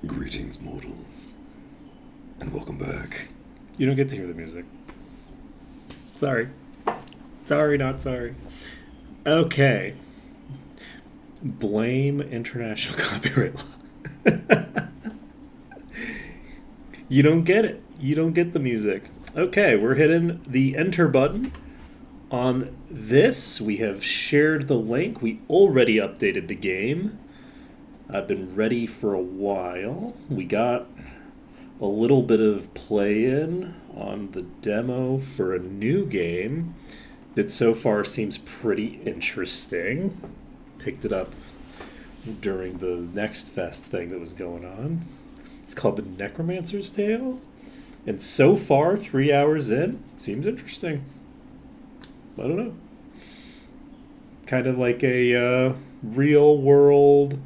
Greetings, mortals, and welcome back. You don't get to hear the music. Sorry. Sorry, not sorry. Okay. Blame international copyright law. You don't get it. You don't get the music. Okay, we're hitting the enter button. On this, we have shared the link. We already updated the game. I've been ready for a while. We got a little bit of play-in on the demo for a new game that so far seems pretty interesting. Picked it up during the Next Fest thing that was going on. It's called The Necromancer's Tale. And so far, 3 hours in, seems interesting. I don't know. Kind of like a real world...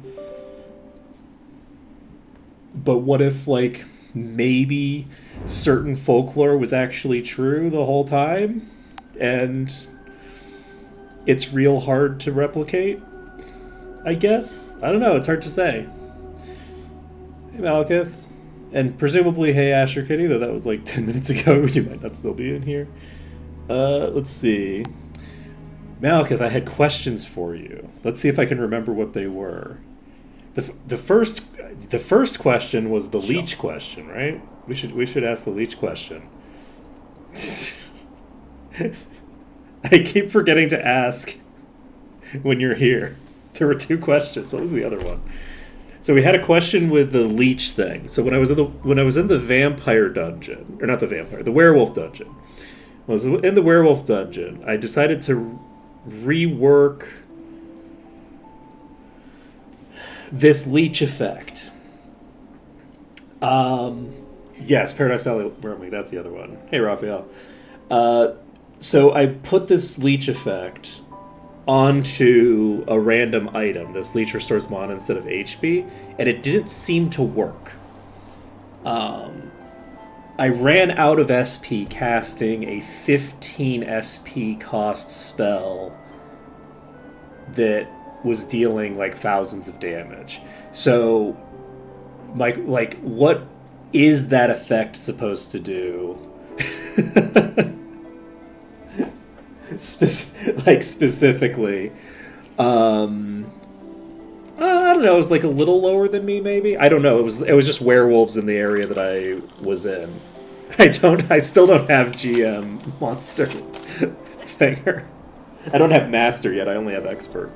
But what if, like, maybe certain folklore was actually true the whole time? And it's real hard to replicate? I guess? I don't know, it's hard to say. Hey, Malekith. And presumably, hey, Asher Kitty, though that was like 10 minutes ago. You might not still be in here. Let's see. Malekith, I had questions for you. Let's see if I can remember what they were. The first question was the leech question, right? We should ask the leech question. I keep forgetting to ask when you're here. There were two questions. What was the other one? So we had a question with the leech thing. So when I was in the vampire dungeon, or not the vampire, the werewolf dungeon. When I was in the werewolf dungeon, I decided to rework this leech effect. Yes, Paradise Valley Wormling, that's the other one. Hey, Raphael. So I put this leech effect onto a random item. This leech restores mana instead of HP, and it didn't seem to work. I ran out of SP casting a 15 SP cost spell that was dealing like thousands of damage. So, like, what is that effect supposed to do? Specifically, I don't know. It was like a little lower than me, maybe. I don't know. It was just werewolves in the area that I was in. I still don't have GM monster thinger. I don't have master yet. I only have expert.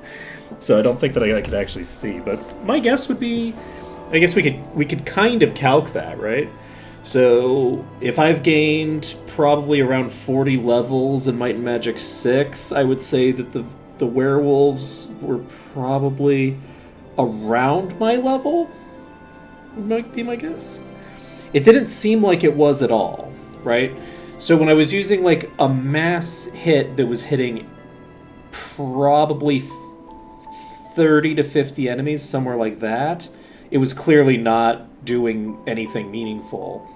So I don't think that I could actually see, but my guess would be, I guess we could kind of calc that, right? So if I've gained probably around 40 levels in Might and Magic 6, I would say that the werewolves were probably around my level. Might be my guess. It didn't seem like it was at all, right? So when I was using like a mass hit that was hitting probably 30 to 50 enemies, somewhere like that, it was clearly not doing anything meaningful.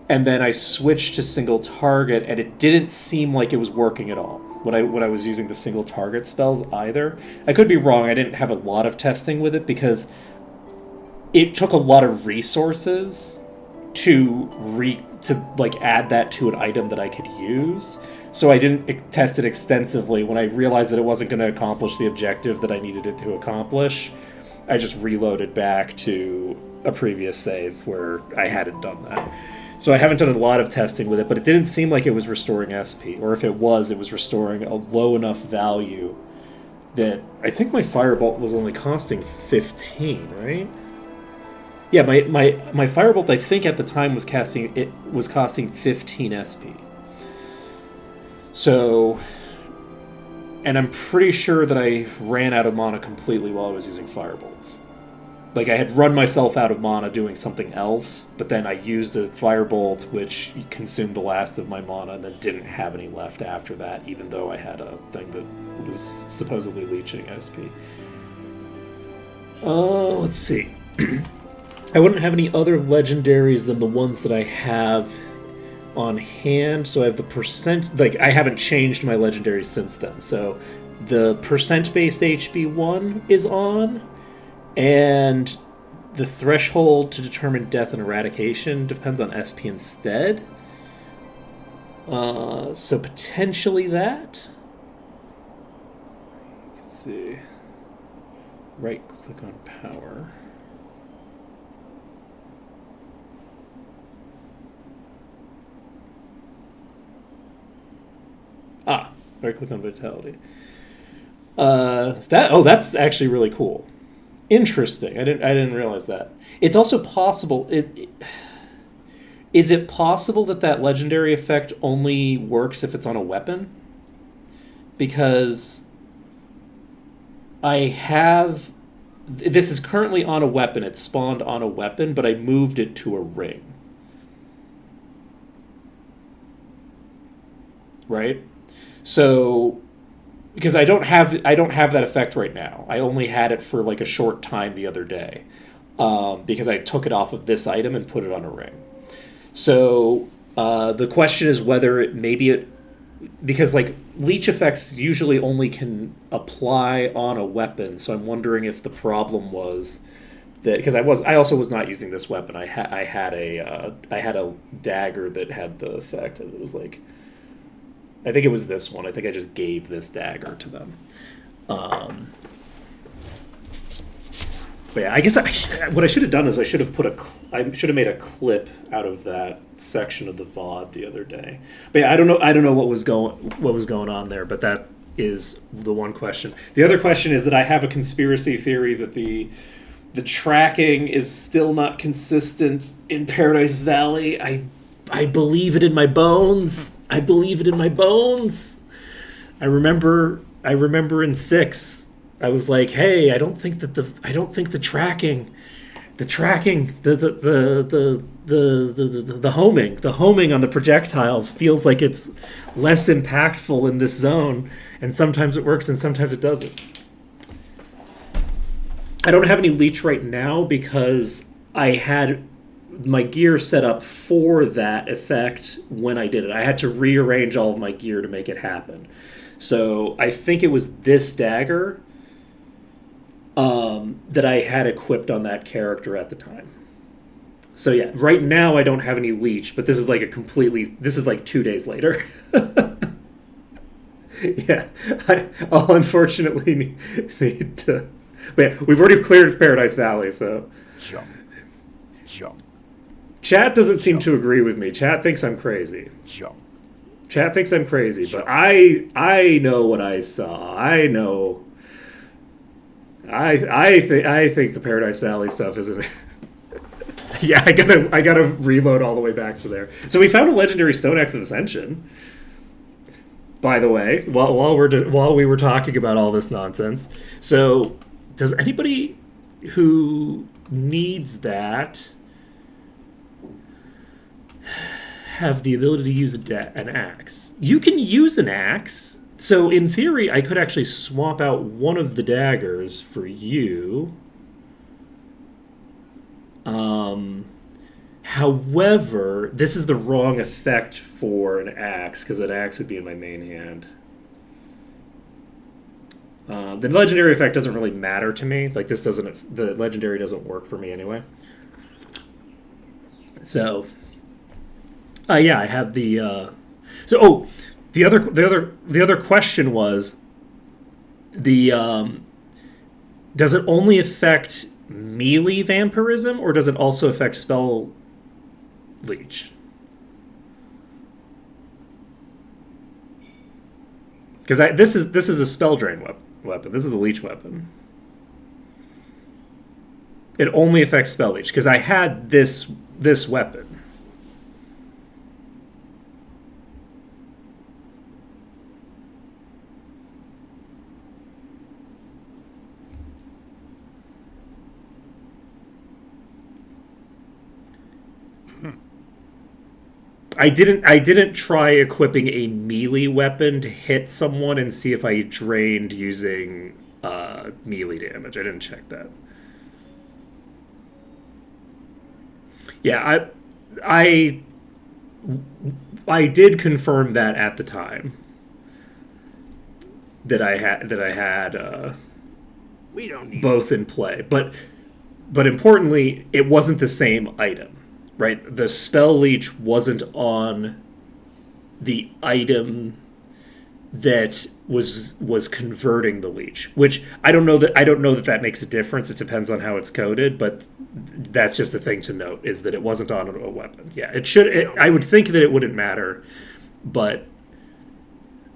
And then I switched to single target, and it didn't seem like it was working at all when I was using the single target spells either. I could be wrong. I didn't have a lot of testing with it because it took a lot of resources to add that to an item that I could use. So I didn't test it extensively. When I realized that it wasn't going to accomplish the objective that I needed it to accomplish, I just reloaded back to a previous save where I hadn't done that. So I haven't done a lot of testing with it, but it didn't seem like it was restoring SP. Or if it was restoring a low enough value that I think my Firebolt was only costing 15, right? Yeah, my Firebolt, I think at the time was costing 15 SP. So, and I'm pretty sure that I ran out of mana completely while I was using Firebolts. Like, I had run myself out of mana doing something else, but then I used a Firebolt, which consumed the last of my mana, and then didn't have any left after that, even though I had a thing that was supposedly leeching SP. Let's see. I wouldn't have any other legendaries than the ones that I have on hand, so I have the percent, like, I haven't changed my legendaries since then, so the percent-based HB1 is on, and The threshold to determine death and eradication depends on SP instead. So potentially that. Let's see. Right click on power. Right click on vitality. That's actually really cool. Interesting. I didn't realize that. It's also possible. Is it possible that legendary effect only works if it's on a weapon? Because I have. This is currently on a weapon. It's spawned on a weapon, but I moved it to a ring. Right? So, because I don't have that effect right now. I only had it for like a short time the other day, because I took it off of this item and put it on a ring. So the question is whether because like leech effects usually only can apply on a weapon. So I'm wondering if the problem was that because I also was not using this weapon. I had a dagger that had the effect. It was like. I think it was this one. I think I just gave this dagger to them. But yeah, I guess what I should have done is I should have made a clip out of that section of the VOD the other day. But yeah, I don't know what was going on there. But that is the one question. The other question is that I have a conspiracy theory that the tracking is still not consistent in Paradise Valley. I believe it in my bones. I believe it in my bones. I remember in 6, I was like, "Hey, I don't think the tracking, the homing on the projectiles feels like it's less impactful in this zone, and sometimes it works and sometimes it doesn't." I don't have any leech right now because I had my gear set up for that effect when I did it. I had to rearrange all of my gear to make it happen. So I think it was this dagger that I had equipped on that character at the time. So yeah, right now I don't have any leech, but this is like 2 days later. Yeah, I'll unfortunately need to. But yeah, we've already cleared Paradise Valley, so. Jump. Chat doesn't seem to agree with me. Chat thinks I'm crazy. Chat thinks I'm crazy, but I know what I saw. I know. I think the Paradise Valley stuff isn't. Yeah, I gotta reload all the way back to there. So we found a legendary Stone Axe of Ascension. By the way, while we were talking about all this nonsense, so does anybody who needs that have the ability to use an axe? You can use an axe. So in theory, I could actually swap out one of the daggers for you. However, this is the wrong effect for an axe because an axe would be in my main hand. The legendary effect doesn't really matter to me. Like the legendary doesn't work for me anyway. So. Yeah, I have the. The other question was does it only affect melee vampirism or does it also affect spell leech? Because this is a spell drain weapon. This is a leech weapon. It only affects spell leech because I had this weapon. I didn't try equipping a melee weapon to hit someone and see if I drained using melee damage. I didn't check that. Yeah, I did confirm that at the time that I had We don't need both in play, but But importantly, it wasn't the same item, right? The spell leech wasn't on the item that was converting the leech, which I don't know that that makes a difference. It depends on how it's coded, but that's just a thing to note, is that it wasn't on a weapon. Yeah, I would think that it wouldn't matter, but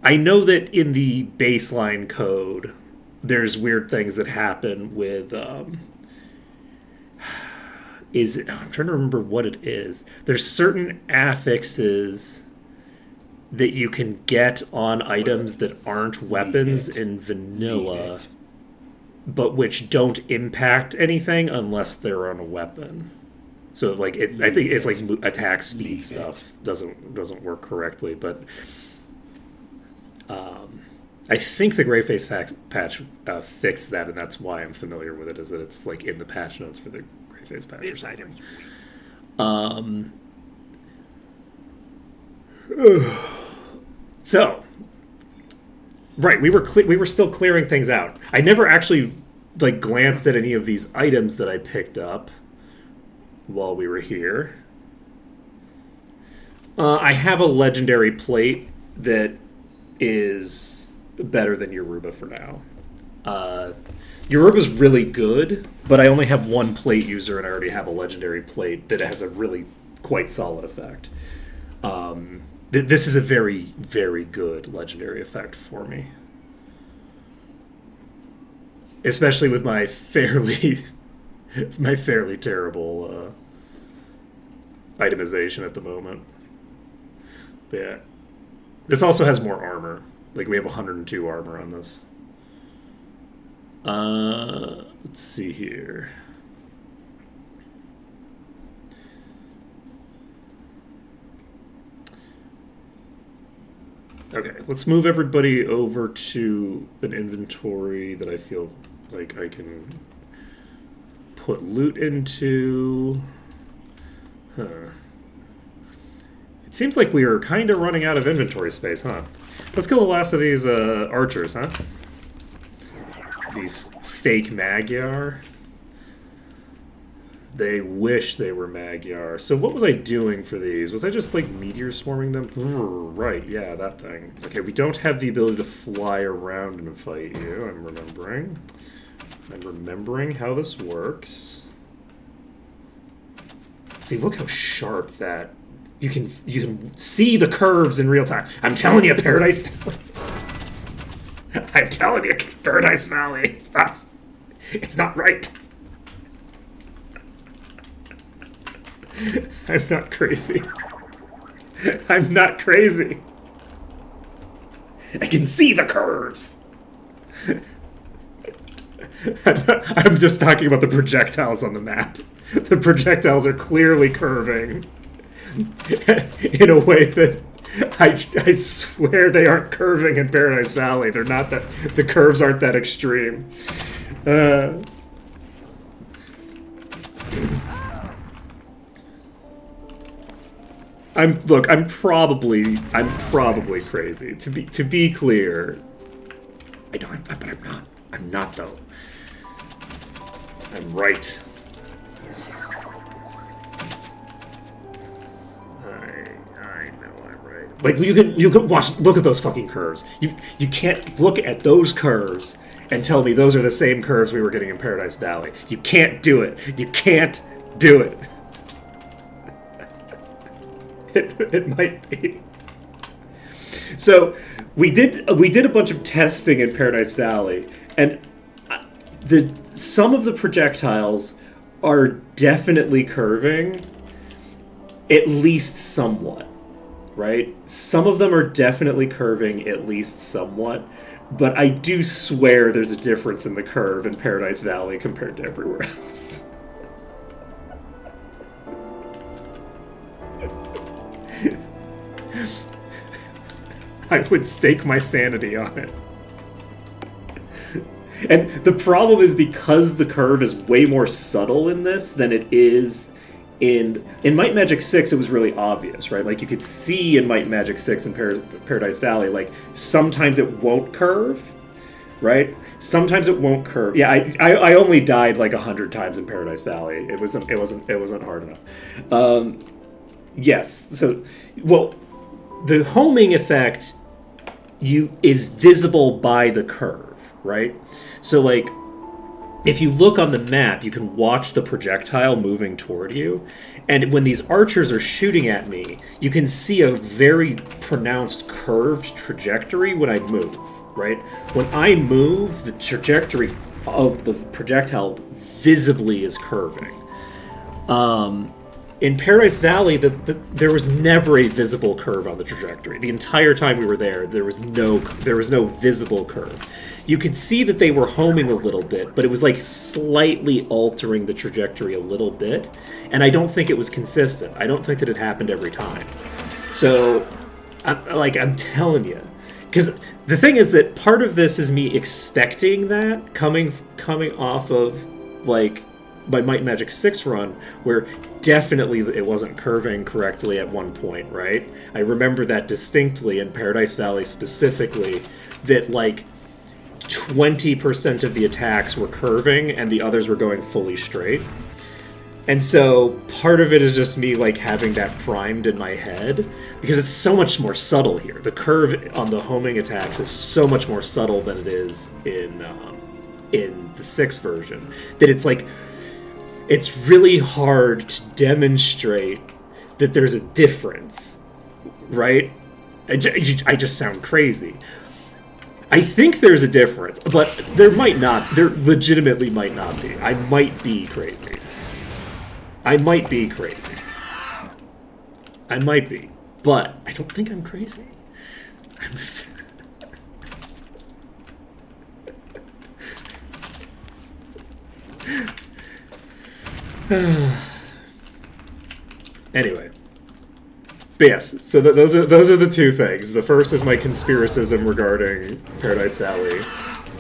I know that in the baseline code there's weird things that happen with I'm trying to remember what it is. There's certain affixes that you can get on items that aren't weapons in vanilla, but which don't impact anything unless they're on a weapon. So like I think it's like attack speed stuff doesn't work correctly, but I think the Greyface patch fixed that, and that's why I'm familiar with it. Is that it's like in the patch notes for the Greyface patch or something. So, right, we were still clearing things out. I never actually like glanced at any of these items that I picked up while we were here. I have a legendary plate that is better than Yoruba for now. Yoruba's really good, but I only have one plate user and I already have a legendary plate that has a really quite solid effect. This is a very, very good legendary effect for me. Especially with my fairly terrible itemization at the moment. But yeah. This also has more armor. Like, we have 102 armor on this. Let's see here. Okay, let's move everybody over to an inventory that I feel like I can put loot into. Huh. It seems like we are kind of running out of inventory space, huh? Let's kill the last of these archers, huh? These fake Magyar. They wish they were Magyar. So what was I doing for these? Was I just, like, meteor swarming them? Right, yeah, that thing. Okay, we don't have the ability to fly around and fight you. I'm remembering how this works. See, look how sharp that... You can see the curves in real time. I'm telling you, Paradise Valley. I'm telling you, Paradise Valley. It's not right. I'm not crazy. I'm not crazy. I can see the curves. I'm just talking about the projectiles on the map. The projectiles are clearly curving in a way that I swear they aren't curving in Paradise Valley. They're not that. The curves aren't that extreme. I'm probably crazy. To be clear, but I'm not. I'm not though. I'm right. I know I'm right. Like you can look at those fucking curves. You can't look at those curves and tell me those are the same curves we were getting in Paradise Valley. You can't do it. You can't do it. It might be. So we did a bunch of testing in Paradise Valley, and some of the projectiles are definitely curving, at least somewhat, right? Some of them are definitely curving, at least somewhat, but I do swear there's a difference in the curve in Paradise Valley compared to everywhere else. I would stake my sanity on it. And the problem is because the curve is way more subtle in this than it is in Might and Magic 6. It was really obvious, right? Like, you could see in Might and Magic 6 in Paradise Valley, like, sometimes it won't curve, right? Sometimes it won't curve. Yeah, I only died like 100 times in Paradise Valley. It wasn't hard enough. Yes. So, well, the homing effect is visible by the curve, right? So like if you look on the map, you can watch the projectile moving toward you. And when these archers are shooting at me, you can see a very pronounced curved trajectory when I move, right? When I move, the trajectory of the projectile visibly is curving. In Paradise Valley, there was never a visible curve on the trajectory. The entire time we were there, there was no visible curve. You could see that they were homing a little bit, but it was like slightly altering the trajectory a little bit, and I don't think it was consistent. I don't think that it happened every time. So, I'm telling you, because the thing is that part of this is me expecting that coming off of like my Might and Magic 6 run, where definitely it wasn't curving correctly at one point, right? I remember that distinctly in Paradise Valley specifically, that like 20% of the attacks were curving and the others were going fully straight. And so part of it is just me like having that primed in my head, because it's so much more subtle here. The curve on the homing attacks is so much more subtle than it is in the 6th version, that it's like it's really hard to demonstrate that there's a difference, right? I just sound crazy. I think there's a difference, but there might not. There legitimately might not be. I might be crazy. I might be crazy. I might be. But I don't think I'm crazy. Anyway, but yes. So those are the two things. The first is my conspiracism regarding Paradise Valley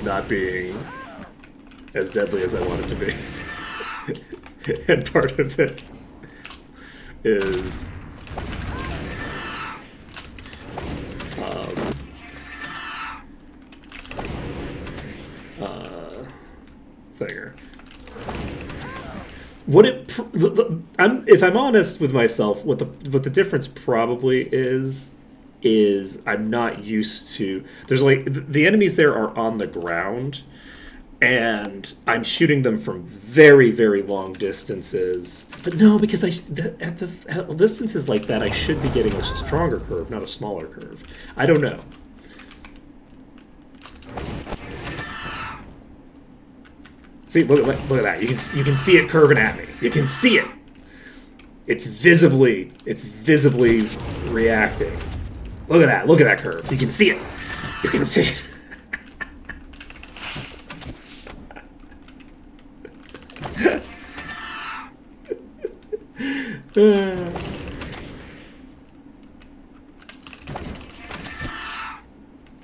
not being as deadly as I want it to be, and part of it is thinger. What it, if I'm honest with myself, what the difference probably is I'm not used to. There's like the enemies there are on the ground, and I'm shooting them from very very long distances. But no, because at distances like that, I should be getting a stronger curve, not a smaller curve. I don't know. See, look at that. You can see it curving at me. You can see it. It's visibly reacting. Look at that. Look at that curve. You can see it. You can see it.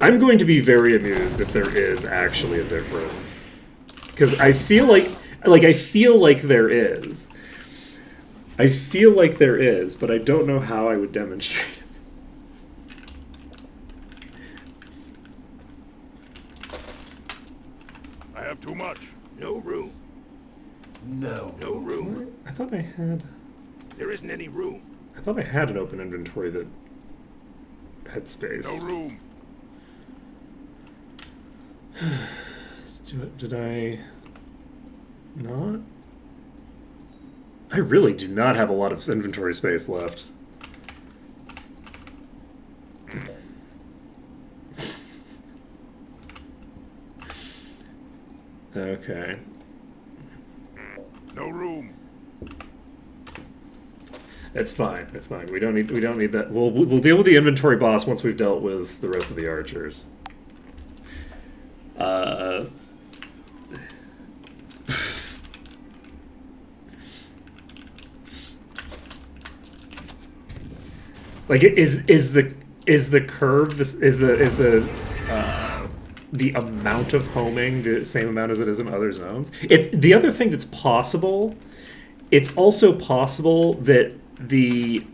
I'm going to be very amused if there is actually a difference. Because I feel like there is. I feel like there is, but I don't know how I would demonstrate it. I have too much. No room. No room. I thought I had... There isn't any room. I thought I had an open inventory that had space. No room. Did I not? I really do not have a lot of inventory space left. Okay. No room. It's fine. It's fine. We don't need that. We'll deal with the inventory boss once we've dealt with the rest of the archers. Like is the curve the amount of homing the same amount as it is in other zones? It's the other thing that's possible. It's also possible that the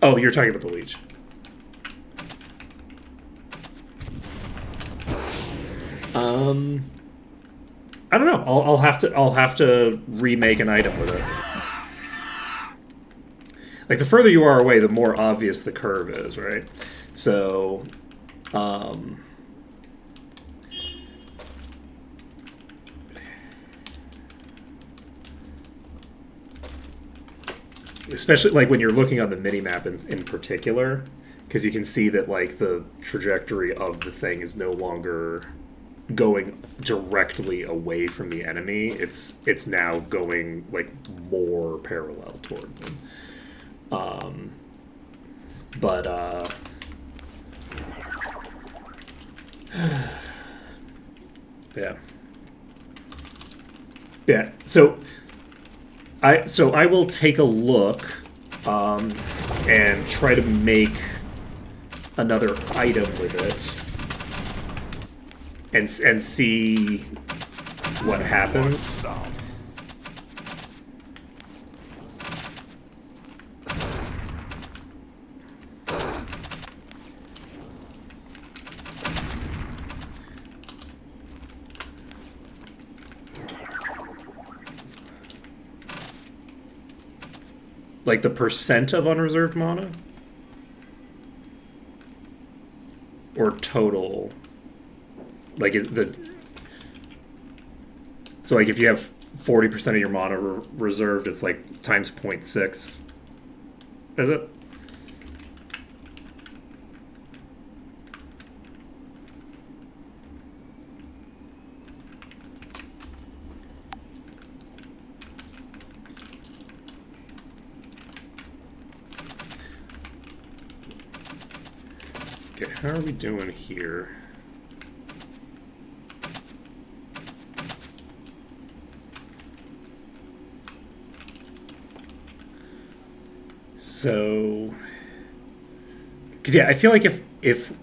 Oh, you're talking about the leech. I don't know. I'll have to remake an item with it. Like the further you are away, the more obvious the curve is, right? So, especially like when you're looking on the mini map in particular, because you can see that like the trajectory of the thing is no longer going directly away from the enemy. It's now going like more parallel toward them. But yeah. Yeah. So I will take a look and try to make another item with it and see what happens. Like the percent of unreserved mana? Or total? Like is the... So like if you have 40% of your mana reserved, it's like times 0.6. Is it? Okay, how are we doing here? So, because yeah, I feel like if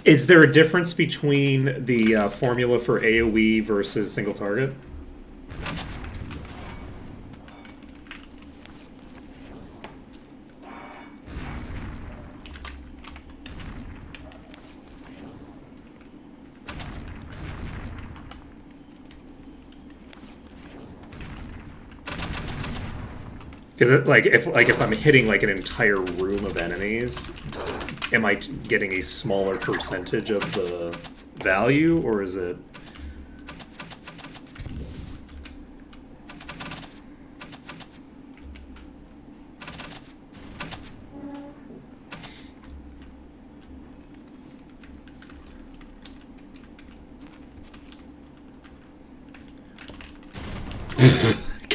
is there a difference between the formula for AOE versus single target? Because like if I'm hitting like an entire room of enemies, am I getting a smaller percentage of the value, or is it?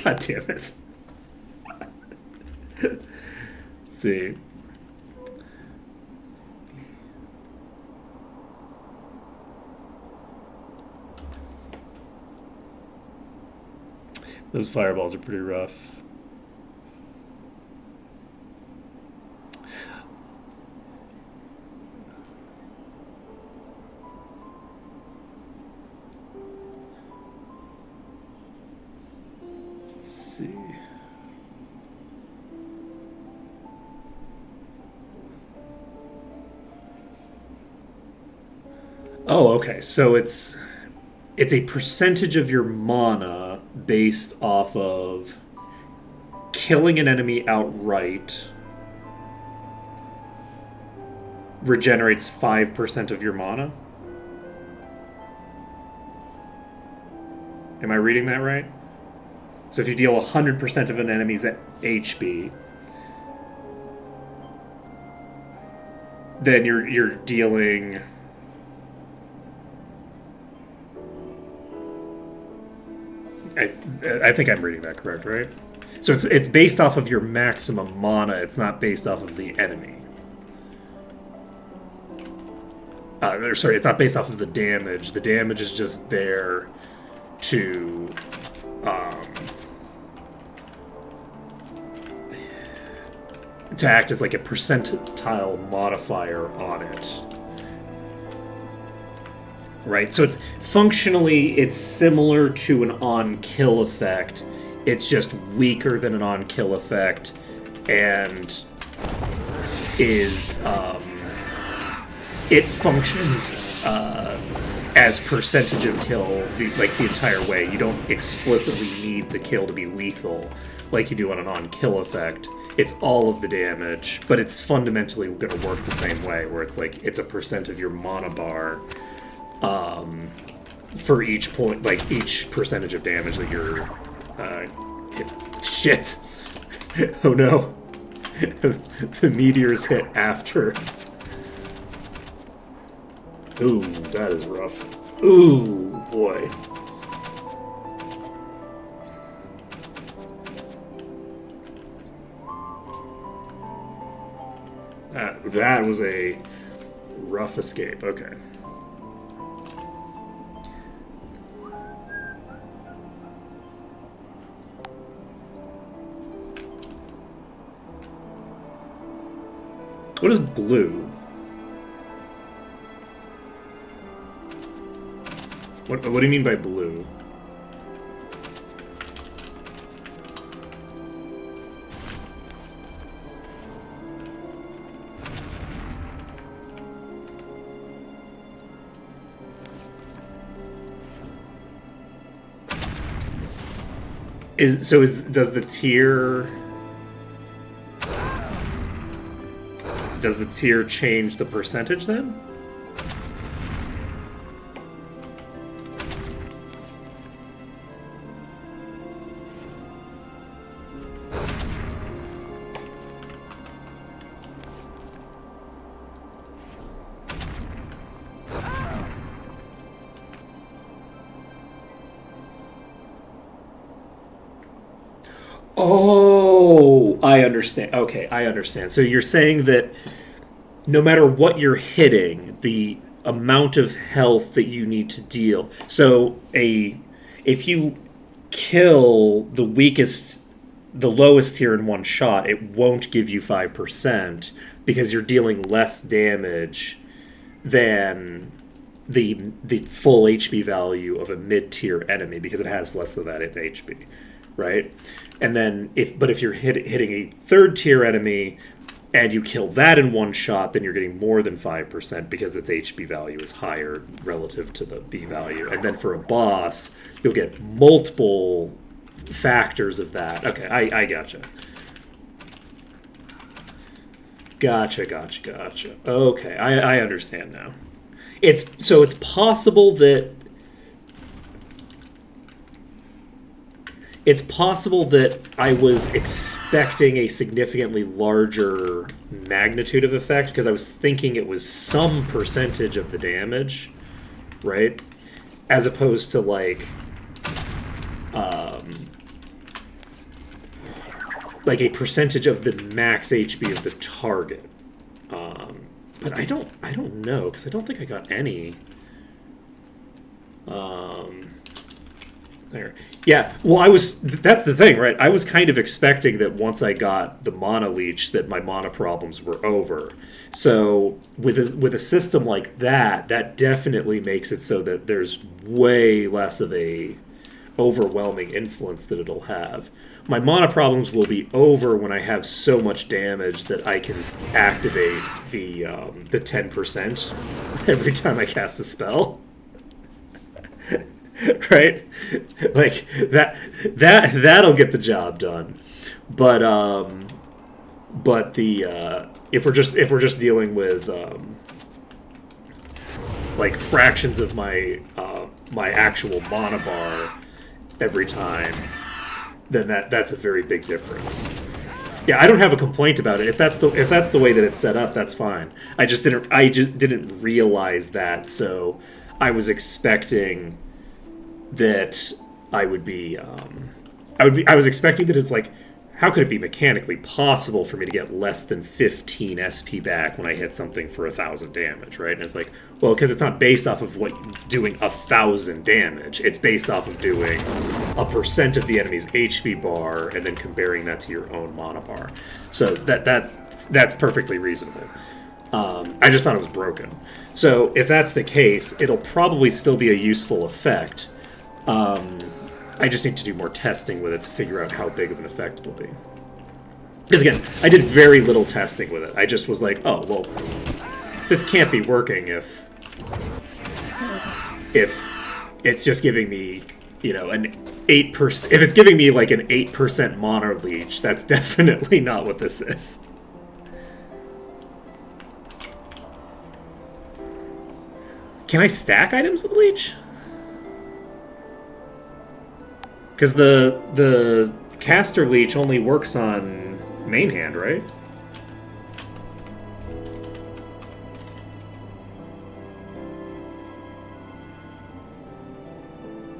God damn it. Let's see. Those fireballs are pretty rough. Let's see. Oh, okay. So it's a percentage of your mana based off of killing an enemy outright regenerates 5% of your mana. Am I reading that right? So if you deal 100% of an enemy's HP, then you're dealing... I think I'm reading that correct, right? So it's based off of your maximum mana. It's not based off of the enemy. Sorry, it's not based off of the damage. The damage is just there to act as like a percentile modifier on it. Right, so it's functionally it's similar to an on-kill effect. It's just weaker than an on-kill effect, and is it functions as percentage of kill the entire way. You don't explicitly need the kill to be lethal like you do on an on-kill effect. It's all of the damage, but it's fundamentally going to work the same way, where it's like it's a percent of your mana bar for each point, like each percentage of damage that you're shit. Oh no. The meteors hit after. Ooh, that is rough. Ooh, boy. That was a rough escape. Okay. What is blue? What do you mean by blue? Does the tier change the percentage then? Oh, I understand. Okay, I understand. So you're saying that no matter what you're hitting, the amount of health that you need to deal. So if you kill the lowest tier in one shot, it won't give you 5% because you're dealing less damage than the full HP value of a mid-tier enemy because it has less than that in HP, right? And then if you're hitting a third tier enemy and you kill that in one shot, then you're getting more than 5% because its HP value is higher relative to the B value. And then for a boss, you'll get multiple factors of that. Okay, I gotcha. Gotcha. Okay, I understand now. It's possible that I was expecting a significantly larger magnitude of effect because I was thinking it was some percentage of the damage, right? As opposed to like a percentage of the max HP of the target. But I don't know because I don't think I got any. There. Yeah, well, that's the thing, right? I was kind of expecting that once I got the mana leech that my mana problems were over. So with a system like that definitely makes it so that there's way less of a overwhelming influence that it'll have. My mana problems will be over when I have so much damage that I can activate the 10% every time I cast a spell. Right, like that'll get the job done, but if we're just dealing with like fractions of my my actual mana bar every time, then that's a very big difference. Yeah, I don't have a complaint about it. If that's the way that it's set up, that's fine. I just didn't realize that, so I was expecting that I was expecting that it's like, how could it be mechanically possible for me to get less than 15 SP back when I hit something for 1,000 damage, right? And it's like, well, because it's not based off of doing 1,000 damage. It's based off of doing a percent of the enemy's HP bar and then comparing that to your own mana bar. So that's perfectly reasonable. I just thought it was broken. So if that's the case, it'll probably still be a useful effect. I just need to do more testing with it to figure out how big of an effect it'll be. Because again, I did very little testing with it. I just was like, oh, well, this can't be working if it's just giving me, you know, an 8%. If it's giving me like an 8% mana leech, that's definitely not what this is. Can I stack items with leech? Because the caster leech only works on main hand, right?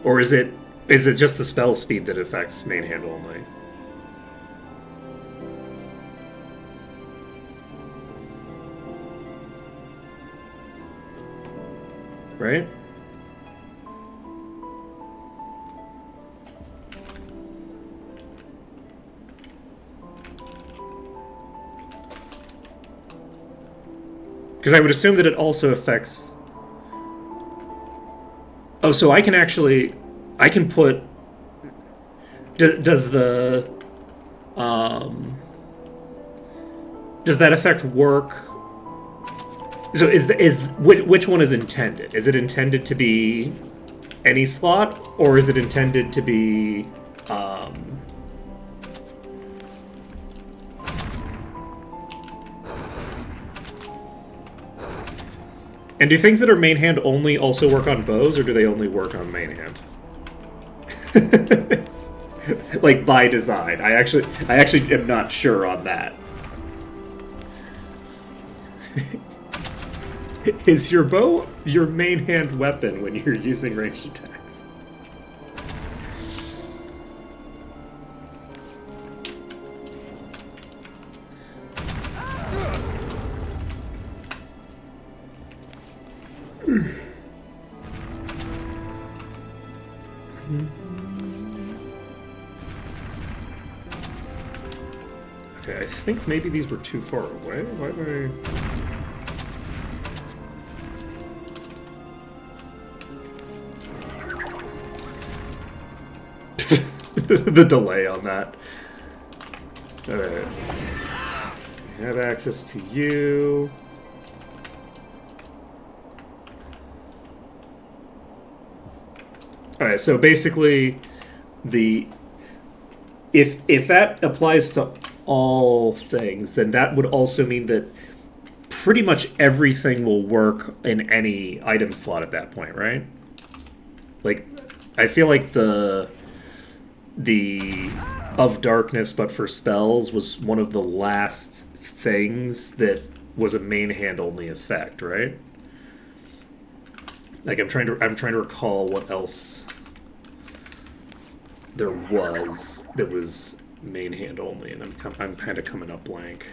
Or is it just the spell speed that affects main hand only? Right? Because I would assume that it also affects... Oh, so I can actually... I can put... Does the... Does that effect work... So which one is intended? Is it intended to be any slot, or is it intended to be... And do things that are main hand only also work on bows, or do they only work on main hand? Like by design. I actually am not sure on that. Is your bow your main hand weapon when you're using ranged attacks? Okay, I think maybe these were too far away. Why did the delay on that. Alright. We have access to you. Alright, so basically if that applies to all things, then that would also mean that pretty much everything will work in any item slot at that point, right? Like, I feel like the of darkness but for spells was one of the last things that was a main hand only effect, right? Like I'm trying to recall what else there was that was main hand only, and I'm kind of coming up blank.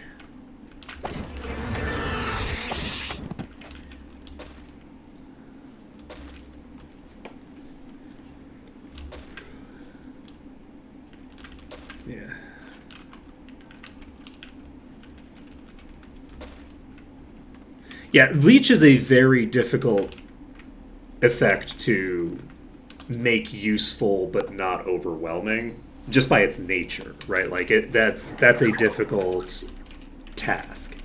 Yeah. Yeah, Leech is a very difficult effect to make useful but not overwhelming, just by its nature, right? Like that's a difficult task.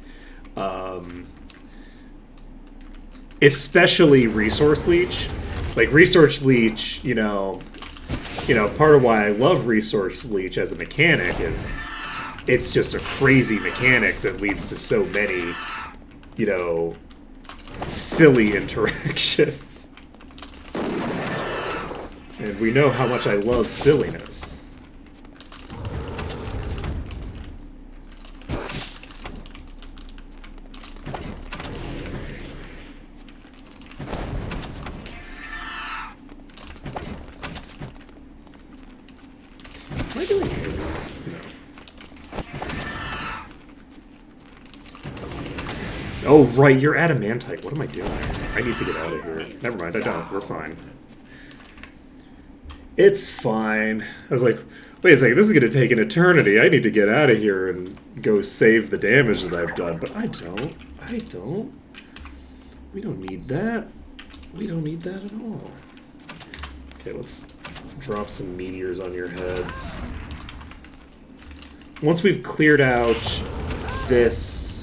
Especially Resource Leech. Like Resource Leech, you know, part of why I love Resource Leech as a mechanic is it's just a crazy mechanic that leads to so many, you know, silly interactions. And we know how much I love silliness. Am I doing this? No. Oh, right, you're adamantite. What am I doing? I need to get out of here. Never mind, I don't. We're fine. It's fine. I was like, wait a second, this is going to take an eternity. I need to get out of here and go save the damage that I've done. But I don't. We don't need that. We don't need that at all. Okay, let's drop some meteors on your heads. once we've cleared out this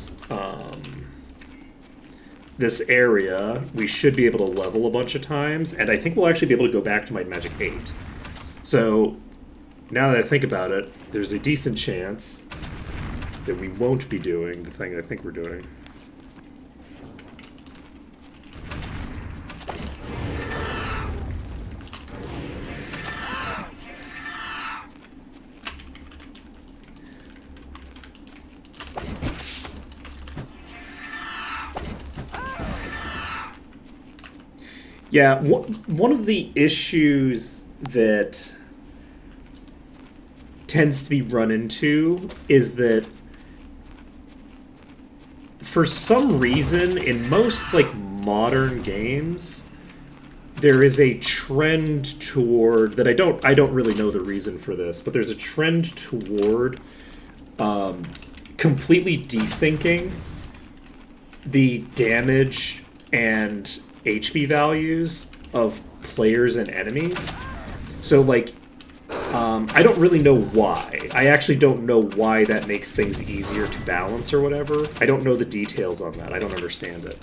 this area, we should be able to level a bunch of times, and I think we'll actually be able to go back to Might and Magic 8. So now that I think about it, there's a decent chance that we won't be doing the thing I think we're doing. Yeah, one of the issues that tends to be run into is that for some reason in most like modern games there is a trend toward that I don't really know the reason for this, but there's a trend toward completely desyncing the damage and HP values of players and enemies. So, like, I don't really know why. I actually don't know why that makes things easier to balance or whatever. I don't know the details on that. I don't understand it.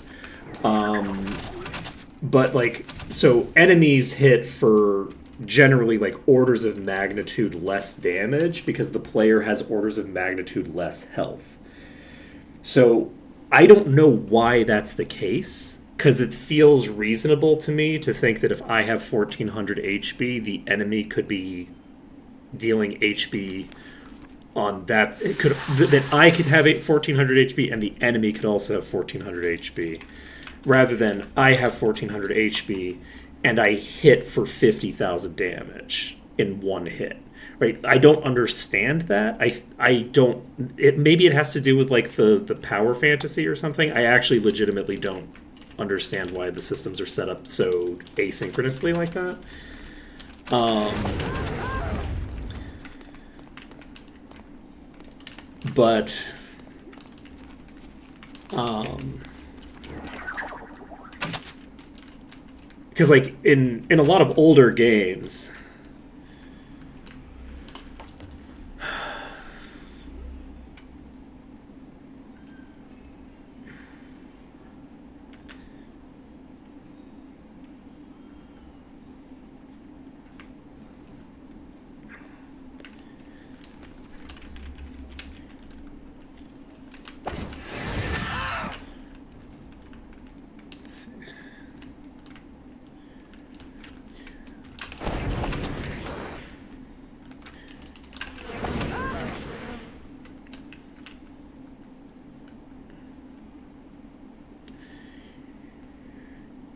But, like, so enemies hit for generally, like, orders of magnitude less damage because the player has orders of magnitude less health. So, I don't know why that's the case, because it feels reasonable to me to think that if I have 1400 HP, the enemy could be dealing HP on that. It could that I could have 1400 HP and the enemy could also have 1400 HP, rather than I have 1400 HP and I hit for 50,000 damage in one hit. Right? I don't understand that. I don't. Maybe it has to do with like the power fantasy or something. I actually legitimately don't understand why the systems are set up so asynchronously like that. But because like in a lot of older games,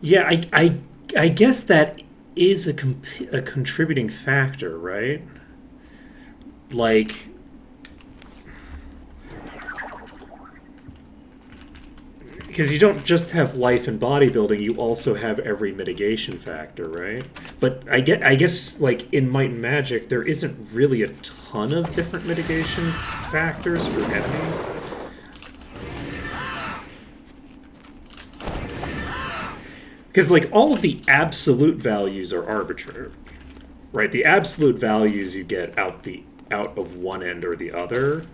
yeah, I guess that is a contributing factor, right? Like, because you don't just have life and bodybuilding, you also have every mitigation factor, right? But I guess like in Might and Magic, there isn't really a ton of different mitigation factors for enemies. Because like all of the absolute values are arbitrary, right? The absolute values you get out of one end or the other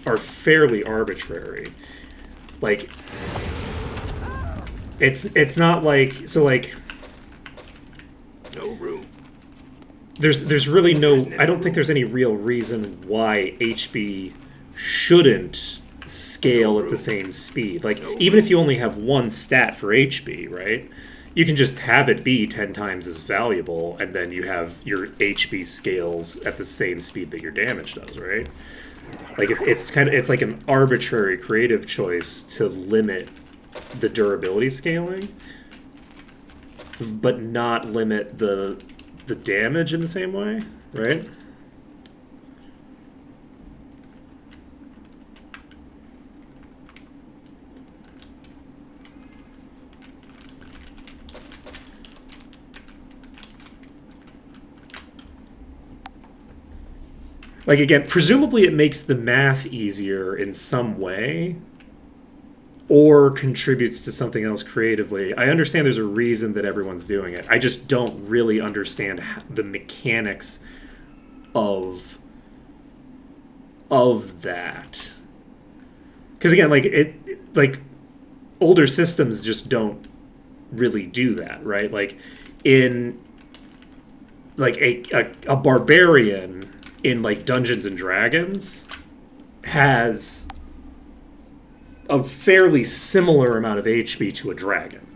are fairly arbitrary. Like it's not like so like No room. there's really no I don't think there's any real reason why HB shouldn't scale at the same speed. Like even if you only have one stat for HB, right? You can just have it be 10 times as valuable and then you have your HB scales at the same speed that your damage does, right? Like it's like an arbitrary creative choice to limit the durability scaling, but not limit the damage in the same way, right? Like, again, presumably it makes the math easier in some way or contributes to something else creatively. I understand there's a reason that everyone's doing it. I just don't really understand the mechanics of of that. Because again, like older systems just don't really do that, right? Like in like a barbarian in like Dungeons and Dragons has a fairly similar amount of HP to a dragon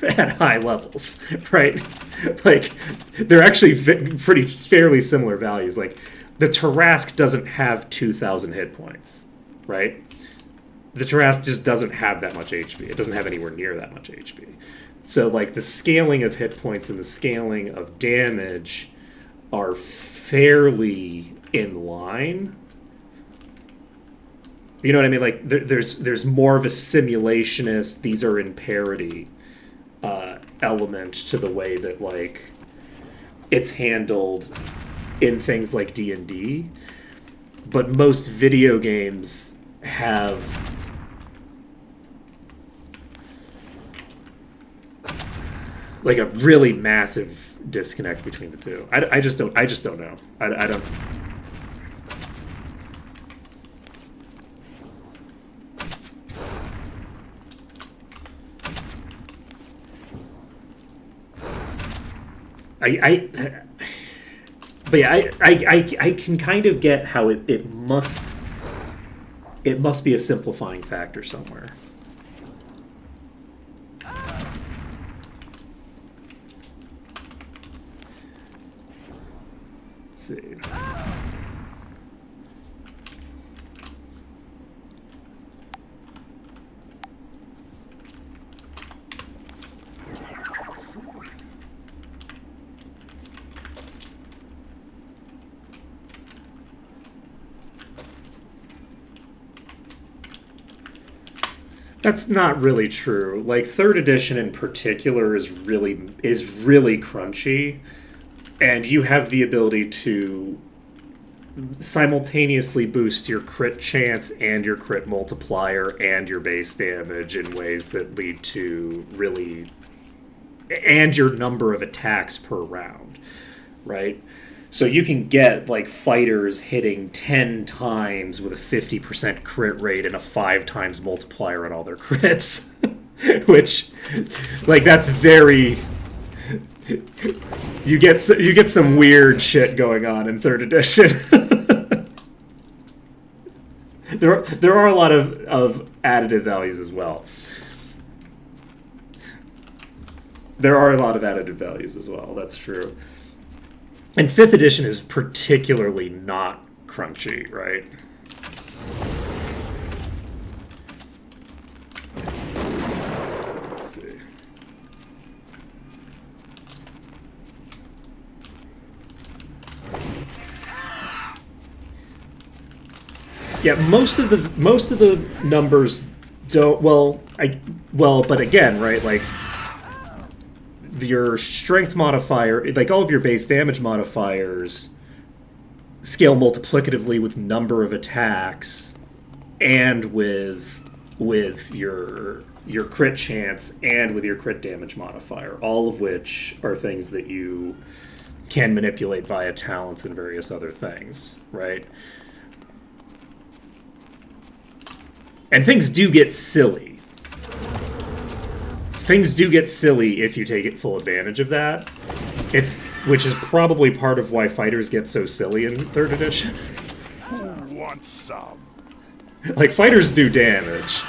at high levels, right? Like they're actually pretty fairly similar values. Like the Tarrasque doesn't have 2,000 hit points, right? The Tarrasque just doesn't have that much HP. It doesn't have anywhere near that much HP. So like the scaling of hit points and the scaling of damage are fairly in line. You know what I mean? Like there's more of a simulationist, these are in parity element to the way that like it's handled in things like D&D. But most video games have like a really massive disconnect between the two. I just don't know. I don't. But yeah, I can kind of get how it must be a simplifying factor somewhere. Let's see. That's not really true. Like 3rd edition in particular is really crunchy, and you have the ability to simultaneously boost your crit chance and your crit multiplier and your base damage in ways that lead to really and your number of attacks per round, right? So you can get like fighters hitting 10 times with a 50% crit rate and a 5 times multiplier on all their crits. Which, like, that's very... You get some weird shit going on in 3rd edition. There are a lot of additive values as well. There are a lot of additive values as well, that's true. And 5th edition is particularly not crunchy, right? Let's see. Yeah, most of the numbers don't. But again, right? Like your strength modifier, like all of your base damage modifiers, scale multiplicatively with number of attacks, and with your crit chance, and with your crit damage modifier. All of which are things that you can manipulate via talents and various other things, right? And things do get silly. Things do get silly if you take it full advantage of that. Which is probably part of why fighters get so silly in 3rd edition. Who wants some? Like, fighters do damage.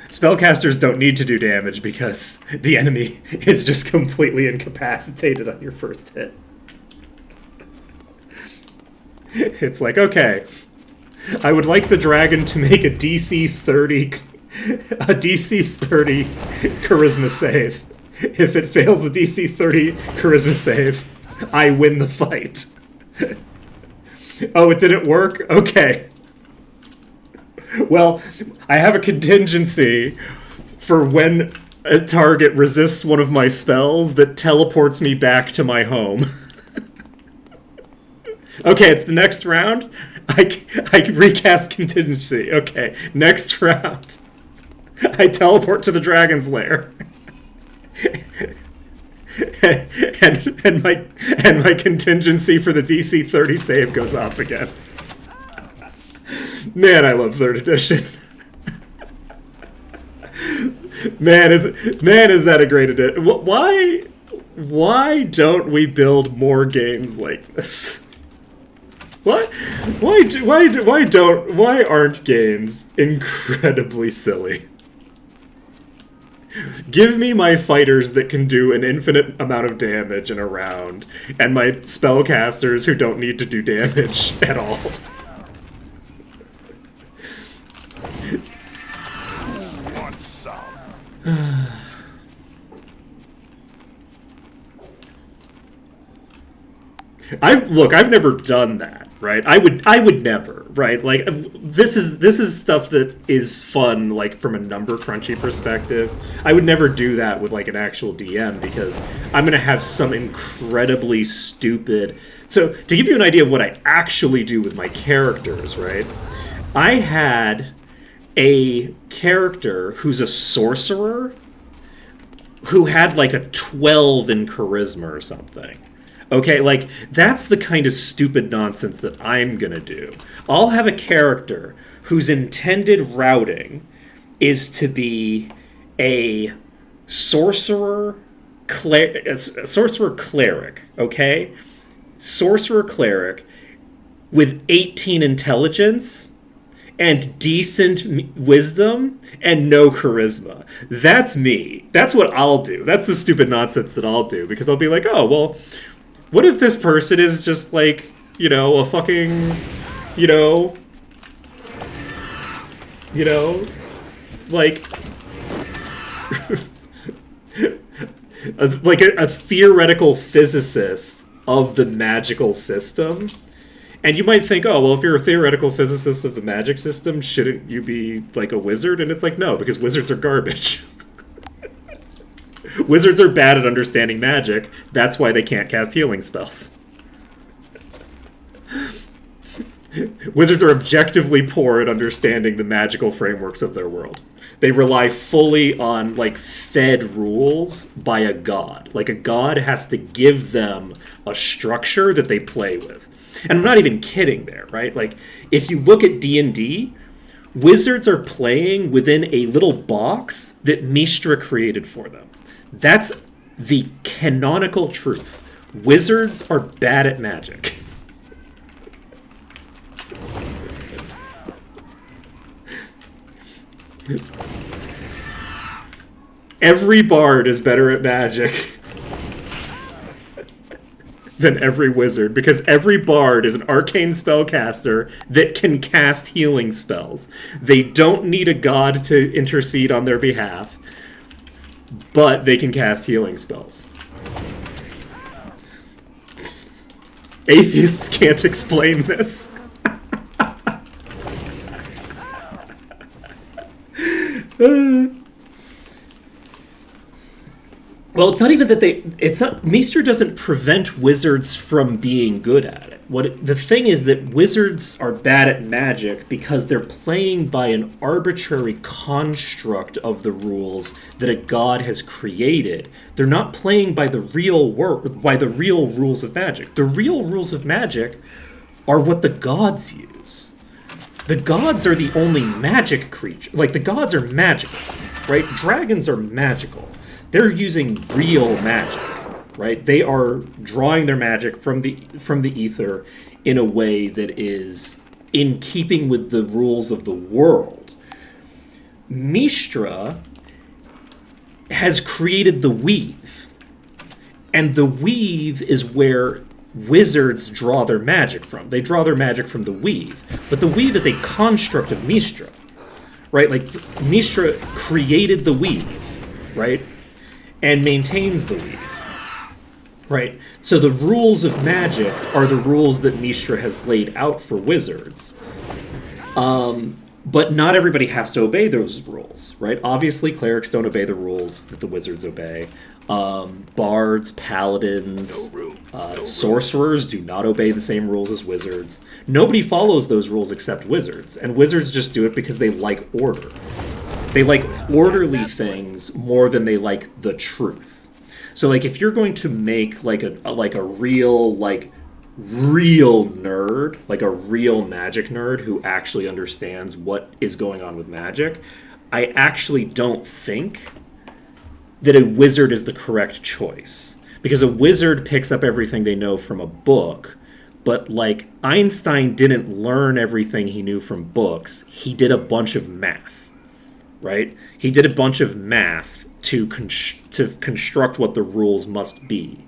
Spellcasters don't need to do damage because the enemy is just completely incapacitated on your first hit. It's like, okay, I would like the dragon to make a DC 30 charisma save. If it fails the DC 30 charisma save, I win the fight. Oh, it didn't work? Okay. Well, I have a contingency for when a target resists one of my spells that teleports me back to my home. Okay, it's the next round. I recast contingency. Okay, next round. I teleport to the dragon's lair. and my contingency for the DC 30 save goes off again. Man, I love 3rd edition. Man, is that a great edition? Why don't we build more games like this? Why aren't games incredibly silly? Give me my fighters that can do an infinite amount of damage in a round, and my spellcasters who don't need to do damage at all. Want some? I've never done that, right? I would never, right? Like this is stuff that is fun, like from a number crunchy perspective. I would never do that with like an actual DM because I'm gonna have some incredibly stupid. So to give you an idea of what I actually do with my characters, right? I had a character who's a sorcerer who had like a 12 in charisma or something. Okay, like, that's the kind of stupid nonsense that I'm gonna do. I'll have a character whose intended routing is to be a sorcerer cleric, okay? Sorcerer cleric with 18 intelligence and decent wisdom and no charisma. That's me. That's what I'll do. That's the stupid nonsense that I'll do, because I'll be like, oh, well, what if this person is just like, a fucking, like, like a theoretical physicist of the magical system? And you might think, oh, well, if you're a theoretical physicist of the magic system, shouldn't you be like a wizard? And it's like, no, because wizards are garbage. Wizards are bad at understanding magic. That's why they can't cast healing spells. Wizards are objectively poor at understanding the magical frameworks of their world. They rely fully on, like, fed rules by a god. Like, a god has to give them a structure that they play with. And I'm not even kidding there, right? Like, if you look at D&D, wizards are playing within a little box that Mistra created for them. That's the canonical truth. Wizards are bad at magic. Every bard is better at magic than every wizard, because every bard is an arcane spellcaster that can cast healing spells. They don't need a god to intercede on their behalf, but they can cast healing spells. Atheists can't explain this. Well, it's not even that Maester doesn't prevent wizards from being good at it. The thing is that wizards are bad at magic because they're playing by an arbitrary construct of the rules that a god has created. They're not playing by the real rules of magic. The real rules of magic are what the gods use. The gods are the only magic creature. Like, the gods are magical, right? Dragons are magical. They're using real magic, right? They are drawing their magic from the ether in a way that is in keeping with the rules of the world. Mistra has created the weave, and the weave is where wizards draw their magic from. They draw their magic from the weave, but the weave is a construct of Mistra, right? Like, Mistra created the weave, right? And maintains the weave, right? So the rules of magic are the rules that Mistra has laid out for wizards. But not everybody has to obey those rules, right? Obviously, clerics don't obey the rules that the wizards obey. Bards, paladins, sorcerers do not obey the same rules as wizards. Nobody follows those rules except wizards, and wizards just do it because they like order. They like orderly things more than they like the truth. So, like, if you're going to make like a real, like, real nerd, like a real magic nerd who actually understands what is going on with magic, I actually don't think that a wizard is the correct choice. Because a wizard picks up everything they know from a book, but like Einstein didn't learn everything he knew from books. He did a bunch of math, right? He did a bunch of math to construct what the rules must be,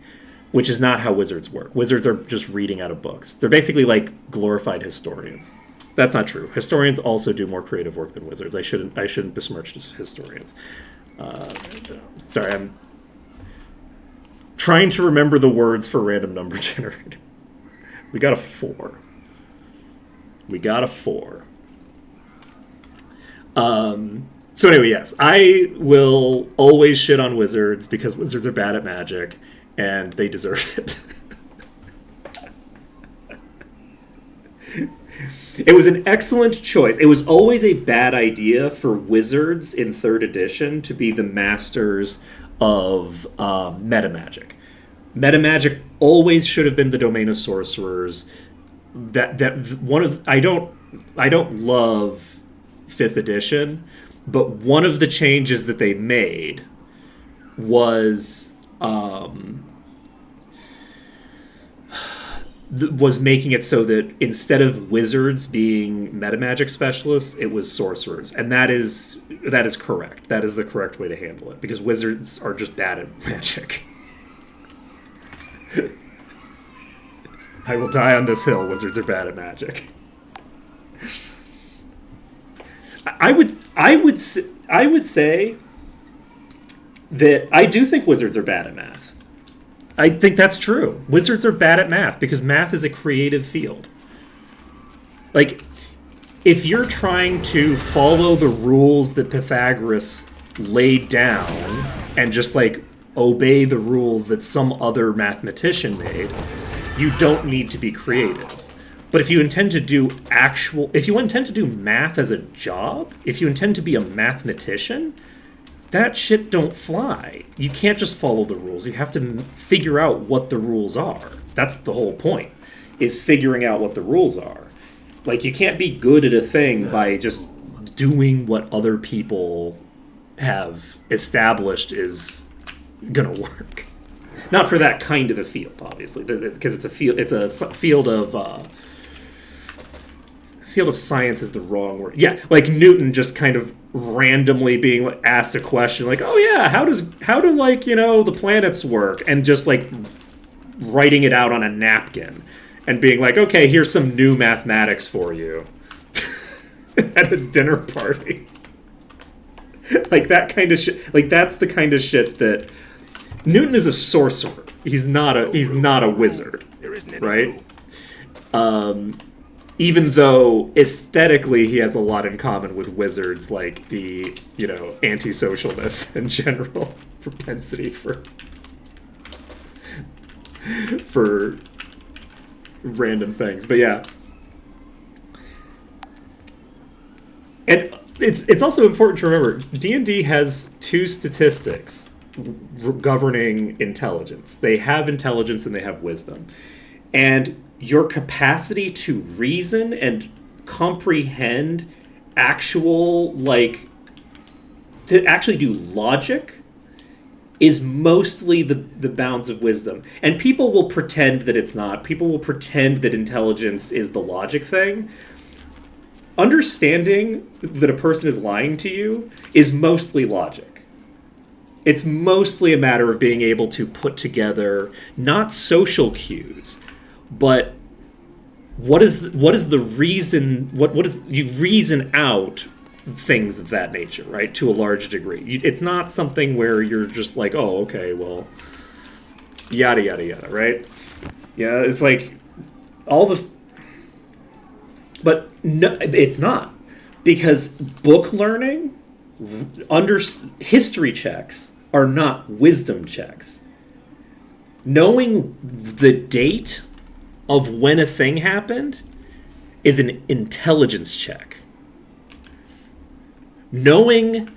which is not how wizards work. Wizards are just reading out of books. They're basically like glorified historians. That's not true. Historians also do more creative work than wizards. I shouldn't besmirch historians. Sorry, I'm trying to remember the words for random number generator. We got a 4. So anyway, yes, I will always shit on wizards because wizards are bad at magic, and they deserve it. It was an excellent choice. It was always a bad idea for wizards in 3rd edition to be the masters of meta magic. Meta magic always should have been the domain of sorcerers. I don't love 5th edition, but one of the changes that they made was making it so that instead of wizards being metamagic specialists, it was sorcerers, and that is correct. That is the correct way to handle it, because wizards are just bad at magic. I will die on this hill. Wizards are bad at magic. I would say that I do think wizards are bad at math. I think that's true. Wizards are bad at math because math is a creative field. Like, if you're trying to follow the rules that Pythagoras laid down and just, like, obey the rules that some other mathematician made, you don't need to be creative. But if you intend to do math as a job, if you intend to be a mathematician, that shit don't fly. You can't just follow the rules. You have to figure out what the rules are. That's the whole point, is figuring out what the rules are. Like, you can't be good at a thing by just doing what other people have established is gonna work. Not for that kind of a field, obviously, because it's a field. It's a field of science is the wrong word. Yeah, like Newton just kind of randomly being asked a question like, "Oh yeah, how do like, you know, the planets work?" and just like writing it out on a napkin and being like, "Okay, here's some new mathematics for you." At a dinner party. Like that kind of shit. Like that's the kind of shit that Newton is a sorcerer. He's not a wizard, right? Even though aesthetically he has a lot in common with wizards, like the, you know, antisocialness and general propensity for random things. But yeah. And it's also important to remember, D&D has 2 statistics governing intelligence. They have intelligence and they have wisdom. And your capacity to reason and comprehend actual, like, to actually do logic is mostly the bounds of wisdom. And people will pretend that it's not. People will pretend that intelligence is the logic thing. Understanding that a person is lying to you is mostly logic. It's mostly a matter of being able to put together not social cues, but what is the reason? What is you reason out things of that nature, right? To a large degree, it's not something where you're just like, oh, okay, well, yada yada yada, right? Yeah, it's like all the, but no, it's not, because book learning, history checks are not wisdom checks. Knowing the date of when a thing happened is an intelligence check. Knowing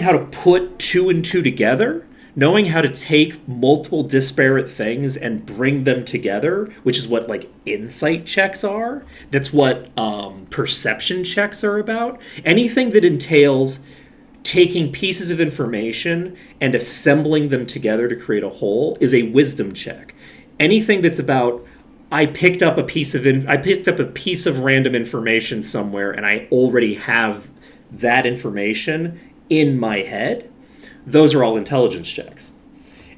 how to put 2 and 2 together knowing how to take multiple disparate things and bring them together, which is what like insight checks are. That's what perception checks are about. Anything that entails taking pieces of information and assembling them together to create a whole is a wisdom check. Anything that's about I picked up a piece of random information somewhere and I already have that information in my head, those are all intelligence checks.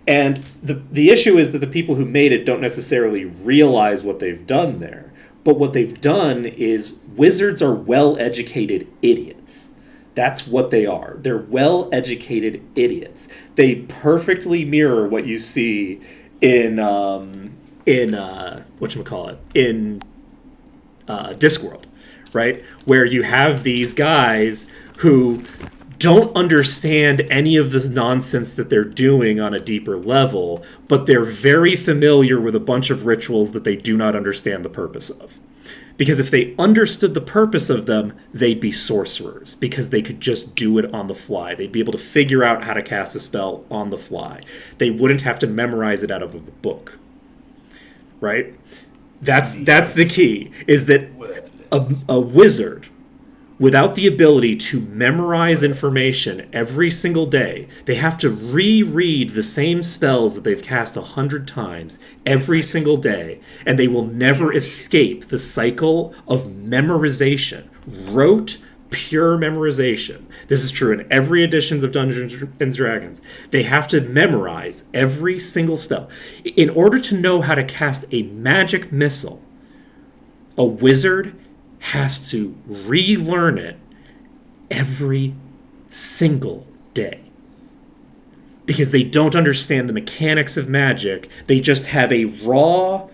And the issue is that the people who made it don't necessarily realize what they've done there. But what they've done is wizards are well-educated idiots. That's what they are. They're well-educated idiots. They perfectly mirror what you see in whatchamacallit, in Discworld, right? Where you have these guys who don't understand any of this nonsense that they're doing on a deeper level, but they're very familiar with a bunch of rituals that they do not understand the purpose of. Because if they understood the purpose of them, they'd be sorcerers, because they could just do it on the fly. They'd be able to figure out how to cast a spell on the fly. They wouldn't have to memorize it out of a book. Right? That's the key, is that a wizard, without the ability to memorize information every single day, they have to reread the same spells that they've cast 100 times every single day, and they will never escape the cycle of memorization. Rote, pure memorization. This is true in every edition of Dungeons and Dragons. They have to memorize every single spell. In order to know how to cast a magic missile, a wizard has to relearn it every single day. Because they don't understand the mechanics of magic. They just have a raw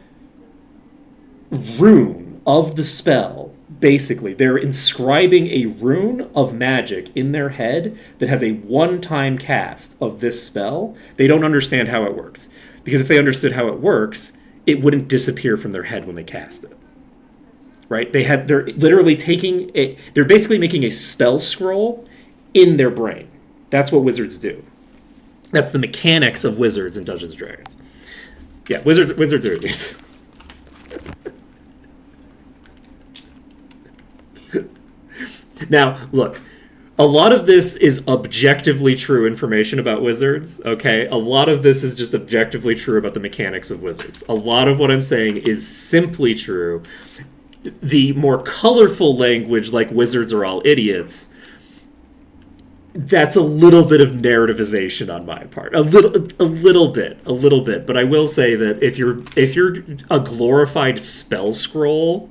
rune of the spell. Basically, they're inscribing a rune of magic in their head that has a one-time cast of this spell. They don't understand how it works. Because if they understood how it works, it wouldn't disappear from their head when they cast it. Right? They're literally taking it. They're basically making a spell scroll in their brain. That's what wizards do. That's the mechanics of wizards in Dungeons and Dragons. Yeah, wizards are idiots. Now, look, a lot of this is objectively true information about wizards, okay? A lot of this is just objectively true about the mechanics of wizards. A lot of what I'm saying is simply true. The more colorful language, like wizards are all idiots, that's a little bit of narrativization on my part. A little bit. But I will say that if you're a glorified spell scroll,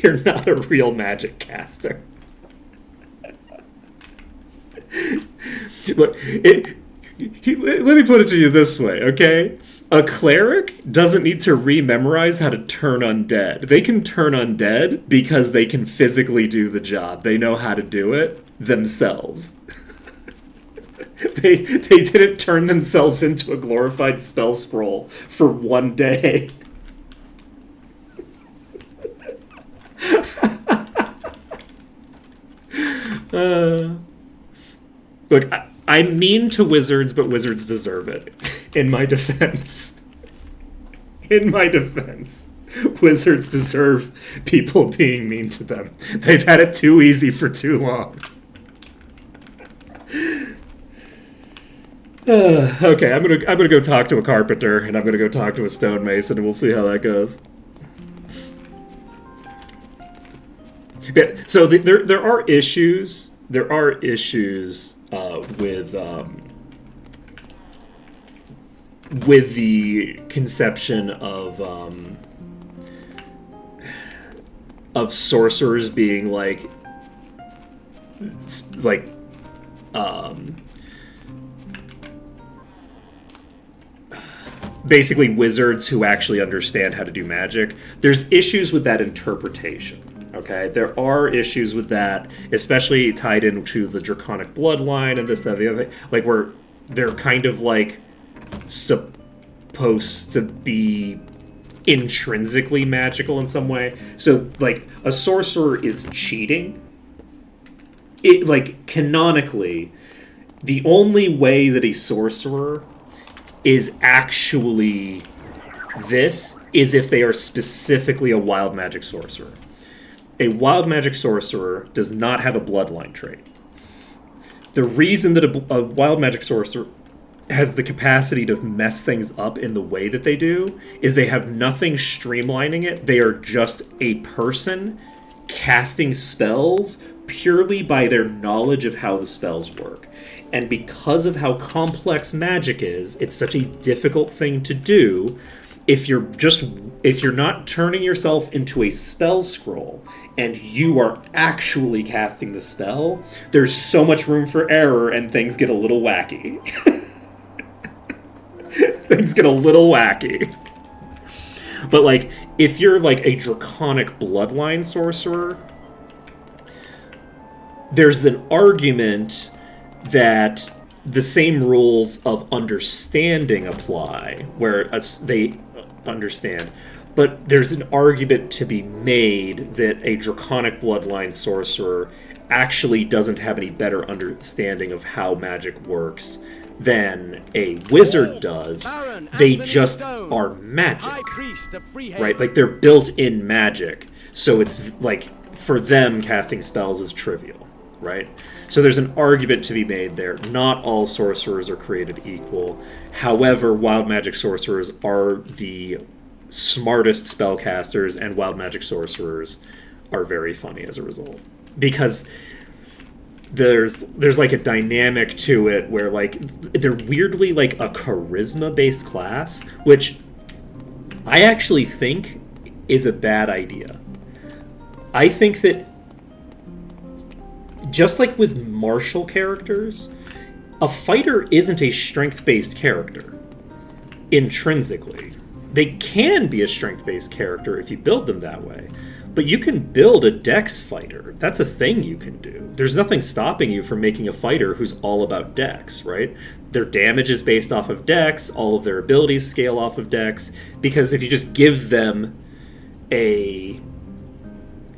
you're not a real magic caster. Look, let me put it to you this way, okay? A cleric doesn't need to rememorize how to turn undead. They can turn undead because they can physically do the job. They know how to do it themselves. They didn't turn themselves into a glorified spell scroll for one day. Look, I'm mean to wizards, but wizards deserve it. In my defense. Wizards deserve people being mean to them. They've had it too easy for too long. Okay, I'm gonna go talk to a carpenter, and I'm gonna go talk to a stonemason, and we'll see how that goes. Yeah, so there are issues. There are issues with the conception of sorcerers being like basically wizards who actually understand how to do magic. There's issues with that interpretation. Okay, there are issues with that, especially tied into the draconic bloodline and this, that, the other thing. Like, where they're kind of like supposed to be intrinsically magical in some way. So, like, a sorcerer is cheating. It, like, canonically, the only way that a sorcerer is actually this is if they are specifically a wild magic sorcerer. A wild magic sorcerer does not have a bloodline trait. The reason that a wild magic sorcerer has the capacity to mess things up in the way that they do is they have nothing streamlining it. They are just a person casting spells purely by their knowledge of how the spells work. And because of how complex magic is, it's such a difficult thing to do. If you're not turning yourself into a spell scroll and you are actually casting the spell, there's so much room for error and things get a little wacky. Things get a little wacky. But, like, if you're, like, a draconic bloodline sorcerer, there's an argument that the same rules of understanding apply, where they understand. But there's an argument to be made that a draconic bloodline sorcerer actually doesn't have any better understanding of how magic works than a wizard does. They just are magic, right? Like, they're built-in magic, so it's like for them casting spells is trivial, right? So there's an argument to be made there. Not all sorcerers are created equal. However, wild magic sorcerers are the smartest spellcasters, and wild magic sorcerers are very funny as a result, because there's like a dynamic to it where, like, they're weirdly like a charisma based class, which I actually think is a bad idea. I think that just like with martial characters, a fighter isn't a strength based character intrinsically. They can be a strength based character if you build them that way. But you can build a dex fighter. That's a thing you can do. There's nothing stopping you from making a fighter who's all about dex, right? Their damage is based off of dex. All of their abilities scale off of dex. Because if you just give them a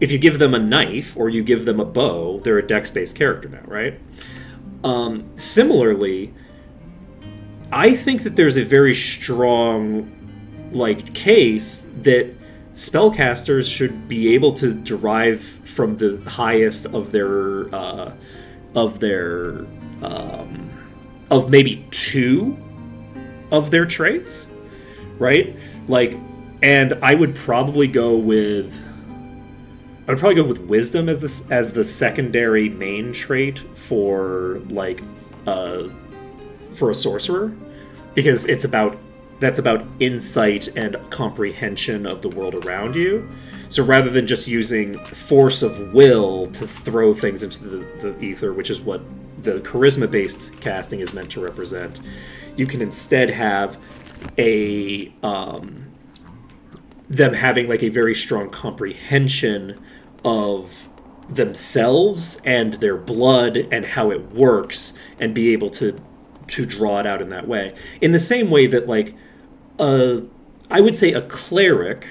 knife or you give them a bow, they're a dex-based character now, right? Similarly, I think that there's a very strong, like, case that spellcasters should be able to derive from the highest of maybe two of their traits, right? Like, and I would probably go with wisdom as the secondary main trait for, like, for a sorcerer, because that's about insight and comprehension of the world around you. So rather than just using force of will to throw things into the ether, which is what the charisma-based casting is meant to represent, you can instead have them having, like, a very strong comprehension of themselves and their blood and how it works, and be able to draw it out in that way. In the same way that, like, I would say a cleric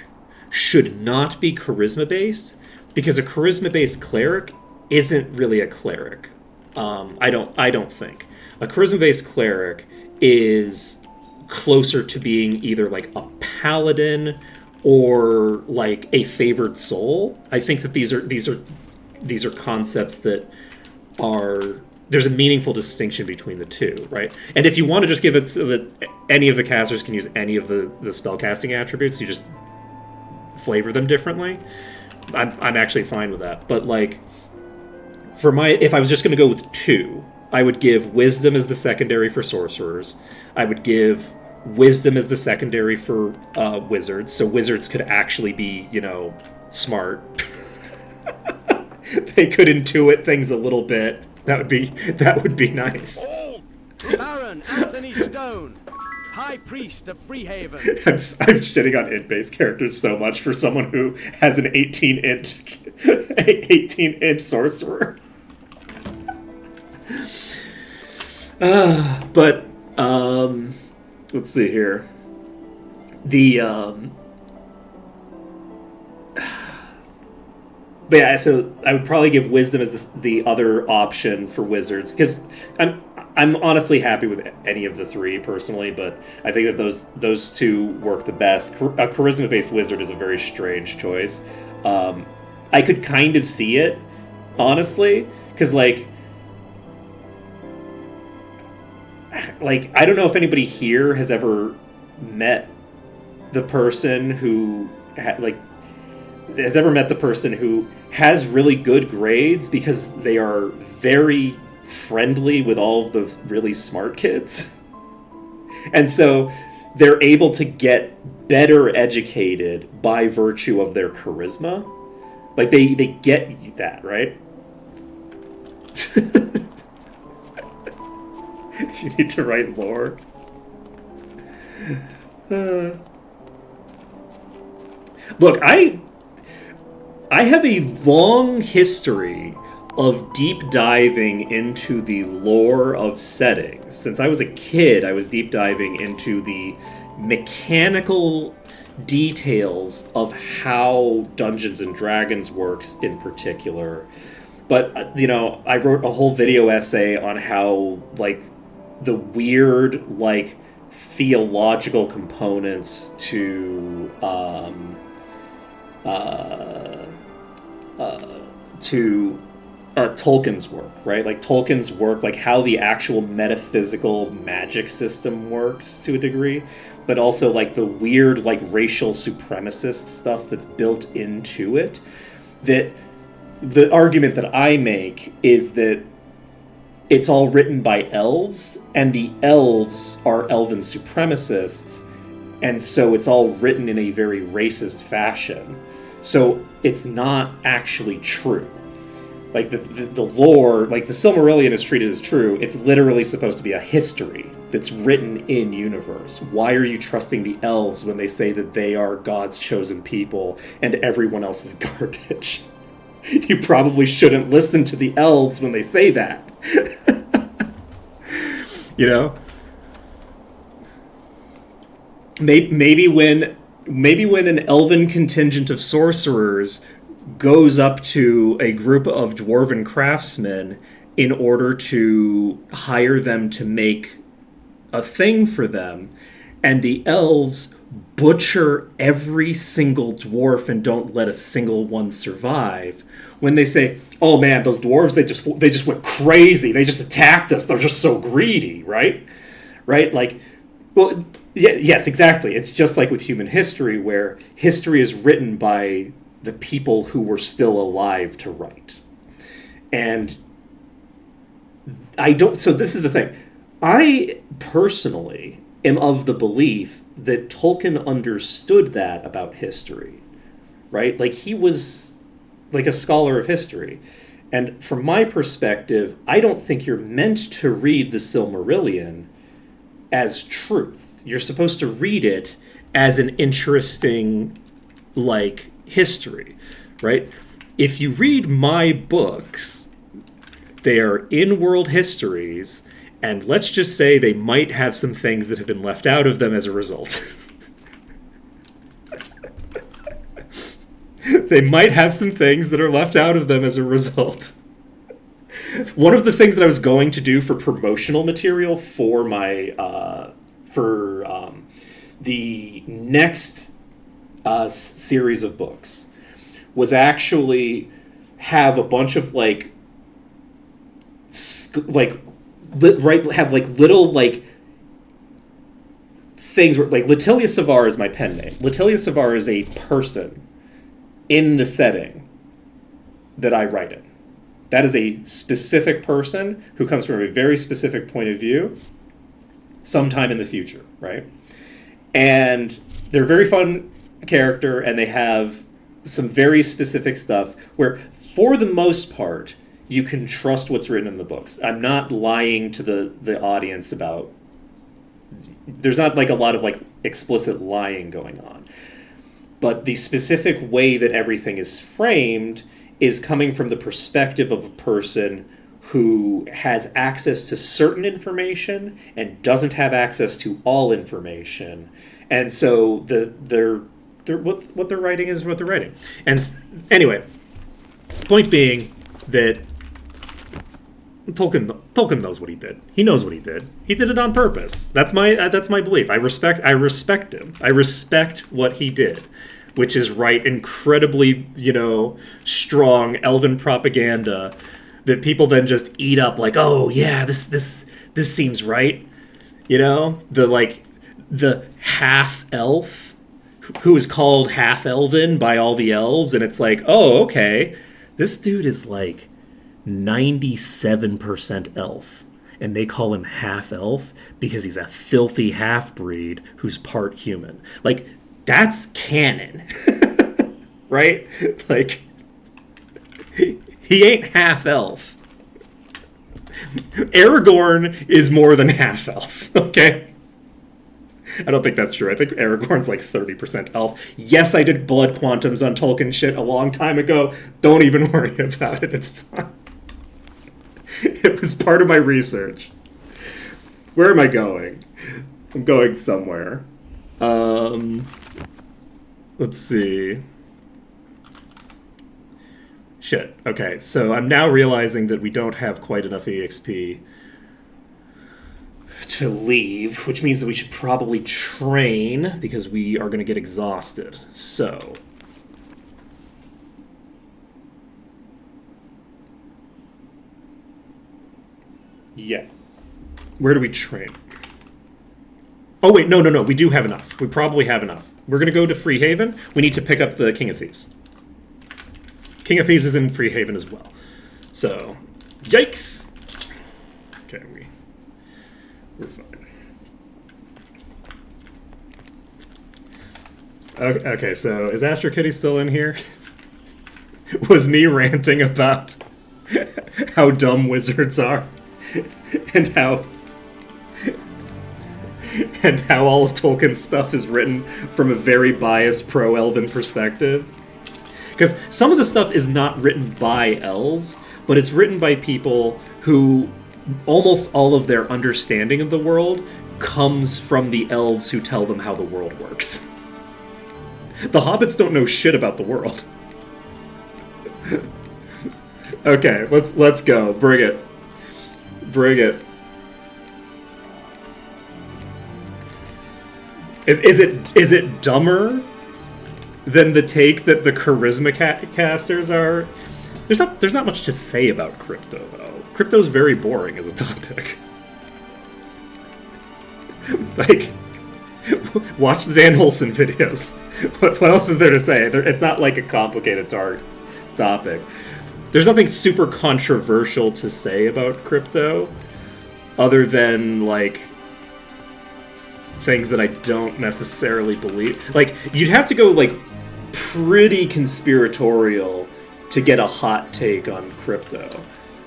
should not be charisma-based, because a charisma-based cleric isn't really a cleric. I don't think. A charisma-based cleric is closer to being either, like, a paladin or, like, a favored soul. I think that these are concepts that are... There's a meaningful distinction between the two, right? And if you want to just give it so that any of the casters can use any of the spellcasting attributes, you just flavor them differently, I'm actually fine with that. But, like, if I was just going to go with two, I would give wisdom as the secondary for sorcerers. I would give wisdom as the secondary for wizards, so wizards could actually be, smart. They could intuit things a little bit. That would be nice. Baron Anthony Stone, High Priest of Freehaven. I'm shitting on int-based characters so much for someone who has an 18-int sorcerer. But let's see here. But yeah, so I would probably give wisdom as the other option for wizards, because I'm honestly happy with any of the three personally, but I think that those two work the best. A charisma-based wizard is a very strange choice. I could kind of see it, honestly, because I don't know if anybody here has ever met the person who has ever met the person who has really good grades because they are very friendly with all of the really smart kids. And so they're able to get better educated by virtue of their charisma. Like, they get that, right? If you need to write lore. Look, I have a long history of deep diving into the lore of settings. Since I was a kid, I was deep diving into the mechanical details of how Dungeons and Dragons works in particular. But, I wrote a whole video essay on how, the weird, theological components to Tolkien's work, right? Like Tolkien's work, like how the actual metaphysical magic system works to a degree, but also like the weird, racial supremacist stuff that's built into it. That the argument that I make is that it's all written by elves, and the elves are elven supremacists, and so it's all written in a very racist fashion. So it's not actually true. Like, the lore, like, the Silmarillion is treated as true. It's literally supposed to be a history that's written in universe. Why are you trusting the elves when they say that they are God's chosen people and everyone else is garbage? You probably shouldn't listen to the elves when they say that. Maybe when an elven contingent of sorcerers goes up to a group of dwarven craftsmen in order to hire them to make a thing for them, and the elves butcher every single dwarf and don't let a single one survive. When they say, "Oh man, those dwarves, they just went crazy. They just attacked us. They're just so greedy," right? Right? Well, yeah, yes, exactly. It's just like with human history, where history is written by the people who were still alive to write. And so this is the thing. I personally am of the belief that Tolkien understood that about history, right? Like, he was like a scholar of history. And from my perspective, I don't think you're meant to read the Silmarillion as truth. You're supposed to read it as an interesting, history, right? If you read my books, they are in-world histories, and let's just say they might have some things that have been left out of them as a result. They might have some things that are left out of them as a result. One of the things that I was going to do for promotional material for my the next series of books was actually have a bunch of little things where, Latilia Savar is my pen name. Latilia Savar is a person in the setting that I write in. That is a specific person who comes from a very specific point of view sometime in the future, right? And they're a very fun character, and they have some very specific stuff where, for the most part, you can trust what's written in the books. I'm not lying to the audience about... There's not, a lot of, explicit lying going on. But the specific way that everything is framed is coming from the perspective of a person who has access to certain information and doesn't have access to all information. And so what they're writing is what they're writing. And anyway, point being that Tolkien knows what he did. He knows what he did. He did it on purpose. That's my belief. I respect him. I respect what he did, which is write incredibly, strong elven propaganda that people then just eat up like, oh yeah, this seems right. The half elf who is called half elven by all the elves, and it's like, oh, okay, this dude is like 97% elf, and they call him half elf because he's a filthy half breed who's part human. Like, that's canon. Right? Like, he ain't half elf. Aragorn is more than half elf, okay? I don't think that's true. I think Aragorn's like 30% elf. Yes, I did blood quantums on Tolkien shit a long time ago. Don't even worry about it. It's fine. It was part of my research. Where am I going? I'm going somewhere. Let's see. Shit. Okay, so I'm now realizing that we don't have quite enough EXP to leave, which means that we should probably train because we are going to get exhausted. So, yeah. Where do we train? Oh, wait, no. We do have enough. We probably have enough. We're going to go to Freehaven. We need to pick up the King of Thieves. King of Thieves is in Freehaven as well. So, yikes! Okay, we're fine. Okay, so is Astro Kitty still in here? Was me ranting about how dumb wizards are and how all of Tolkien's stuff is written from a very biased pro-elven perspective? Because some of the stuff is not written by elves, but it's written by people who almost all of their understanding of the world comes from the elves who tell them how the world works. The hobbits don't know shit about the world. Okay, let's go. Bring it. Is it dumber than the take that the charisma casters are? There's not much to say about crypto though. Crypto's very boring as a topic. Like, watch the Dan Olson videos. What else is there to say? It's not like a complicated topic. There's nothing super controversial to say about crypto, other than like things that I don't necessarily believe. Like, you'd have to go like pretty conspiratorial to get a hot take on crypto,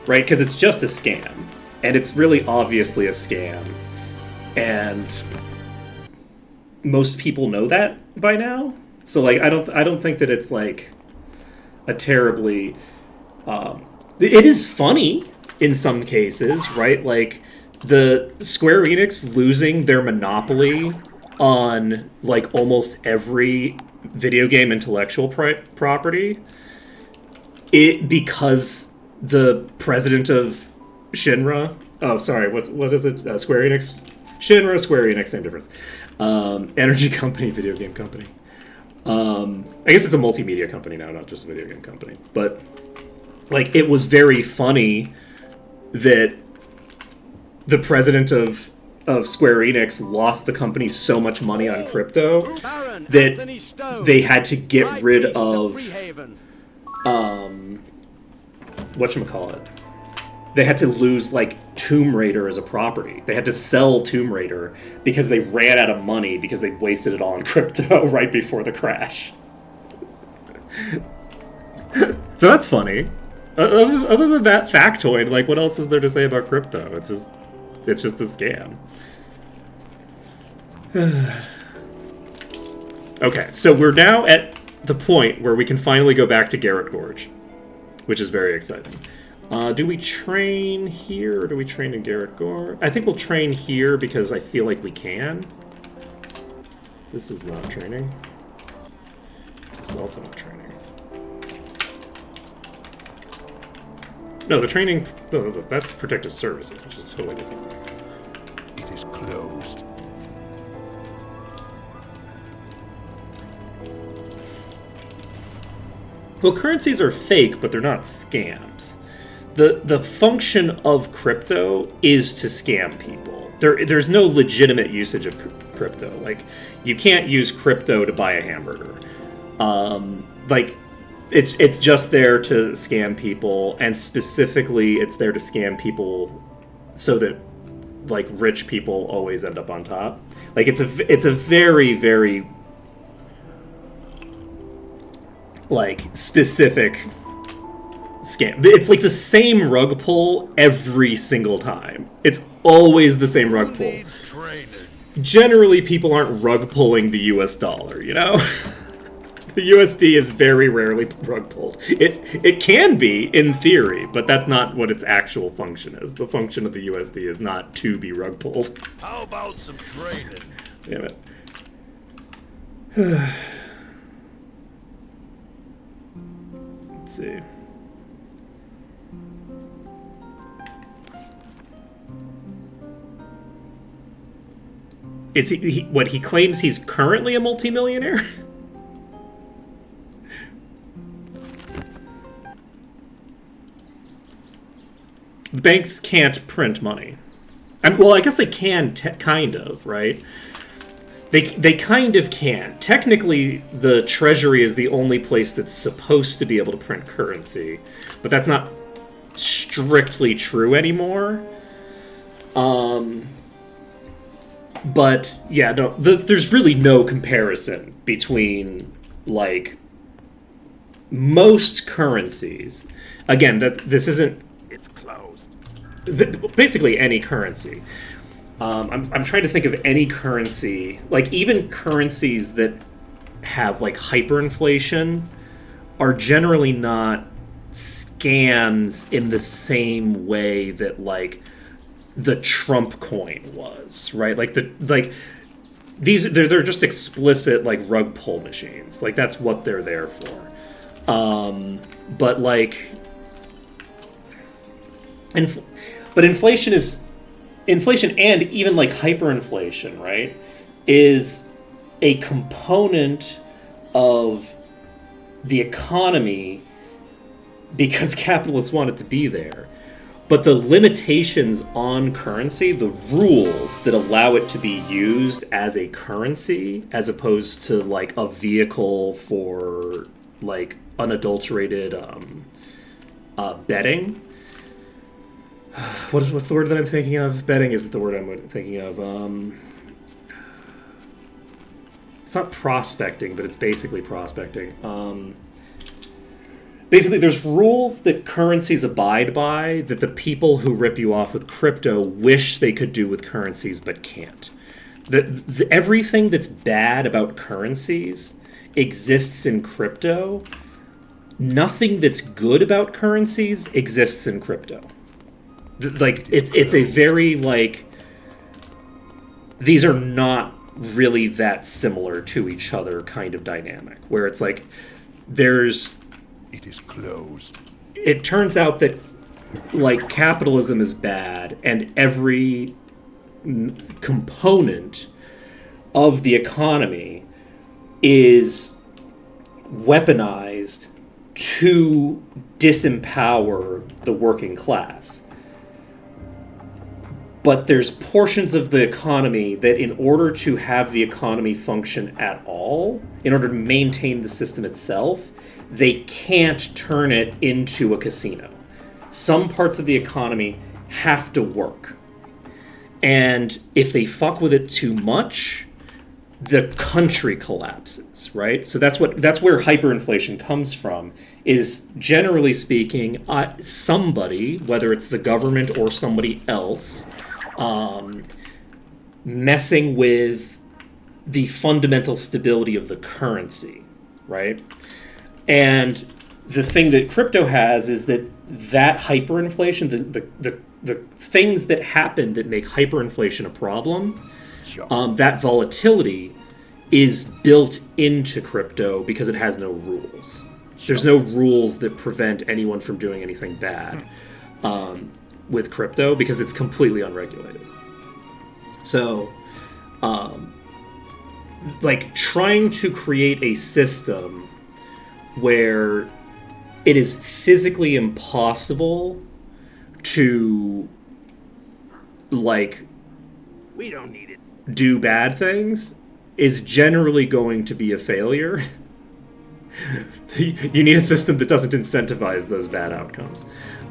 right? Because it's just a scam, and it's really obviously a scam, and most people know that by now. So like, I don't think that it's like a terribly. It is funny in some cases, right? Like the Square Enix losing their monopoly on like almost every video game intellectual property. Because the president of Shinra, what is it? Square Enix, Shinra, Square Enix, same difference. Energy company, video game company. I guess it's a multimedia company now, not just a video game company. But like, it was very funny that the president of Square Enix lost the company so much money on crypto that they had to get rid of whatchamacallit. They had to lose like Tomb Raider as a property. They had to sell Tomb Raider because they ran out of money because they wasted it all on crypto right before the crash. So that's funny. Other than that factoid, like, what else is there to say about crypto? It's just a scam. Okay, so we're now at the point where we can finally go back to Garrett Gorge, which is very exciting. Do we train here, or do we train in Garrett Gorge? I think we'll train here because I feel like we can. This is not training. This is also not training. No, the training, that's protective services, which is a totally different thing. It is closed. Well, currencies are fake, but they're not scams. The function of crypto is to scam people. There's no legitimate usage of crypto. Like, you can't use crypto to buy a hamburger. It's just there to scam people, and specifically it's there to scam people so that, like, rich people always end up on top. Like, it's a very, very, like, specific scam. It's like the same rug pull every single time. It's always the same rug pull. Generally, people aren't rug pulling the US dollar, you know? The USD is very rarely rug pulled. It can be, in theory, but that's not what its actual function is. The function of the USD is not to be rug pulled. How about some training? Damn it. Let's see. Is he claims he's currently a multimillionaire? Banks can't print money. Well, I guess they can, kind of, right? They kind of can. Technically, the Treasury is the only place that's supposed to be able to print currency, but that's not strictly true anymore. But yeah, no, there's really no comparison between, like, most currencies. Again, this isn't. It's closed. Basically, any currency. I'm trying to think of any currency, like, even currencies that have, like, hyperinflation are generally not scams in the same way that, like, the Trump coin was, right? Like, they're just explicit, like, rug pull machines. Like, that's what they're there for. But, like, inflation and even, like, hyperinflation, right, is a component of the economy because capitalists want it to be there. But the limitations on currency, the rules that allow it to be used as a currency, as opposed to, like, a vehicle for, like, unadulterated betting. What's the word that I'm thinking of? Betting isn't the word I'm thinking of. It's not prospecting, but it's basically prospecting. Basically, there's rules that currencies abide by that the people who rip you off with crypto wish they could do with currencies but can't. Everything that's bad about currencies exists in crypto. Nothing that's good about currencies exists in crypto. Like, it's a very, like, these are not really that similar to each other kind of dynamic, where it's like It is closed. It turns out that, like, capitalism is bad, and every component of the economy is weaponized to disempower the working class. But there's portions of the economy that, in order to have the economy function at all, in order to maintain the system itself, they can't turn it into a casino. Some parts of the economy have to work. And if they fuck with it too much, the country collapses, right? So that's where hyperinflation comes from, is, generally speaking, somebody, whether it's the government or somebody else, messing with the fundamental stability of the currency, right? And the thing that crypto has is that hyperinflation, the things that happen that make hyperinflation a problem, that volatility is built into crypto because it has no rules. There's no rules that prevent anyone from doing anything bad. with crypto because it's completely unregulated. So, like, trying to create a system where it is physically impossible to, like, We don't need it. do bad things is generally going to be a failure. You need a system that doesn't incentivize those bad outcomes.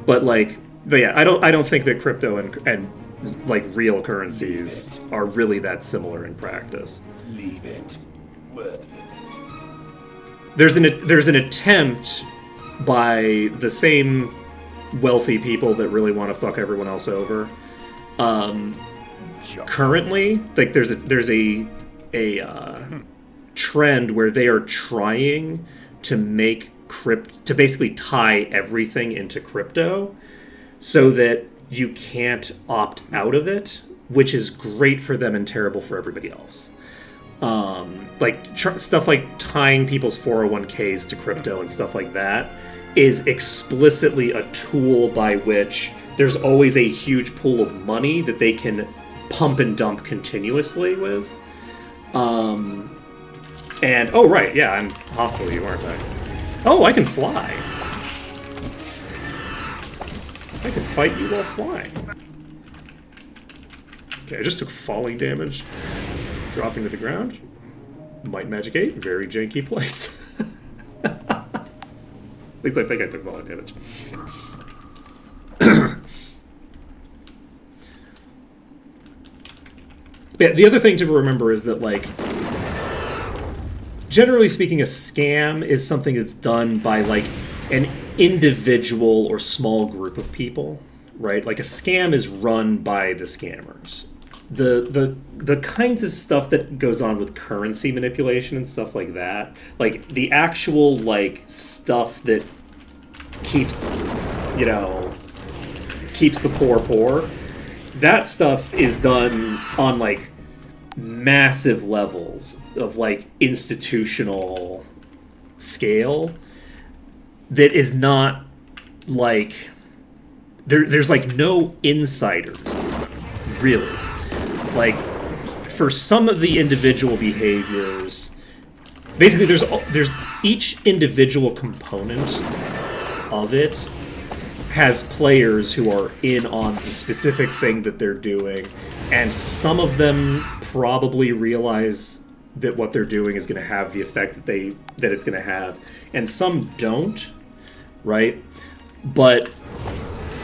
But yeah, I don't think that crypto and like real currencies are really that similar in practice. Leave it. Worthless. There's an attempt by the same wealthy people that really want to fuck everyone else over. Currently, like there's a trend where they are trying to make to basically tie everything into crypto so that you can't opt out of it, which is great for them and terrible for everybody else. Stuff like tying people's 401ks to crypto and stuff like that is explicitly a tool by which there's always a huge pool of money that they can pump and dump continuously with. And, oh, right, yeah, I'm hostile to you, aren't I? Oh, I can fly. I can fight you while flying. Okay, I just took falling damage. Dropping to the ground. Might Magic 8, very janky place. At least I think I took falling damage. Yeah, the other thing to remember is that, like, generally speaking, a scam is something that's done by, like, an individual or small group of people, right? Like, a scam is run by the scammers. The kinds of stuff that goes on with currency manipulation and stuff like that, like, the actual, like, stuff that keeps the poor, that stuff is done on, like, massive levels of, like, institutional scale that is not, like, there's, like, no insiders, really. Like, for some of the individual behaviors, basically there's each individual component of it has players who are in on the specific thing that they're doing, and some of them probably realize that what they're doing is going to have the effect that it's going to have, and some don't, right? But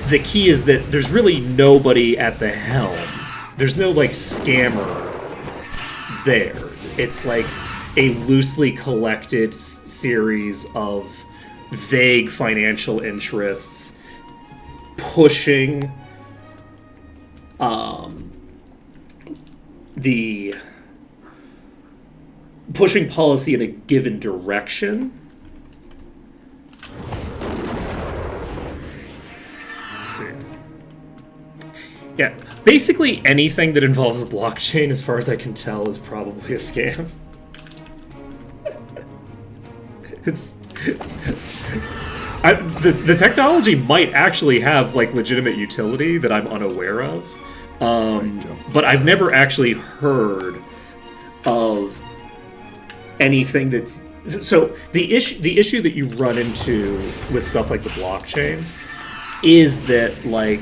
the key is that there's really nobody at the helm. There's no, like, scammer there. It's like a loosely collected series of vague financial interests pushing pushing policy in a given direction. Let's see. Yeah, basically anything that involves the blockchain, as far as I can tell, is probably a scam. The technology might actually have, like, legitimate utility that I'm unaware of, but I've never actually heard of anything that's... So the issue that you run into with stuff like the blockchain is that, like,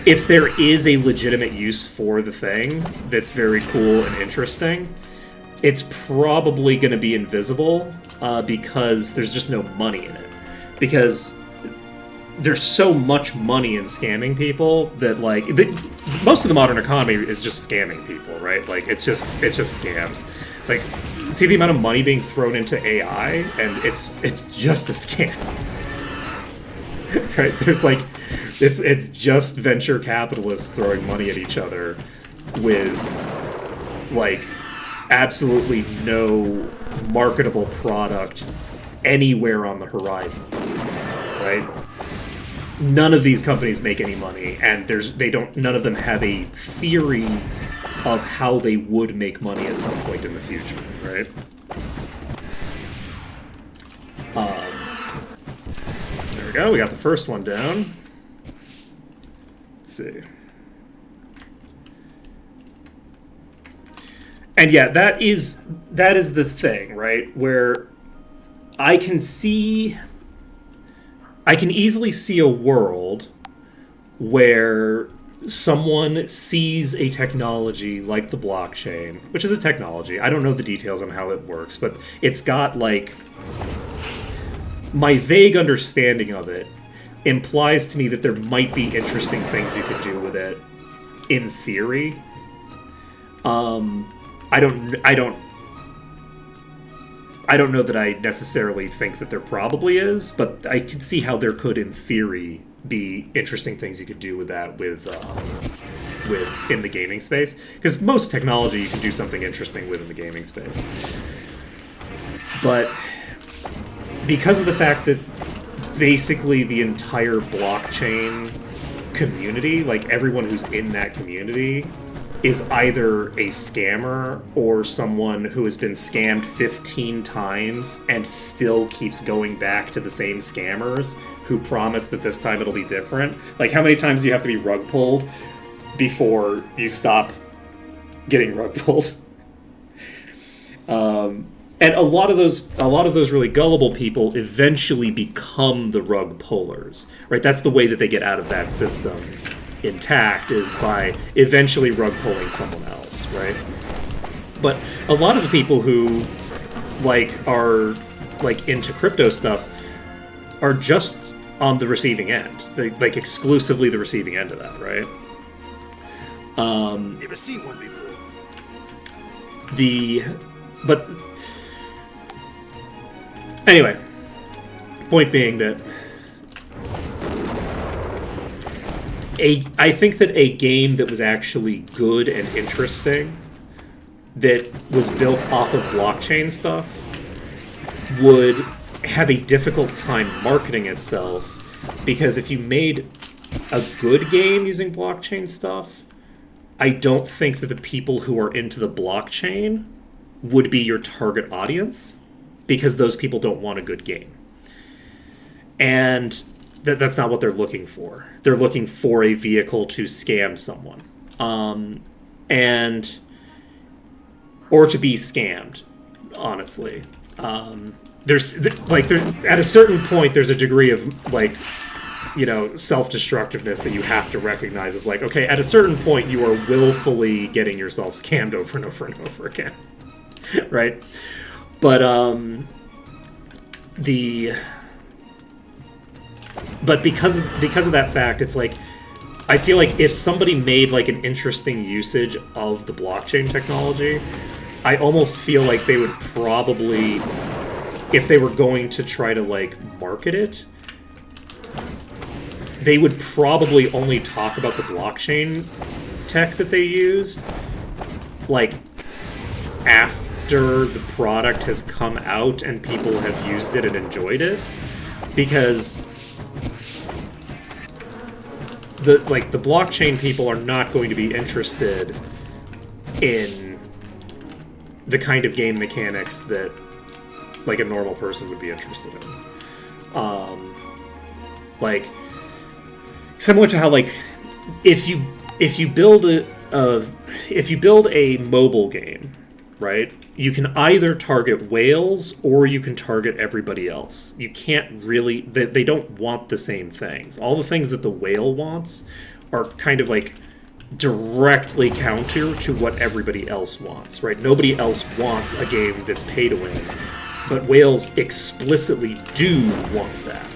if there is a legitimate use for the thing that's very cool and interesting, it's probably going to be invisible because there's just no money in it. Because there's so much money in scamming people that, like, most of the modern economy is just scamming people, right? Like, it's just scams. Like, see the amount of money being thrown into AI, and it's just a scam. Right? There's, like, it's just venture capitalists throwing money at each other with, like, absolutely no marketable product anywhere on the horizon, right? None of these companies make any money, and none of them have a theory of how they would make money at some point in the future, right? we go. We got the first one down. Let's see. And yeah, that is the thing, right? Where I can easily see a world where someone sees a technology like the blockchain, which is a technology. I don't know the details on how it works, but it's got like my vague understanding of it implies to me that there might be interesting things you could do with it in theory. I don't know that I necessarily think that there probably is, but I can see how there could, in theory, be interesting things you could do with that with in the gaming space. Because most technology you can do something interesting with in the gaming space. But because of the fact that basically the entire blockchain community, like everyone who's in that community, is either a scammer or someone who has been scammed 15 times and still keeps going back to the same scammers who promise that this time it'll be different. Like, how many times do you have to be rug pulled before you stop getting rug pulled? And a lot of those really gullible people eventually become the rug pullers, right? That's the way that they get out of that system intact, is by eventually rug pulling someone else, right? But a lot of the people who are into crypto stuff are just on the receiving end, like exclusively the receiving end of that, right? Never seen one before. But anyway, point being that I think that a game that was actually good and interesting, that was built off of blockchain stuff, would have a difficult time marketing itself, because if you made a good game using blockchain stuff, I don't think that the people who are into the blockchain would be your target audience, because those people don't want a good game. And that's not what they're looking for. They're looking for a vehicle to scam someone. Or to be scammed, honestly. There's at a certain point, there's a degree of self-destructiveness that you have to recognize as okay, at a certain point you are willfully getting yourself scammed over and over and over again. Right? But because of that fact, it's I feel like if somebody made an interesting usage of the blockchain technology, I almost feel like they would probably, if they were going to try to market it, they would probably only talk about the blockchain tech that they used after the product has come out and people have used it and enjoyed it, because the blockchain people are not going to be interested in the kind of game mechanics that a normal person would be interested in. Similar to how if you build a mobile game, right? You can either target whales or you can target everybody else. You can't really... They don't want the same things. All the things that the whale wants are kind of directly counter to what everybody else wants, right? Nobody else wants a game that's pay to win, but whales explicitly do want that.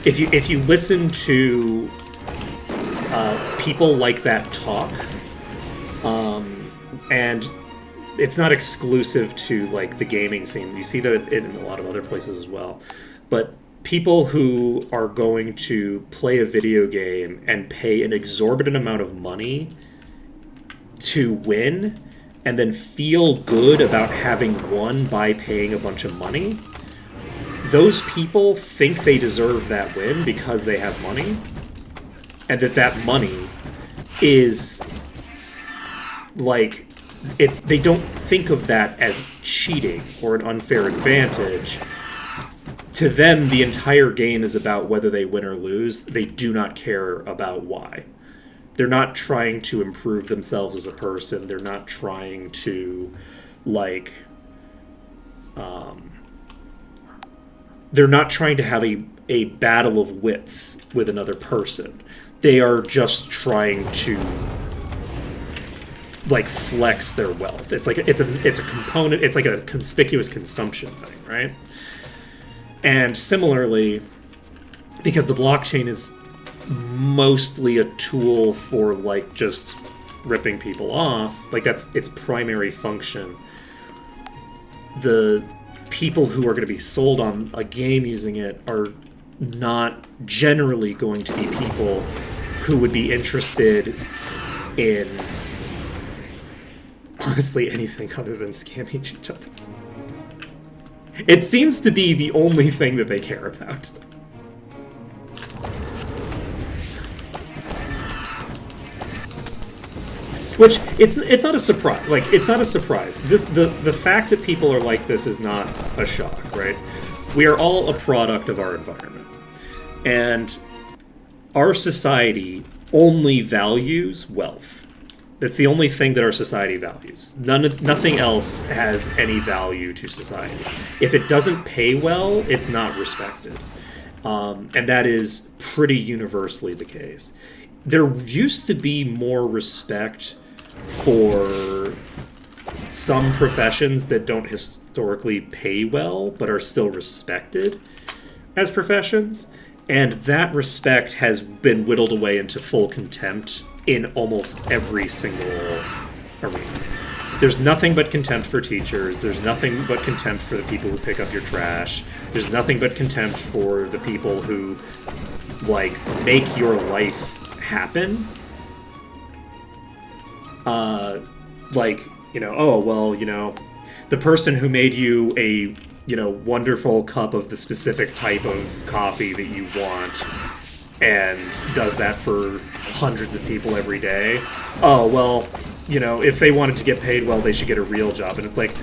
If you listen to people like that talk, and it's not exclusive to the gaming scene. You see that in a lot of other places as well. But people who are going to play a video game and pay an exorbitant amount of money to win, and then feel good about having won by paying a bunch of money, those people think they deserve that win because they have money, and that money is they don't think of that as cheating or an unfair advantage. to them, the entire game is about whether they win or lose. They do not care about why. They're not trying to improve themselves as a person. They're not trying to, like, they're not trying to have a battle of wits with another person. They are just trying to, like, flex their wealth. It's like it's a component. It's like a conspicuous consumption thing, right? And similarly, because the blockchain is mostly a tool for, like, just ripping people off, like, that's its primary function. The people who are going to be sold on a game using it are not generally going to be people who would be interested in, honestly, anything other than scamming each other. It seems to be the only thing that they care about. Which, it's not a surprise. Like, it's not a surprise. The fact that people are like this is not a shock, right? We are all a product of our environment. And our society only values wealth. That's the only thing that our society values. Nothing else has any value to society. If it doesn't pay well, it's not respected. And that is pretty universally the case. There used to be more respect for some professions that don't historically pay well, but are still respected as professions. And that respect has been whittled away into full contempt in almost every single arena. There's nothing but contempt for teachers. There's nothing but contempt for the people who pick up your trash. There's nothing but contempt for the people who, like, make your life happen. Like, you know, oh, well, you know, the person who made you a, you know, wonderful cup of the specific type of coffee that you want and does that for hundreds of people every day. Oh, well, you know, if they wanted to get paid well, they should get a real job. And it's like,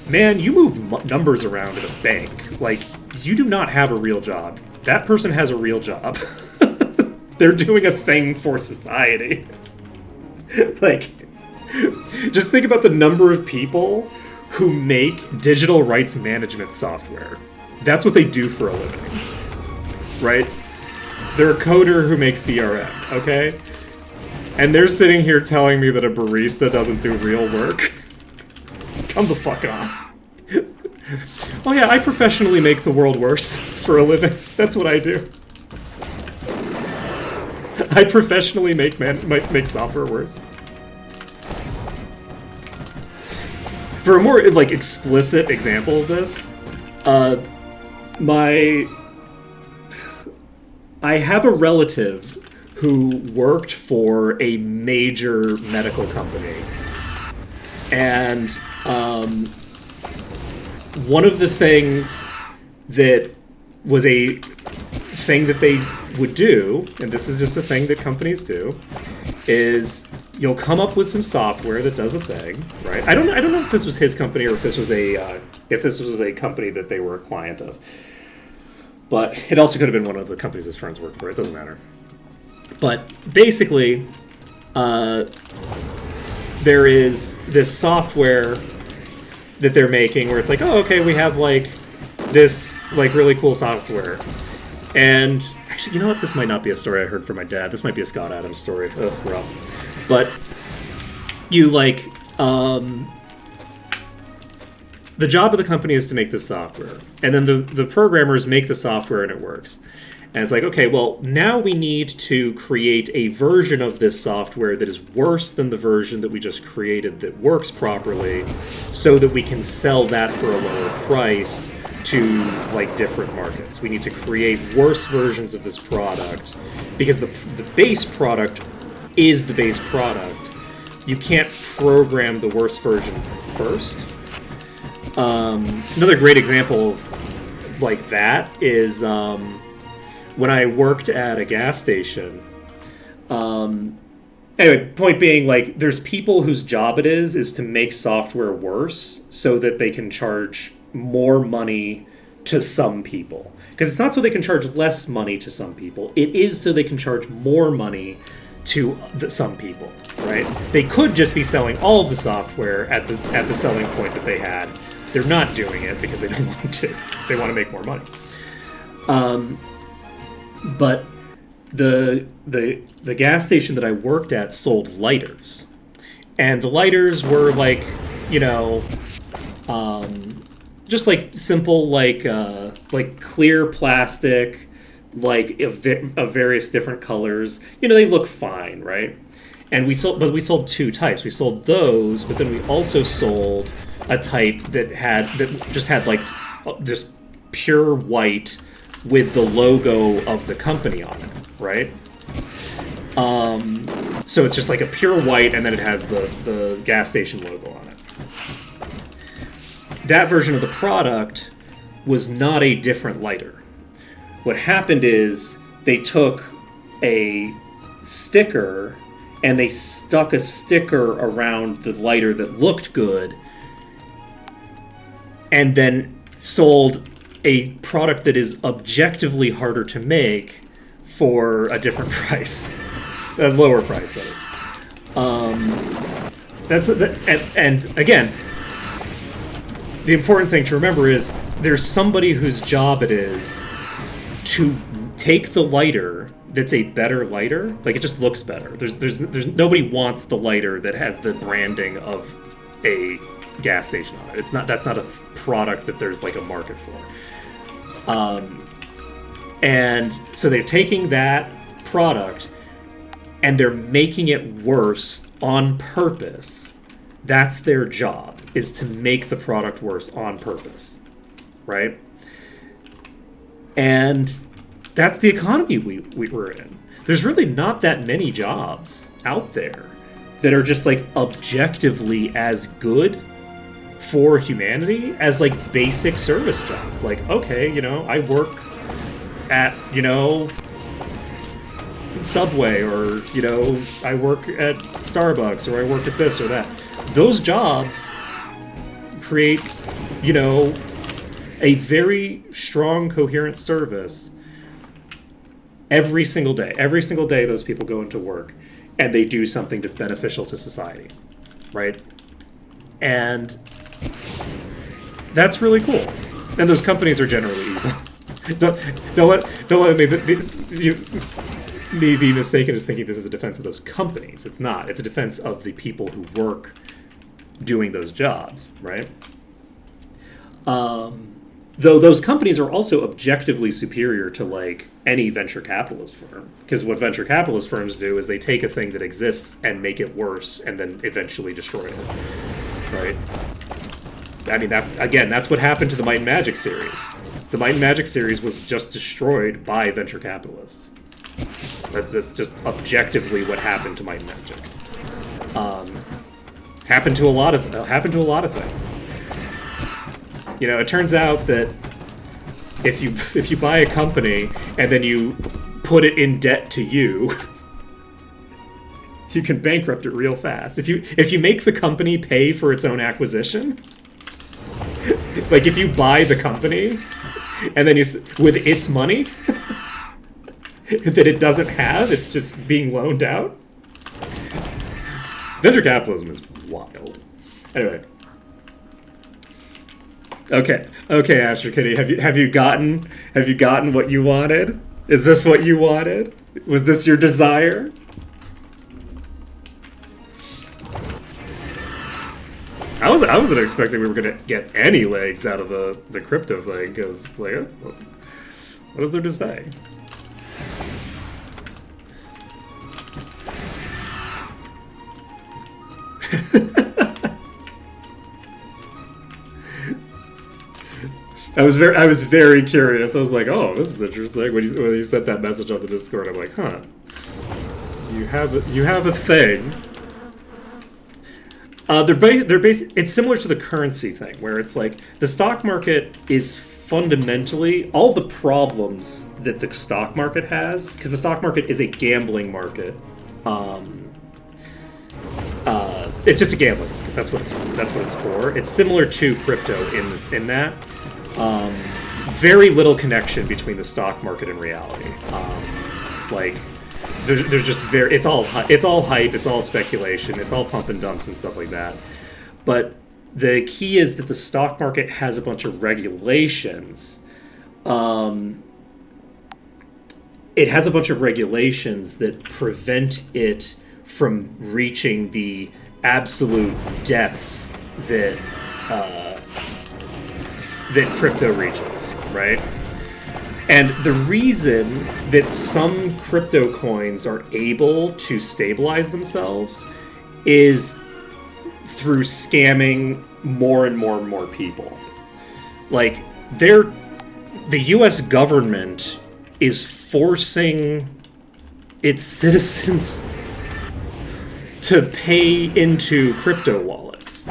man, you move numbers around at a bank. Like, you do not have a real job. That person has a real job. They're doing a thing for society. Like, just think about the number of people who make digital rights management software. That's what they do for a living, right? They're a coder who makes DRM, okay? And they're sitting here telling me that a barista doesn't do real work. Come the fuck on. Oh yeah, I professionally make the world worse for a living. That's what I do. I professionally make software worse. For a more, like, explicit example of this, I have a relative who worked for a major medical company, and one of the things that was a thing that they would do, and this is just a thing that companies do, is you'll come up with some software that does a thing, right? I don't know if this was his company or if this was a company that they were a client of. But it also could have been one of the companies his friends worked for. It doesn't matter. But basically, there is this software that they're making where it's like, oh, okay, we have, like, this, like, really cool software. And actually, you know what? This might not be a story I heard from my dad. This might be a Scott Adams story. Ugh, rough. But you, like, the job of the company is to make this software. And then the programmers make the software and it works. And it's like, okay, well, now we need to create a version of this software that is worse than the version that we just created that works properly so that we can sell that for a lower price to, like, different markets. We need to create worse versions of this product because the base product is the base product. You can't program the worst version first. Another great example of, like, that is when I worked at a gas station. Anyway, point being, like, there's people whose job it is to make software worse so that they can charge more money to some people. Because it's not so they can charge less money to some people. It is so they can charge more money to some people, right? They could just be selling all of the software at the selling point that they had. They're not doing it because they don't want to. They want to make more money. But the gas station that I worked at sold lighters, and the lighters were like, just like simple, like clear plastic, like of various different colors. They look fine, right? And we sold two types. We sold those, but then we also sold a type that just had like just pure white with the logo of the company on it, right? So it's just like a pure white, and then it has the gas station logo on it. That version of the product was not a different lighter. What happened is they took a sticker and they stuck a sticker around the lighter that looked good, and then sold a product that is objectively harder to make for a different price, a lower price, that is. And again, the important thing to remember is there's somebody whose job it is to take the lighter that's a better lighter, like it just looks better. There's nobody wants the lighter that has the branding of a gas station on it. That's not a product that there's like a market for. And so they're taking that product and they're making it worse on purpose. That's their job, is to make the product worse on purpose, right? And that's the economy we're in. There's really not that many jobs out there that are just like objectively as good for humanity as like basic service jobs. Like, okay, I work at, Subway, or, I work at Starbucks, or I work at this or that. Those jobs create, a very strong, coherent service every single day. Every single day those people go into work and they do something that's beneficial to society, right? And that's really cool. And those companies are generally evil. don't let me be mistaken as thinking this is a defense of those companies. It's not. It's a defense of the people who work doing those jobs, right? Though those companies are also objectively superior to like any venture capitalist firm, because what venture capitalist firms do is they take a thing that exists and make it worse and then eventually destroy it, right? I mean, that's what happened to the Might and Magic series. The Might and Magic series was just destroyed by venture capitalists. That's just objectively what happened to Might and Magic. Happened to a lot of things. It turns out that if you buy a company and then you put it in debt to you, you can bankrupt it real fast. If you make the company pay for its own acquisition, like if you buy the company and then with its money that it doesn't have, it's just being loaned out. Venture capitalism is wild. Anyway. Okay, Astro Kitty, have you gotten what you wanted? Is this what you wanted? Was this your desire? I wasn't expecting we were gonna get any legs out of the crypto thing, because it's like, what is there to say? I was very curious. I was like, oh, this is interesting. When you sent that message on the Discord, I'm like, huh. You have a thing. It's similar to the currency thing, where it's like the stock market is fundamentally all the problems that the stock market has, because the stock market is a gambling market. It's just a gambling market. That's what it's for. It's similar to crypto in that. very little connection between the stock market and reality. Like, there's just it's all hype, it's all speculation, it's all pump and dumps and stuff like that. But the key is that the stock market has a bunch of regulations. It has a bunch of regulations that prevent it from reaching the absolute depths that that crypto reaches, right? And the reason that some crypto coins are able to stabilize themselves is through scamming more and more and more people. Like, the US government is forcing its citizens to pay into crypto wallets,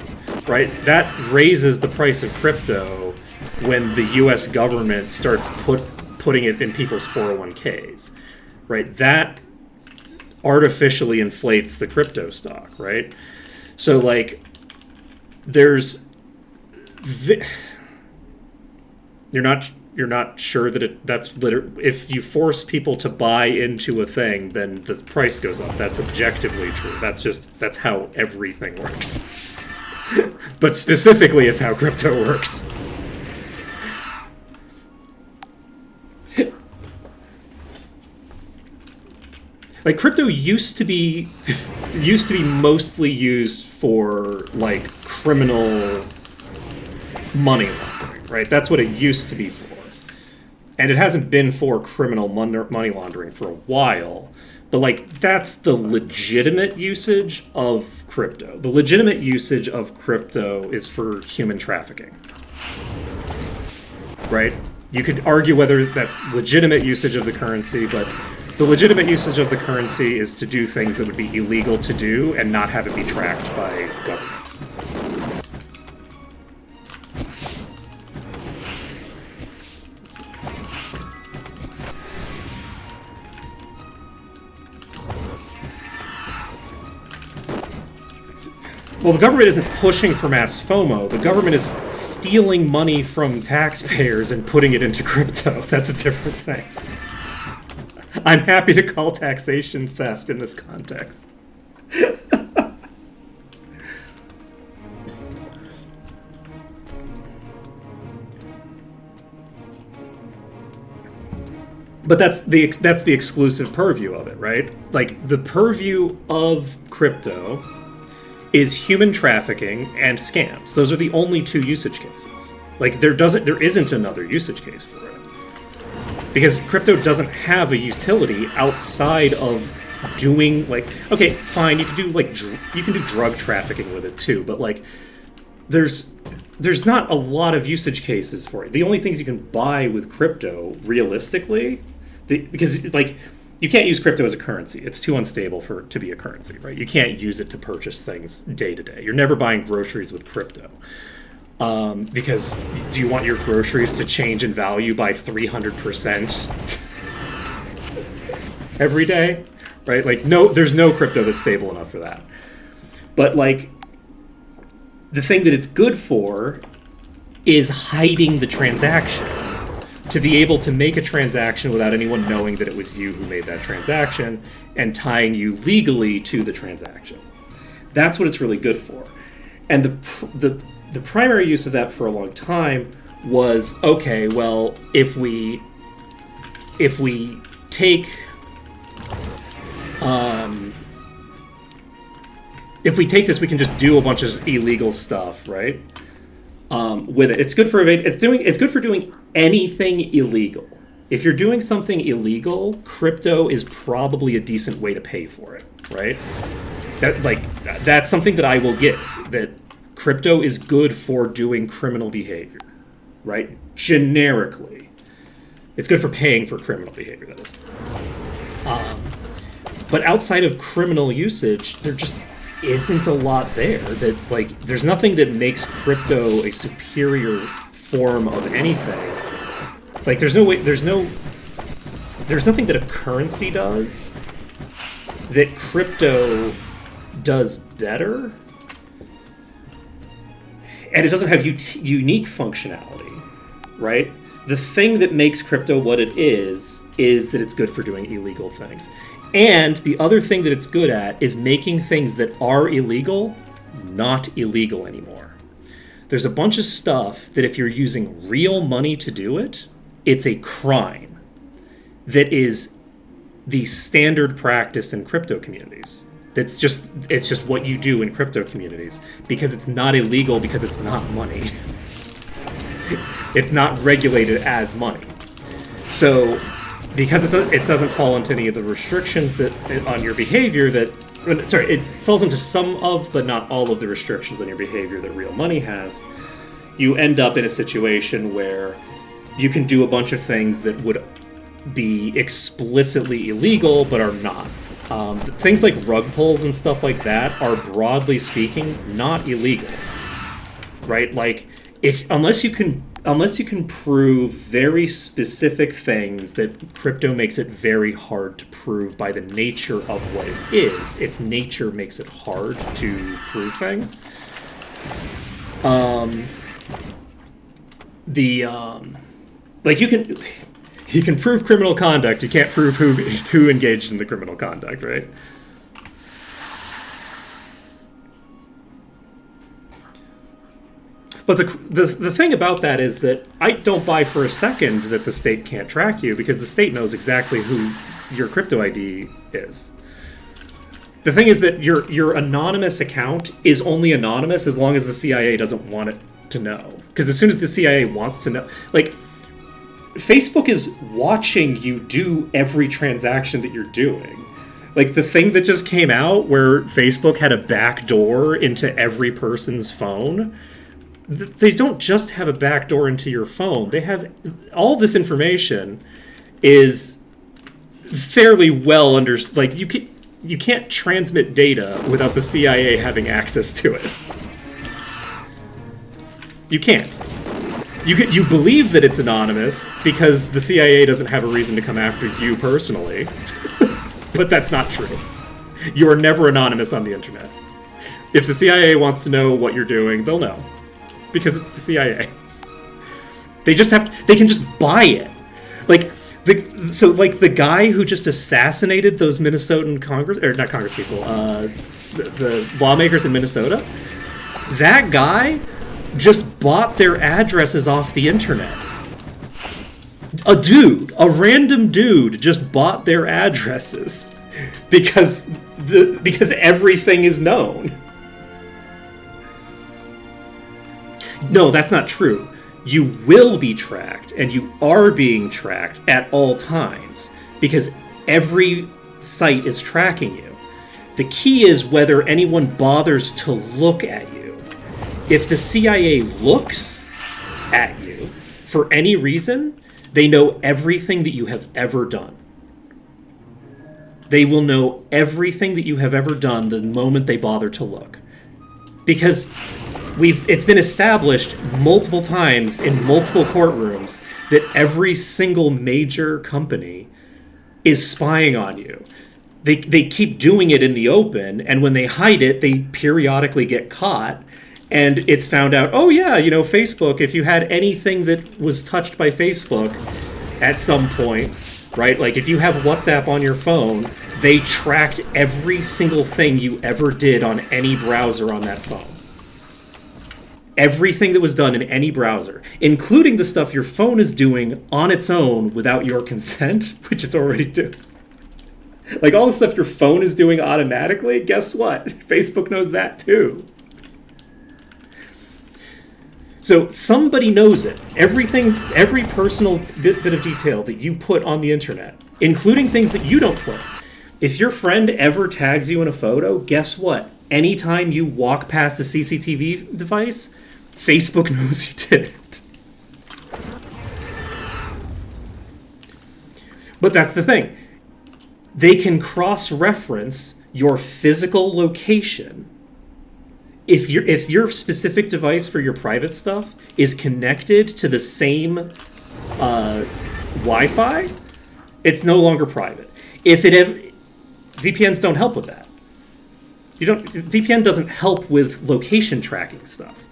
right? That raises the price of crypto when the US government starts putting it in people's 401ks, right? That artificially inflates the crypto stock, right? So, like, you're not sure that that's if you force people to buy into a thing, then the price goes up. That's objectively true. That's how everything works. But specifically, it's how crypto works. Like, crypto used to be mostly used for, like, criminal money laundering, right? That's what it used to be for. And it hasn't been for criminal money laundering for a while. But, like, that's the legitimate usage of crypto. The legitimate usage of crypto is for human trafficking, right? You could argue whether that's legitimate usage of the currency, but the legitimate usage of the currency is to do things that would be illegal to do and not have it be tracked by governments. Well, the government isn't pushing for mass FOMO. The government is stealing money from taxpayers and putting it into crypto. That's a different thing. I'm happy to call taxation theft in this context. But that's the exclusive purview of it, right? Like, the purview of crypto is human trafficking and scams. Those are the only two usage cases. Like, there isn't another usage case for it. Because crypto doesn't have a utility outside of doing, like, okay, fine, you can do drug trafficking with it too, but, like, there's not a lot of usage cases for it. The only things you can buy with crypto, realistically, because, like, you can't use crypto as a currency. It's too unstable to be a currency, right? You can't use it to purchase things day to day. You're never buying groceries with crypto. Because do you want your groceries to change in value by 300% every day? Right? Like, no, there's no crypto that's stable enough for that. But, like, the thing that it's good for is hiding the transaction. To be able to make a transaction without anyone knowing that it was you who made that transaction and tying you legally to the transaction. That's what it's really good for. And the primary use of that for a long time was, okay, well, if we take this, we can just do a bunch of illegal stuff, right? With it, it's good for doing anything illegal. If you're doing something illegal, crypto is probably a decent way to pay for it, right? That's something that I will give. That crypto is good for doing criminal behavior, right? Generically, it's good for paying for criminal behavior. That is. But outside of criminal usage, there just isn't a lot there. That, like, there's nothing that makes crypto a superior form of anything. Like, there's nothing that a currency does that crypto does better, and it doesn't have unique functionality, right? the thing that makes crypto what it is that it's good for doing illegal things. And the other thing that it's good at is making things that are illegal not illegal anymore. There's a bunch of stuff that if you're using real money to do it, it's a crime that is the standard practice in crypto communities. It's just what you do in crypto communities because it's not illegal because it's not money. It's not regulated as money. So because it doesn't fall into any of the restrictions that on your behavior that it falls into some of but not all of the restrictions on your behavior that real money has, you end up in a situation where you can do a bunch of things that would be explicitly illegal but are not. Things like rug pulls and stuff like that are, broadly speaking, not illegal, right? Like, unless you can prove very specific things that crypto makes it very hard to prove by the nature of what it is. Its nature makes it hard to prove things. Like you can prove criminal conduct. You can't prove who engaged in the criminal conduct, right? But the thing about that is that I don't buy for a second that the state can't track you because the state knows exactly who your crypto ID is. The thing is that your anonymous account is only anonymous as long as the CIA doesn't want it to know. Because as soon as the CIA wants to know, like, Facebook is watching you do every transaction that you're doing. Like, the thing that just came out where Facebook had a back door into every person's phone, they don't just have a back door into your phone. They have all this information is fairly well like you can't transmit data without the CIA having access to it. You can't. You believe that it's anonymous because the CIA doesn't have a reason to come after you personally, but that's not true. You are never anonymous on the internet. If the CIA wants to know what you're doing, they'll know. Because it's the CIA. They can just buy it. Like the guy who just assassinated those Minnesotan the lawmakers in Minnesota, that guy just bought their addresses off the internet. A random dude just bought their addresses because everything is known. No, that's not true. You will be tracked, and you are being tracked at all times, because every site is tracking you. The key is whether anyone bothers to look at you. If the CIA looks at you, for any reason, they know everything that you have ever done. They will know everything that you have ever done the moment they bother to look. Because it's been established multiple times in multiple courtrooms that every single major company is spying on you. They keep doing it in the open, and when they hide it, they periodically get caught, and it's found out, oh yeah, Facebook, if you had anything that was touched by Facebook at some point, right? Like if you have WhatsApp on your phone, they tracked every single thing you ever did on any browser on that phone. Everything that was done in any browser, including the stuff your phone is doing on its own without your consent, which it's already doing. Like all the stuff your phone is doing automatically, guess what? Facebook knows that too. So somebody knows it. Every personal bit of detail that you put on the internet, including things that you don't put. If your friend ever tags you in a photo, guess what? Anytime you walk past a CCTV device, Facebook knows you did it. But that's the thing. They can cross-reference your physical location. If your specific device for your private stuff is connected to the same Wi-Fi, it's no longer private. VPNs don't help with that. VPN doesn't help with location tracking stuff.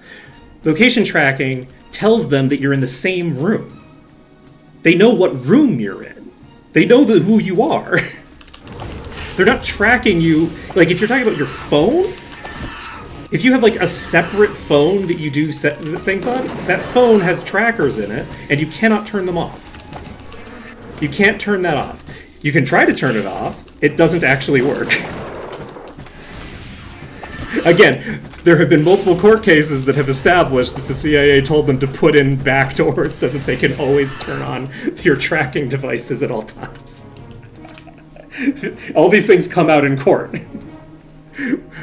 Location tracking tells them that you're in the same room. They know what room you're in. They know who you are. They're not tracking you. Like, if you're talking about your phone, if you have, like, a separate phone that you do set things on, that phone has trackers in it, and you cannot turn them off. You can't turn that off. You can try to turn it off. It doesn't actually work. Again, there have been multiple court cases that have established that the CIA told them to put in backdoors so that they can always turn on your tracking devices at all times. All these things come out in court.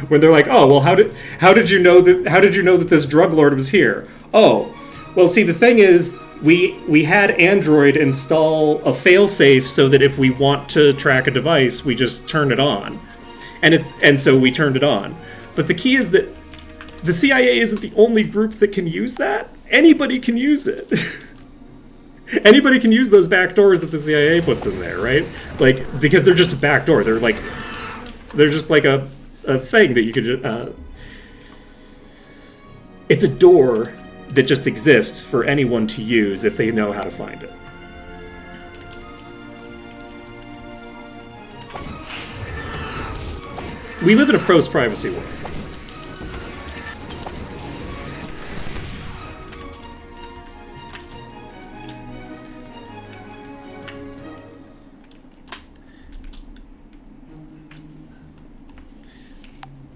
When they're like, "Oh, well, how did you know that this drug lord was here?" Oh, well, see, the thing is, we had Android install a failsafe so that if we want to track a device, we just turn it on, and so we turned it on. But the key is that the CIA isn't the only group that can use that. Anybody can use it. Anybody can use those back doors that the CIA puts in there, right? Like, because they're just a back door. They're just like a thing that you could it's a door that just exists for anyone to use if they know how to find it. We live in a pros privacy world.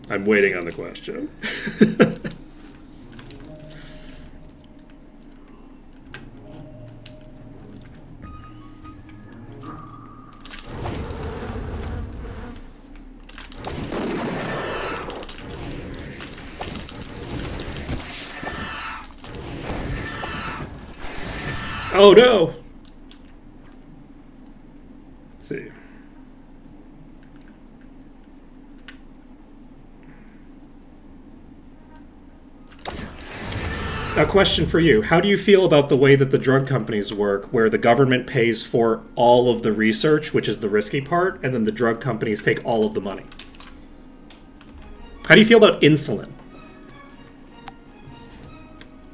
I'm waiting on the question. Oh no! Let's see. A question for you. How do you feel about the way that the drug companies work, where the government pays for all of the research, which is the risky part, and then the drug companies take all of the money? How do you feel about insulin?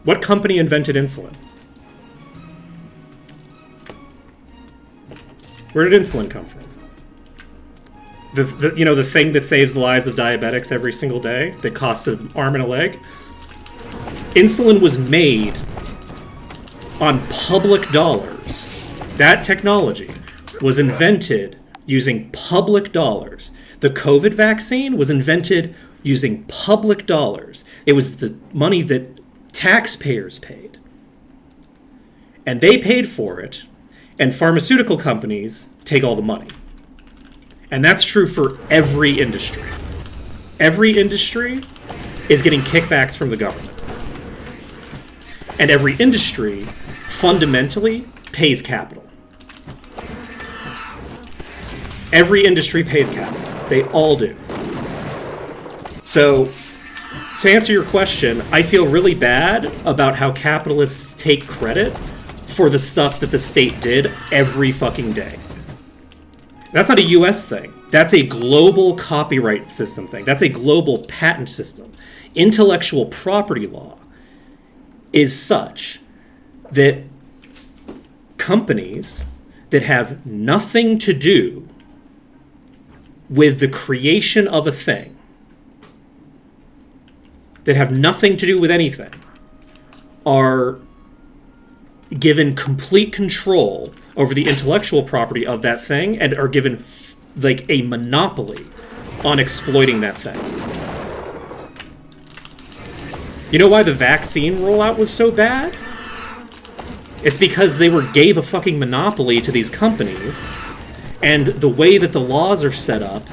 What company invented insulin? Where did insulin come from? The thing that saves the lives of diabetics every single day, that costs an arm and a leg? Insulin was made on public dollars. That technology was invented using public dollars. The COVID vaccine was invented using public dollars. It was the money that taxpayers paid. And they paid for it, and pharmaceutical companies take all the money. And that's true for every industry. Every industry is getting kickbacks from the government. And every industry fundamentally pays capital. Every industry pays capital. They all do. So, to answer your question, I feel really bad about how capitalists take credit for the stuff that the state did every fucking day. That's not a US thing. That's a global copyright system thing. That's a global patent system. Intellectual property law is such that companies that have nothing to do with the creation of a thing, that have nothing to do with anything, are given complete control over the intellectual property of that thing and are given like a monopoly on exploiting that thing. You know why the vaccine rollout was so bad? It's because they gave a fucking monopoly to these companies, and the way that the laws are set up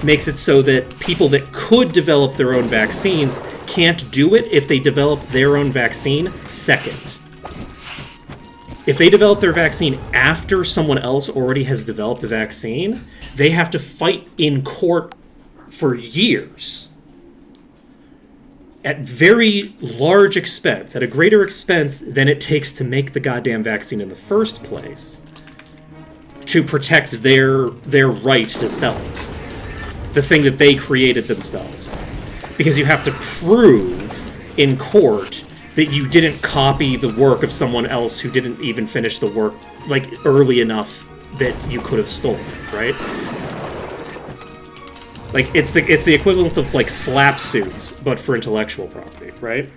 makes it so that people that could develop their own vaccines can't do it if they develop their own vaccine second. If they develop their vaccine after someone else already has developed a vaccine, they have to fight in court for years at very large expense, at a greater expense than it takes to make the goddamn vaccine in the first place, to protect their right to sell it. The thing that they created themselves. Because you have to prove in court that you didn't copy the work of someone else who didn't even finish the work like early enough that you could have stolen it, right? Like it's the equivalent of like slap suits, but for intellectual property, right?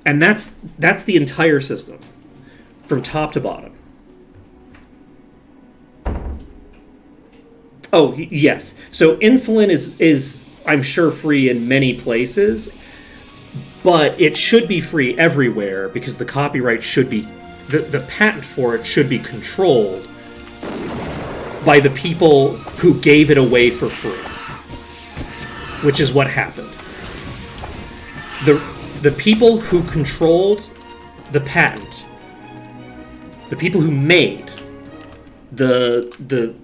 And that's the entire system, from top to bottom. Oh yes, so insulin is I'm sure free in many places, but it should be free everywhere because the copyright should be the patent for it should be controlled by the people who gave it away for free, which is what happened. The people who controlled the patent, the people who made the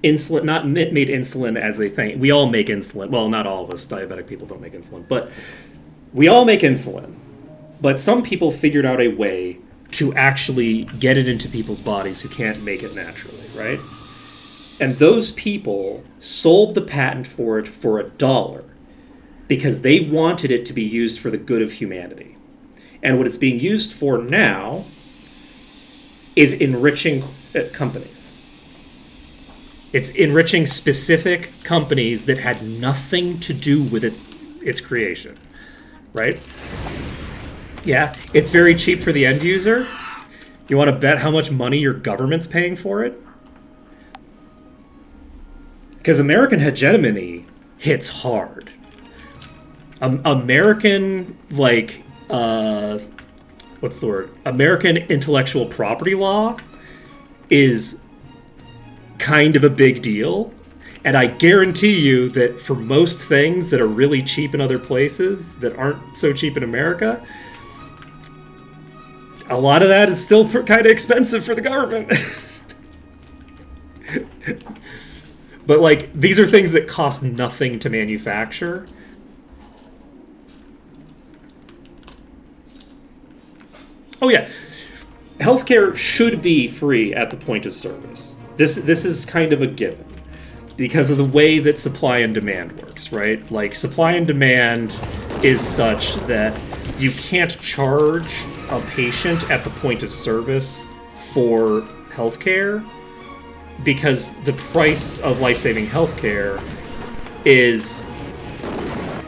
insulin, not made insulin as they think. We all make insulin. Well, not all of us diabetic people don't make insulin, but we all make insulin. But some people figured out a way to actually get it into people's bodies who can't make it naturally, right? And those people sold the patent for it for $1 because they wanted it to be used for the good of humanity. And what it's being used for now is enriching companies. It's enriching specific companies that had nothing to do with its creation, right? Yeah, it's very cheap for the end user. You want to bet how much money your government's paying for it? Because American hegemony hits hard. American, like, what's the word? American intellectual property law is kind of a big deal. And I guarantee you that for most things that are really cheap in other places that aren't so cheap in America, a lot of that is still kind of expensive for the government. But, like, these are things that cost nothing to manufacture. Oh, yeah. Healthcare should be free at the point of service. This is kind of a given because of the way that supply and demand works, right? Like, supply and demand is such that you can't charge a patient at the point of service for healthcare because the price of life-saving healthcare is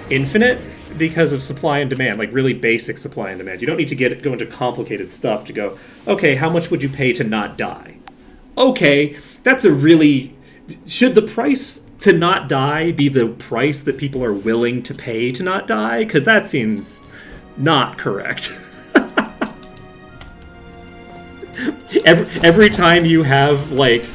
infinite because of supply and demand, like really basic supply and demand. You don't need to go into complicated stuff to go, okay, how much would you pay to not die? Okay, that's a really... Should the price to not die be the price that people are willing to pay to not die? Because that seems not correct. Every time you have, like...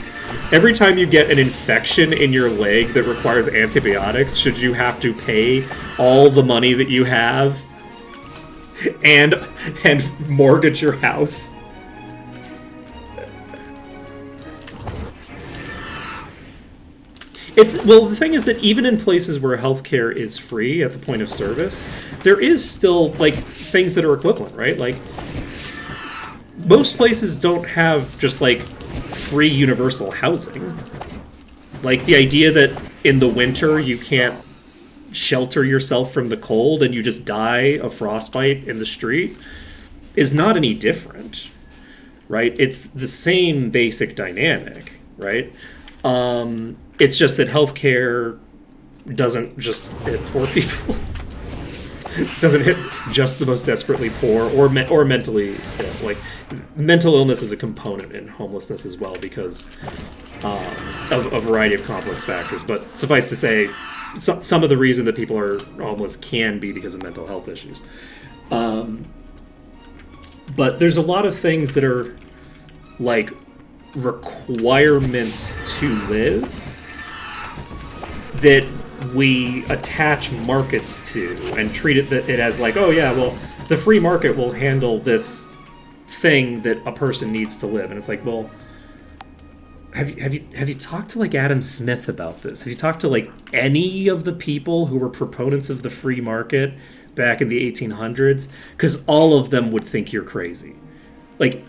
Every time you get an infection in your leg that requires antibiotics, should you have to pay all the money that you have and mortgage your house? Well, the thing is that even in places where healthcare is free at the point of service, there is still, like, things that are equivalent, right? Like, most places don't have just, like, free universal housing. Like, the idea that in the winter you can't shelter yourself from the cold and you just die of frostbite in the street is not any different, right? It's the same basic dynamic, right? It's just that healthcare doesn't just hit poor people. It doesn't hit just the most desperately poor or mentally ill. Like, mental illness is a component in homelessness as well because of a variety of complex factors. But suffice to say, some of the reason that people are homeless can be because of mental health issues. But there's a lot of things that are, like, requirements to live that we attach markets to and treat it as like, oh yeah, well, the free market will handle this thing that a person needs to live. And it's like, well, have you talked to, like, Adam Smith about this? Have you talked to, like, any of the people who were proponents of the free market back in the 1800s? Because all of them would think you're crazy. Like,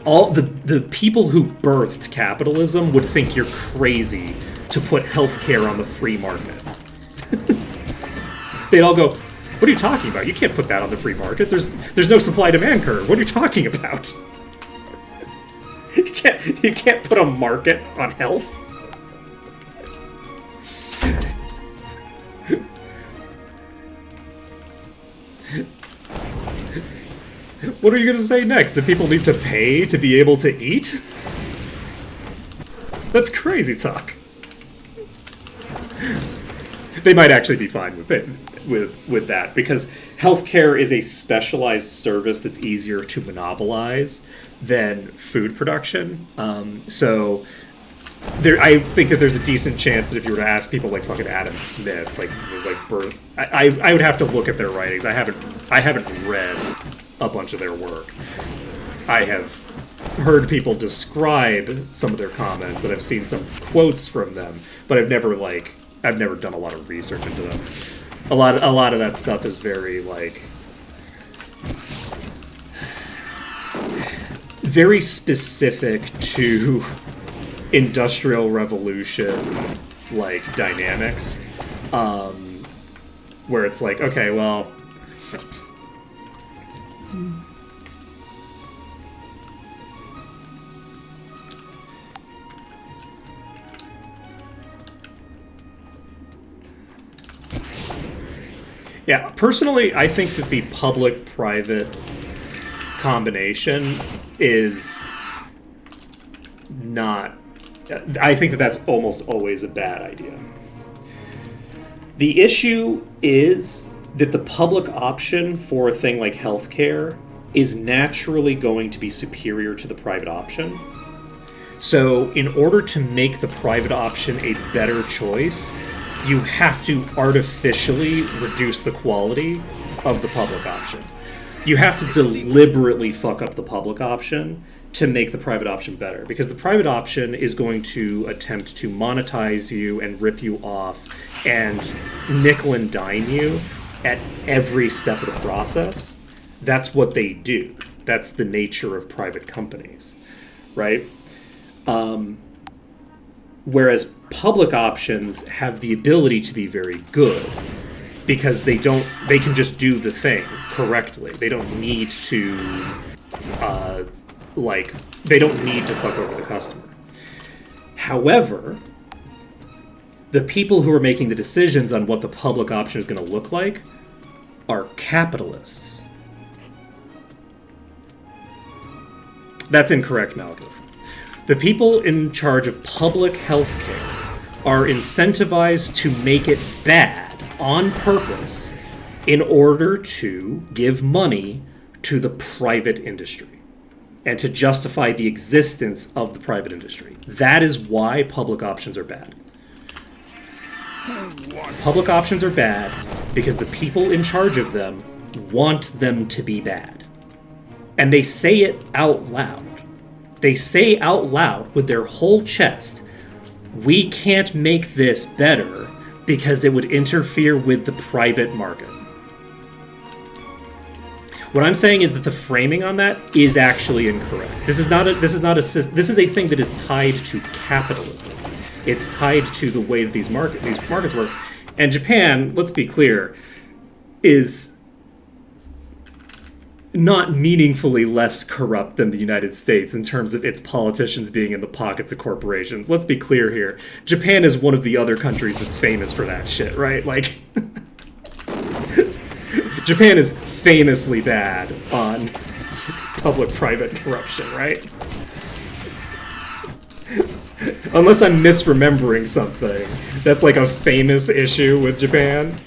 all the people who birthed capitalism would think you're crazy to put healthcare on the free market. They'd all go, What are you talking about? You can't put that on the free market. There's no supply-demand curve. What are you talking about? You can't put a market on health. What are you going to say next? That people need to pay to be able to eat? That's crazy talk. They might actually be fine with that, because healthcare is a specialized service that's easier to monopolize than food production. So I think that there's a decent chance that if you were to ask people like fucking Adam Smith, I would have to look at their writings. I haven't read a bunch of their work. I have heard people describe some of their comments, and I've seen some quotes from them, but I've never done a lot of research into them. A lot of that stuff is very very specific to Industrial Revolution dynamics, where it's like, okay, well, yeah, personally, I think that the public-private combination is not... I think that that's almost always a bad idea. The issue is that the public option for a thing like healthcare is naturally going to be superior to the private option. So in order to make the private option a better choice, you have to artificially reduce the quality of the public option. You have to deliberately fuck up the public option to make the private option better, because the private option is going to attempt to monetize you and rip you off and nickel and dime you at every step of the process. That's what they do. That's the nature of private companies, right? Whereas public options have the ability to be very good because they can just do the thing correctly. They don't need to fuck over the customer. However, the people who are making the decisions on what the public option is going to look like are capitalists. That's incorrect, Malkuth. The people in charge of public health care are incentivized to make it bad on purpose in order to give money to the private industry and to justify the existence of the private industry. That is why public options are bad. Public options are bad because the people in charge of them want them to be bad. And they say it out loud. They say out loud with their whole chest, we can't make this better because it would interfere with the private market. What I'm saying is that the framing on that is actually incorrect. This is a thing that is tied to capitalism. It's tied to the way that these markets work. And Japan, let's be clear, is not meaningfully less corrupt than the United States in terms of its politicians being in the pockets of corporations. Let's be clear here. Japan is one of the other countries that's famous for that shit, right? Japan is famously bad on public-private corruption, right? Unless I'm misremembering something. That's a famous issue with Japan.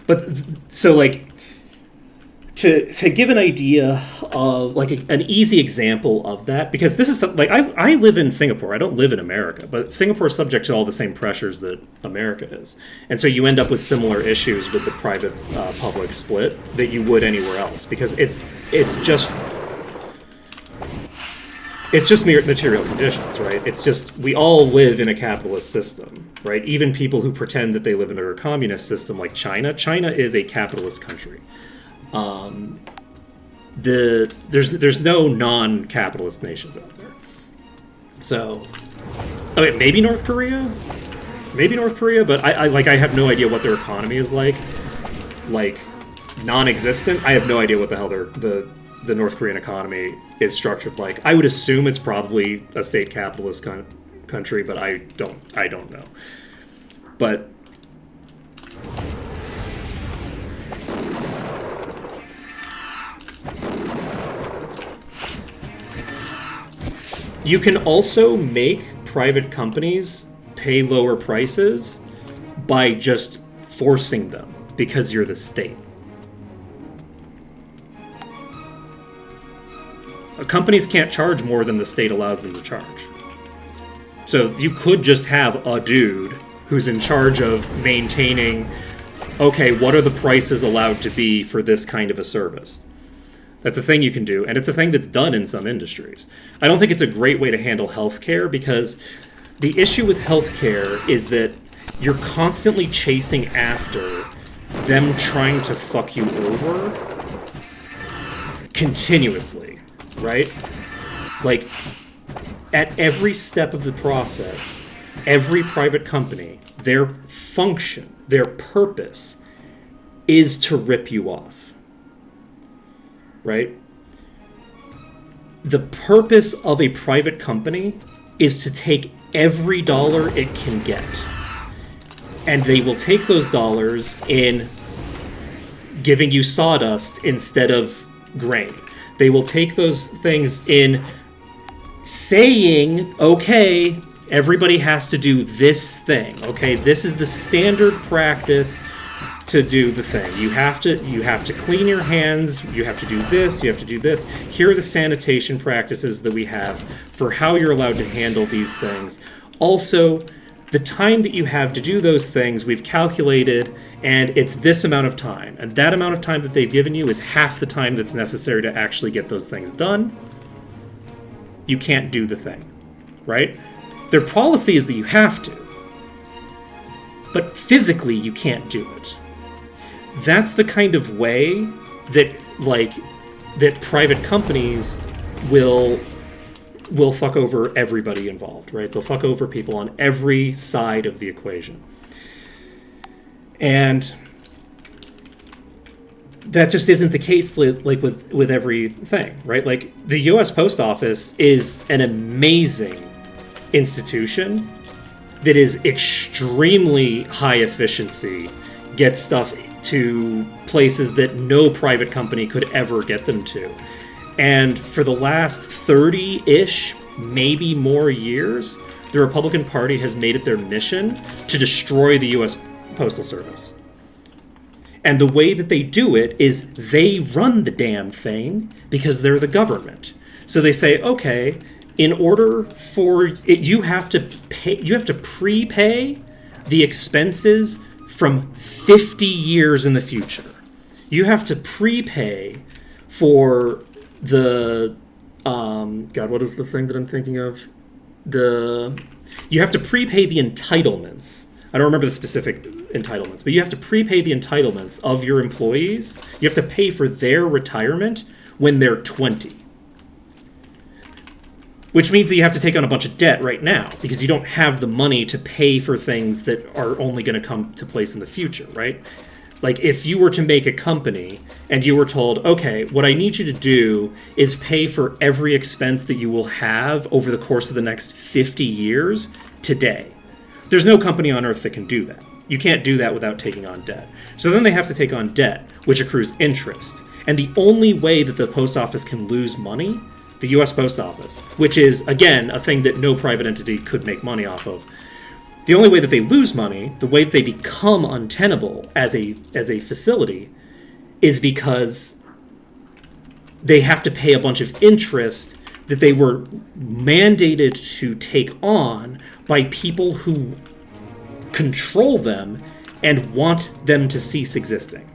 But so to give an idea of an easy example of that, because this is I live in Singapore. I don't live in America, but Singapore is subject to all the same pressures that America is, and so you end up with similar issues with the private public split that you would anywhere else, because it's just material conditions, right? It's just, we all live in a capitalist system, right? Even people who pretend that they live under a communist system like China. China is a capitalist country. There's no non-capitalist nations out there. So, okay, maybe North Korea? Maybe North Korea, but I have no idea what their economy is like. Like, non-existent. I have no idea what the hell the North Korean economy is structured like. I would assume it's probably a state capitalist country, but I don't know. But you can also make private companies pay lower prices by just forcing them because you're the state. Companies can't charge more than the state allows them to charge. So you could just have a dude who's in charge of maintaining, okay, what are the prices allowed to be for this kind of a service? That's a thing you can do, and it's a thing that's done in some industries. I don't think it's a great way to handle healthcare, because the issue with healthcare is that you're constantly chasing after them trying to fuck you over continuously, right? Like, at every step of the process, every private company, their function, their purpose is to rip you off. Right? The purpose of a private company is to take every dollar it can get. And they will take those dollars in giving you sawdust instead of grain. They will take those things in saying, okay, everybody has to do this thing. Okay, this is the standard practice to do the thing. You have to clean your hands, you have to do this, you have to do this. Here are the sanitation practices that we have for how you're allowed to handle these things. Also, the time that you have to do those things, we've calculated, and it's this amount of time. And that amount of time that they've given you is half the time that's necessary to actually get those things done. You can't do the thing, right? Their policy is that you have to, but physically you can't do it. That's the kind of way that, like, that private companies will fuck over everybody involved, right? They'll fuck over people on every side of the equation. And that just isn't the case, like, with everything, right? Like, the U.S. Post Office is an amazing institution that is extremely high efficiency, gets stuff to places that no private company could ever get them to. And for the last 30-ish, maybe more years, the Republican Party has made it their mission to destroy the U.S. Postal Service. And the way that they do it is they run the damn thing because they're the government. So they say, okay, in order for it, you have to prepay the expenses from 50 years in the future. You have to prepay for the God, what is the thing that I'm thinking of? You have to prepay the entitlements. I don't remember the specific entitlements, but you have to prepay the entitlements of your employees. You have to pay for their retirement when they're 20. Which means that you have to take on a bunch of debt right now because you don't have the money to pay for things that are only going to come to place in the future, right? Like, if you were to make a company and you were told, okay, what I need you to do is pay for every expense that you will have over the course of the next 50 years today. There's no company on earth that can do that. You can't do that without taking on debt. So then they have to take on debt, which accrues interest. And the only way that the post office can lose money, the U.S. Post Office, which is, again, a thing that no private entity could make money off of, the only way that they lose money, the way that they become untenable as a facility, is because they have to pay a bunch of interest that they were mandated to take on by people who control them and want them to cease existing.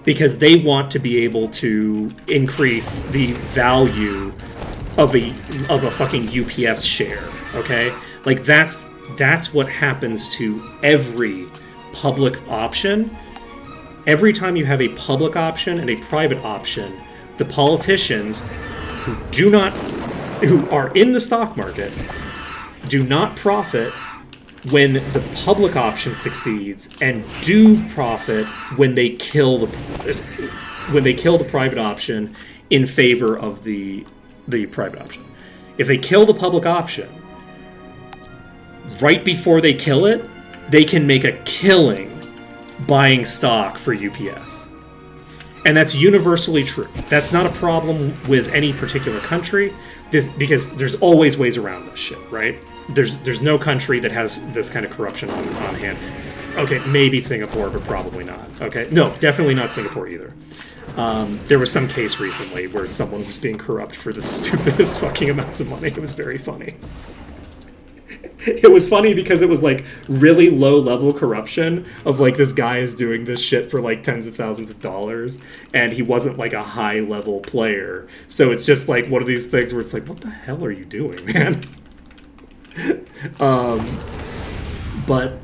Because they want to be able to increase the value of a fucking UPS share, okay? Like, that's what happens to every public option. Every time you have a public option and a private option, the politicians who do not who are in the stock market do not profit when the public option succeeds, and do profit when they kill the private option in favor of the private option. If they kill the public option, right before they kill it, they can make a killing buying stock for UPS. And that's universally true. That's not a problem with any particular country, because there's always ways around this shit, right? There's no country that has this kind of corruption on hand. Okay, maybe Singapore, but probably not. Okay, no, definitely not Singapore either. There was some case recently where someone was being corrupt for the stupidest fucking amounts of money. It was very funny. It was funny because it was like really low level corruption of like this guy is doing this shit for like tens of thousands of dollars, and he wasn't like a high level player. So it's just like one of these things where it's like, what the hell are you doing, man? But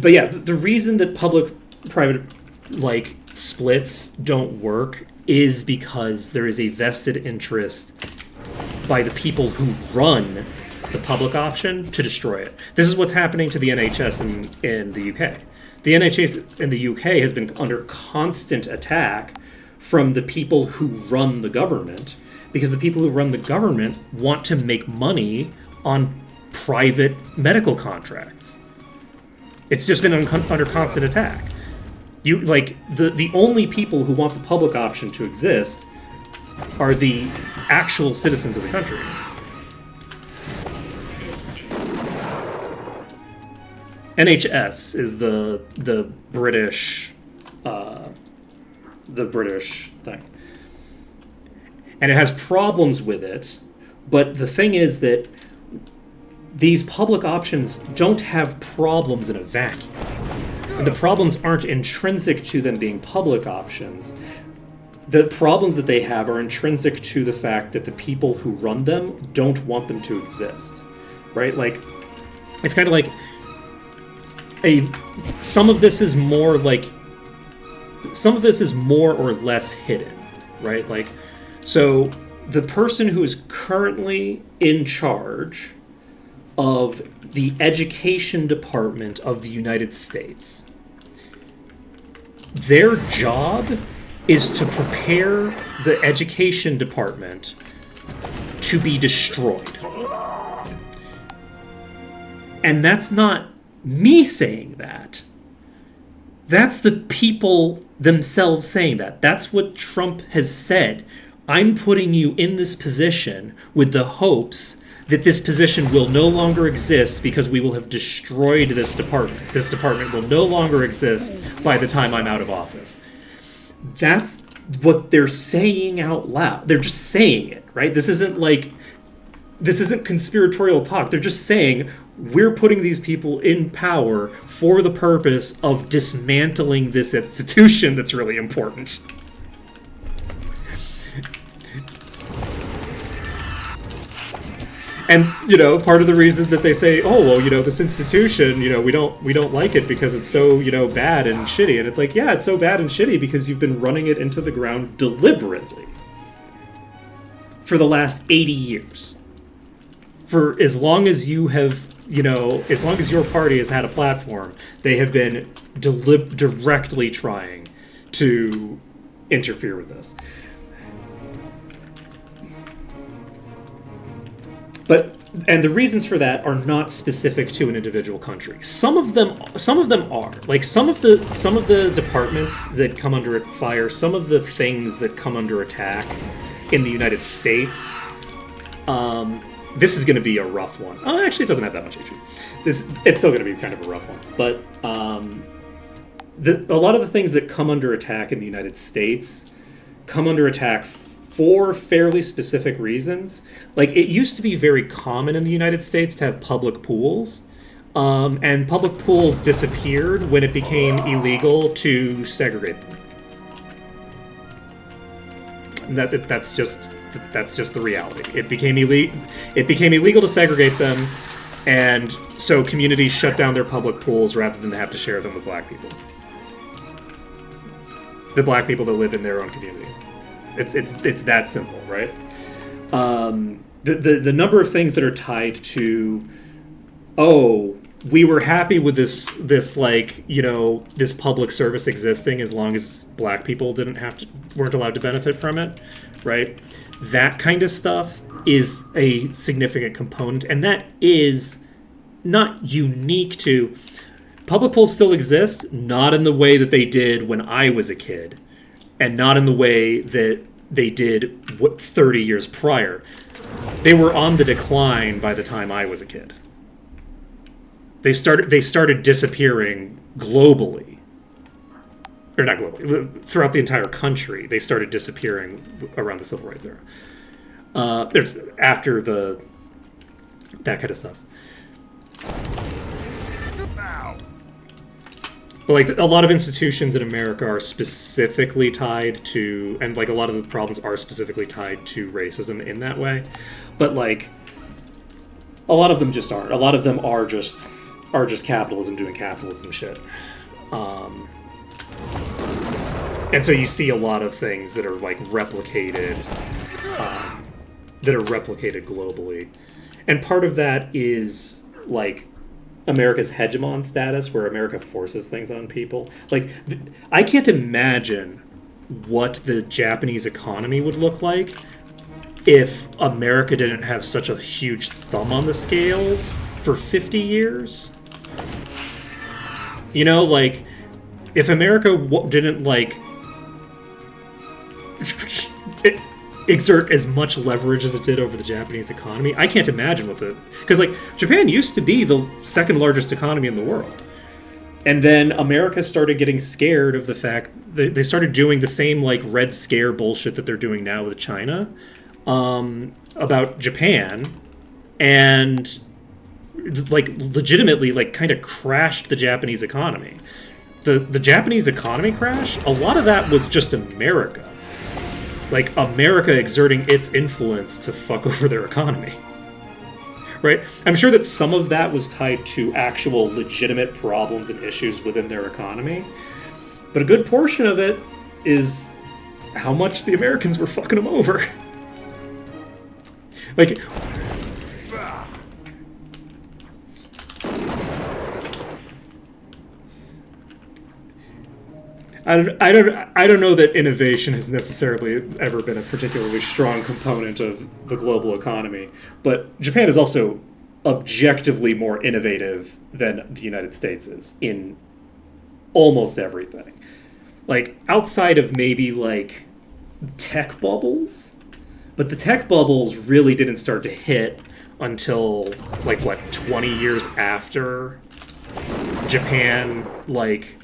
yeah, the reason that public-private like splits don't work is because there is a vested interest by the people who run the public option to destroy it. This is what's happening to the NHS in the UK. The NHS in the UK has been under constant attack from the people who run the government, because the people who run the government want to make money on private medical contracts. It's just been under constant attack. You like the only people who want the public option to exist are the actual citizens of the country. NHS is the British thing, and it has problems with it. But the thing is that these public options don't have problems in a vacuum. And the problems aren't intrinsic to them being public options. The problems that they have are intrinsic to the fact that the people who run them don't want them to exist, right? Like, it's kind of like some of this is more or less hidden, right? Like, so the person who is currently in charge of the education department of the United States, their job is to prepare the education department to be destroyed. And that's not me saying that. That's the people themselves saying that. That's what Trump has said. I'm putting you in this position with the hopes that this position will no longer exist because we will have destroyed this department. This department will no longer exist by the time I'm out of office. That's what they're saying out loud. They're just saying it, right? This isn't conspiratorial talk. They're just saying, we're putting these people in power for the purpose of dismantling this institution that's really important. And, part of the reason that they say, oh, well, this institution, we don't like it because it's so, bad and shitty. And it's like, yeah, it's so bad and shitty because you've been running it into the ground deliberately for the last 80 years. For as long as you have, as long as your party has had a platform, they have been directly trying to interfere with this. And the reasons for that are not specific to an individual country. Some of them are. Like some of the departments that come under fire, some of the things that come under attack in the United States, this is going to be a rough one. Oh, actually, it doesn't have that much HP. It's still going to be kind of a rough one. But a lot of the things that come under attack in the United States come under attack for fairly specific reasons. Like, it used to be very common in the United States to have public pools, and public pools disappeared when it became illegal to segregate them. And that's just the reality. It became illegal to segregate them, and so communities shut down their public pools rather than have to share them with black people. The black people that live in their own community. It's that simple, right? The number of things that are tied to, oh, we were happy with this like, you know, this public service existing as long as black people weren't allowed to benefit from it, right? That kind of stuff is a significant component, and that is not unique to public pools. Still exist, not in the way that they did when I was a kid, and not in the way that they did 30 years prior. They were on the decline by the time I was a kid. They started disappearing globally, or not globally, throughout the entire country. They started disappearing around the civil rights era. After that kind of stuff. But like a lot of institutions in America are specifically tied to, and like a lot of the problems are specifically tied to racism in that way. But like a lot of them just aren't. A lot of them are just capitalism doing capitalism shit. And so you see a lot of things that are like replicated globally. And part of that is like America's hegemon status, where America forces things on people. Like, I can't imagine what the Japanese economy would look like if America didn't have such a huge thumb on the scales for 50 years. You know, like, if America didn't, like, exert as much leverage as it did over the Japanese economy, I can't imagine what because like Japan used to be the second largest economy in the world, and then America started getting scared of the fact that they started doing the same like Red Scare bullshit that they're doing now with China about Japan, and like legitimately like kind of crashed the Japanese economy. The Japanese economy crash, a lot of that was just America. Like, America exerting its influence to fuck over their economy. Right? I'm sure that some of that was tied to actual legitimate problems and issues within their economy. But a good portion of it is how much the Americans were fucking them over. Like, I don't know that innovation has necessarily ever been a particularly strong component of the global economy, but Japan is also objectively more innovative than the United States is in almost everything. Like, outside of maybe like tech bubbles, but the tech bubbles really didn't start to hit until like 20 years after Japan, like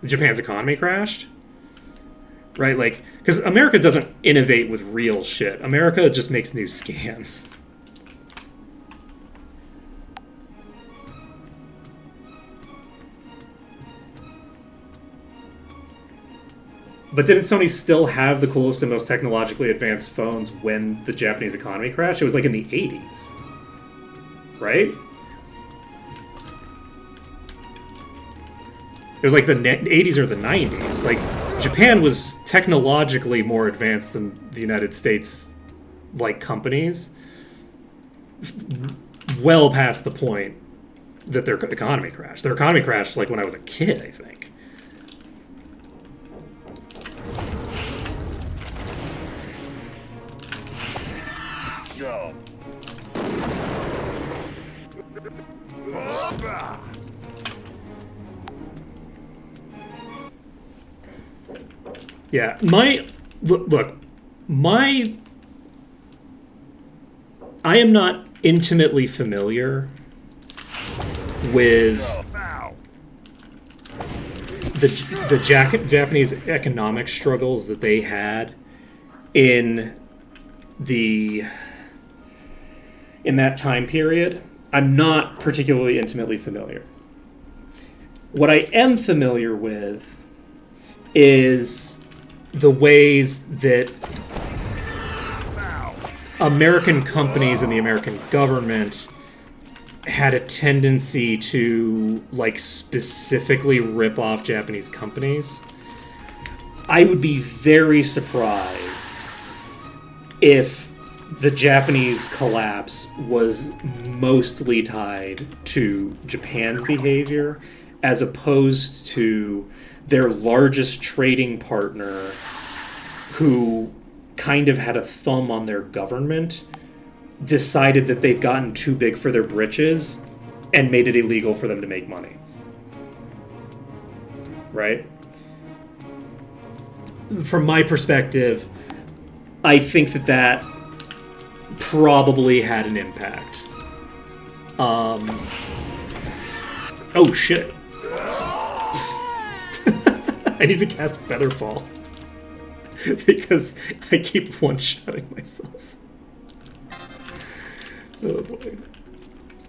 Japan's economy crashed, right? Like, because America doesn't innovate with real shit. America just makes new scams. But didn't Sony still have the coolest and most technologically advanced phones when the Japanese economy crashed? It was like in the 80s, right? It was like the 80s or the 90s. Like, Japan was technologically more advanced than the United States, like, companies. Well past the point that their economy crashed. Their economy crashed, like, when I was a kid, I think. Go. Yeah, I am not intimately familiar with the Japanese economic struggles that they had in that time period. I'm not particularly intimately familiar. What I am familiar with is the ways that American companies and the American government had a tendency to, like, specifically rip off Japanese companies. I would be very surprised if the Japanese collapse was mostly tied to Japan's behavior as opposed to their largest trading partner who kind of had a thumb on their government decided that they'd gotten too big for their britches and made it illegal for them to make money. Right? From my perspective, I think that probably had an impact. Oh shit. I need to cast Featherfall. Because I keep one-shotting myself. Oh boy.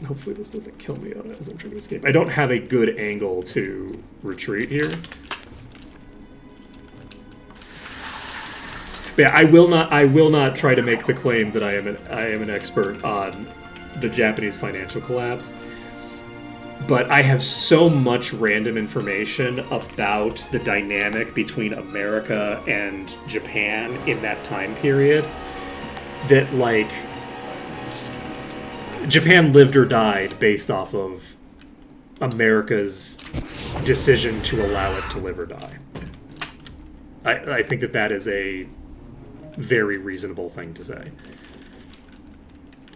Hopefully this doesn't kill me as I'm trying to escape. I don't have a good angle to retreat here. But yeah, I will not try to make the claim that I am an expert on the Japanese financial collapse. But I have so much random information about the dynamic between America and Japan in that time period that, like, Japan lived or died based off of America's decision to allow it to live or die. I think that is a very reasonable thing to say.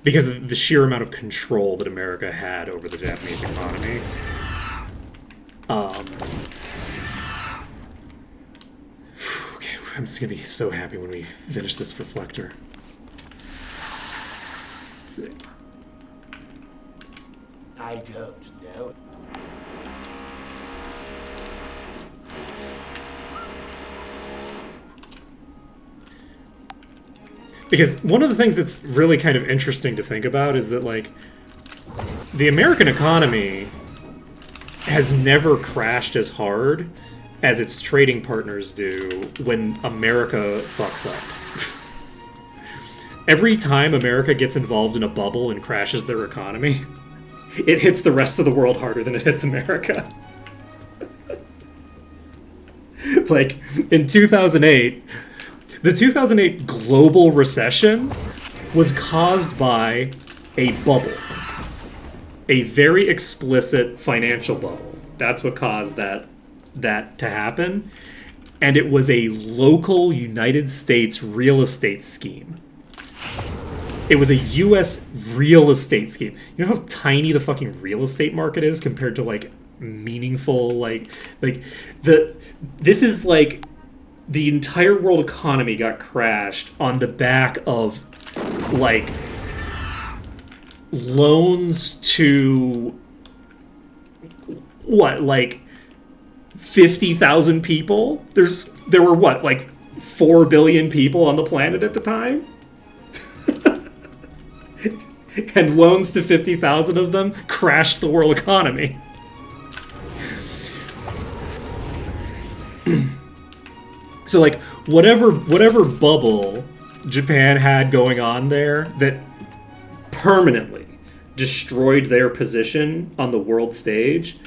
Because of the sheer amount of control that America had over the Japanese economy. Okay, I'm just going to be so happy when we finish this reflector. Let's see. I don't know. Because one of the things that's really kind of interesting to think about is that, like, the American economy has never crashed as hard as its trading partners do when America fucks up. Every time America gets involved in a bubble and crashes their economy, it hits the rest of the world harder than it hits America. Like, in 2008... The 2008 global recession was caused by a bubble. A very explicit financial bubble. That's what caused that to happen. And it was a local United States real estate scheme. It was a U.S. real estate scheme. You know how tiny the fucking real estate market is compared to, like, meaningful, this is like... The entire world economy got crashed on the back of, like, loans to, what, like, 50,000 people? There were, what, like, 4 billion people on the planet at the time? And loans to 50,000 of them crashed the world economy. So, like, whatever bubble Japan had going on there that permanently destroyed their position on the world stage,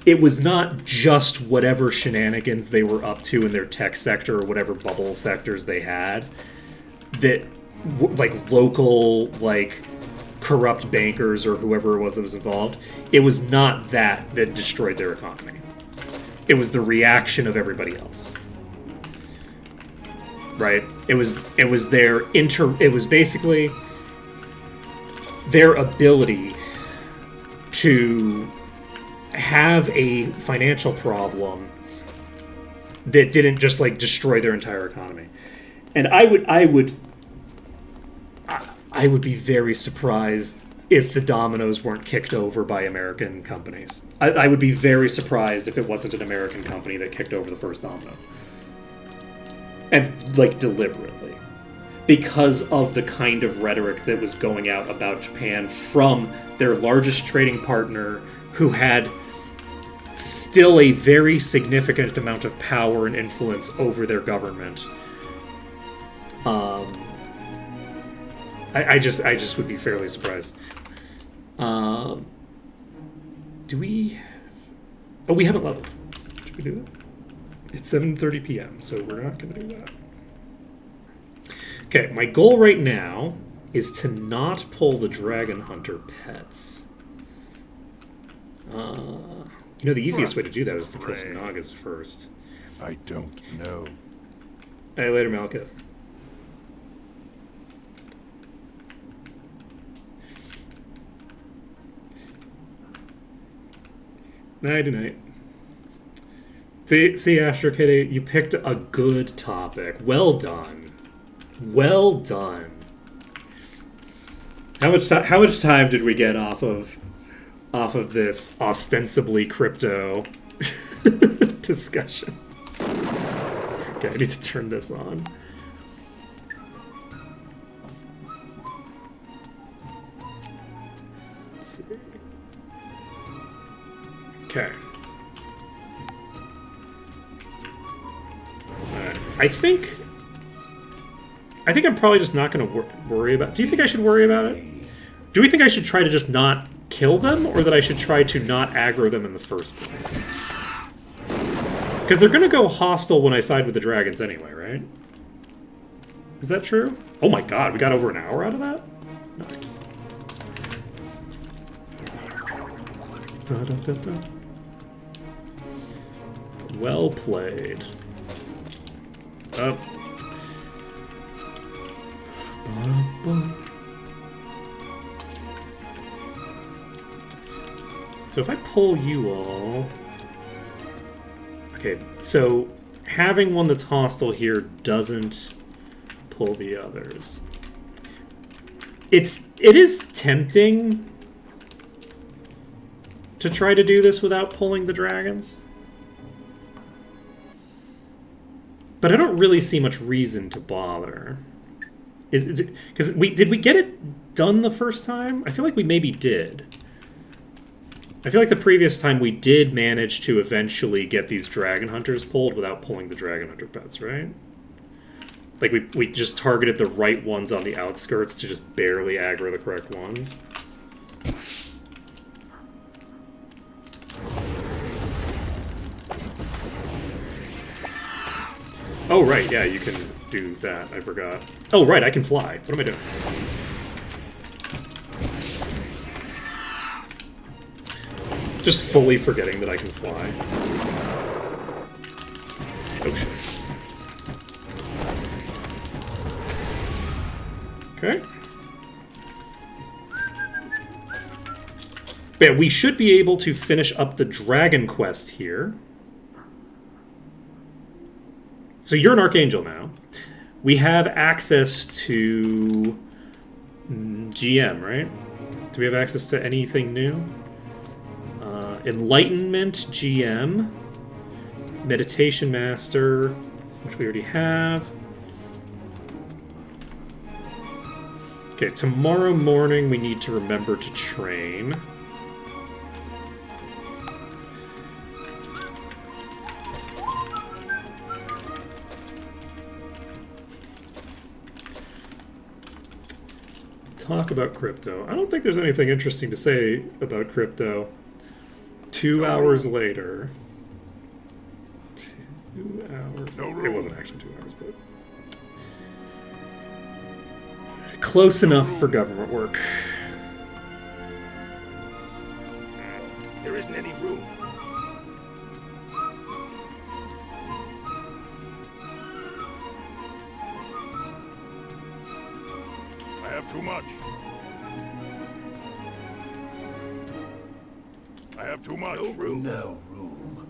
it was not just whatever shenanigans they were up to in their tech sector or whatever bubble sectors they had that, like, local, like, corrupt bankers or whoever it was that was involved. It was not that destroyed their economy. It was the reaction of everybody else. Right? It was basically their ability to have a financial problem that didn't just, like, destroy their entire economy. And I would be very surprised if the dominoes weren't kicked over by American companies. I would be very surprised if it wasn't an American company that kicked over the first domino. And, like, deliberately. Because of the kind of rhetoric that was going out about Japan from their largest trading partner, who had still a very significant amount of power and influence over their government. I just would be fairly surprised. Do we... Oh, we haven't leveled. Should we do that? It's 7:30 p.m., so we're not going to do that. Okay, my goal right now is to not pull the Dragon Hunter pets. You know, the easiest way to do that is to kill some Nagas first. I don't know. Hey, later, Malekith. Nighty night. See, Astro Kitty, you picked a good topic. Well done. Well done. How much time did we get off of this ostensibly crypto discussion? Okay, I need to turn this on. Let's see. Okay. I think I'm probably just not going to worry about... Do you think I should worry about it? Do we think I should try to just not kill them, or that I should try to not aggro them in the first place? Because they're going to go hostile when I side with the dragons anyway, right? Is that true? Oh my god, we got over an hour out of that? Nice. Da, da, da, da. Well played. Up. So if I pull you all... Okay, so having one that's hostile here doesn't pull the others. It is tempting to try to do this without pulling the dragons. But I don't really see much reason to bother. Because did we get it done the first time? I feel like we maybe did. I feel like the previous time we did manage to eventually get these dragon hunters pulled without pulling the dragon hunter pets, right? Like we just targeted the right ones on the outskirts to just barely aggro the correct ones. Oh, right, yeah, you can do that. I forgot. Oh, right, I can fly. What am I doing? Just fully forgetting that I can fly. Oh, shit. Okay. Yeah, we should be able to finish up the Dragon Quest here. So you're an Archangel now. We have access to GM, right? Do we have access to anything new? Enlightenment, GM. Meditation Master, which we already have. Okay, tomorrow morning we need to remember to train. Talk about crypto. I don't think there's anything interesting to say about crypto. 2 hours later. 2 hours. It wasn't actually 2 hours, but close enough for government work. There isn't any room. I have too much. I have too much. No room. No room.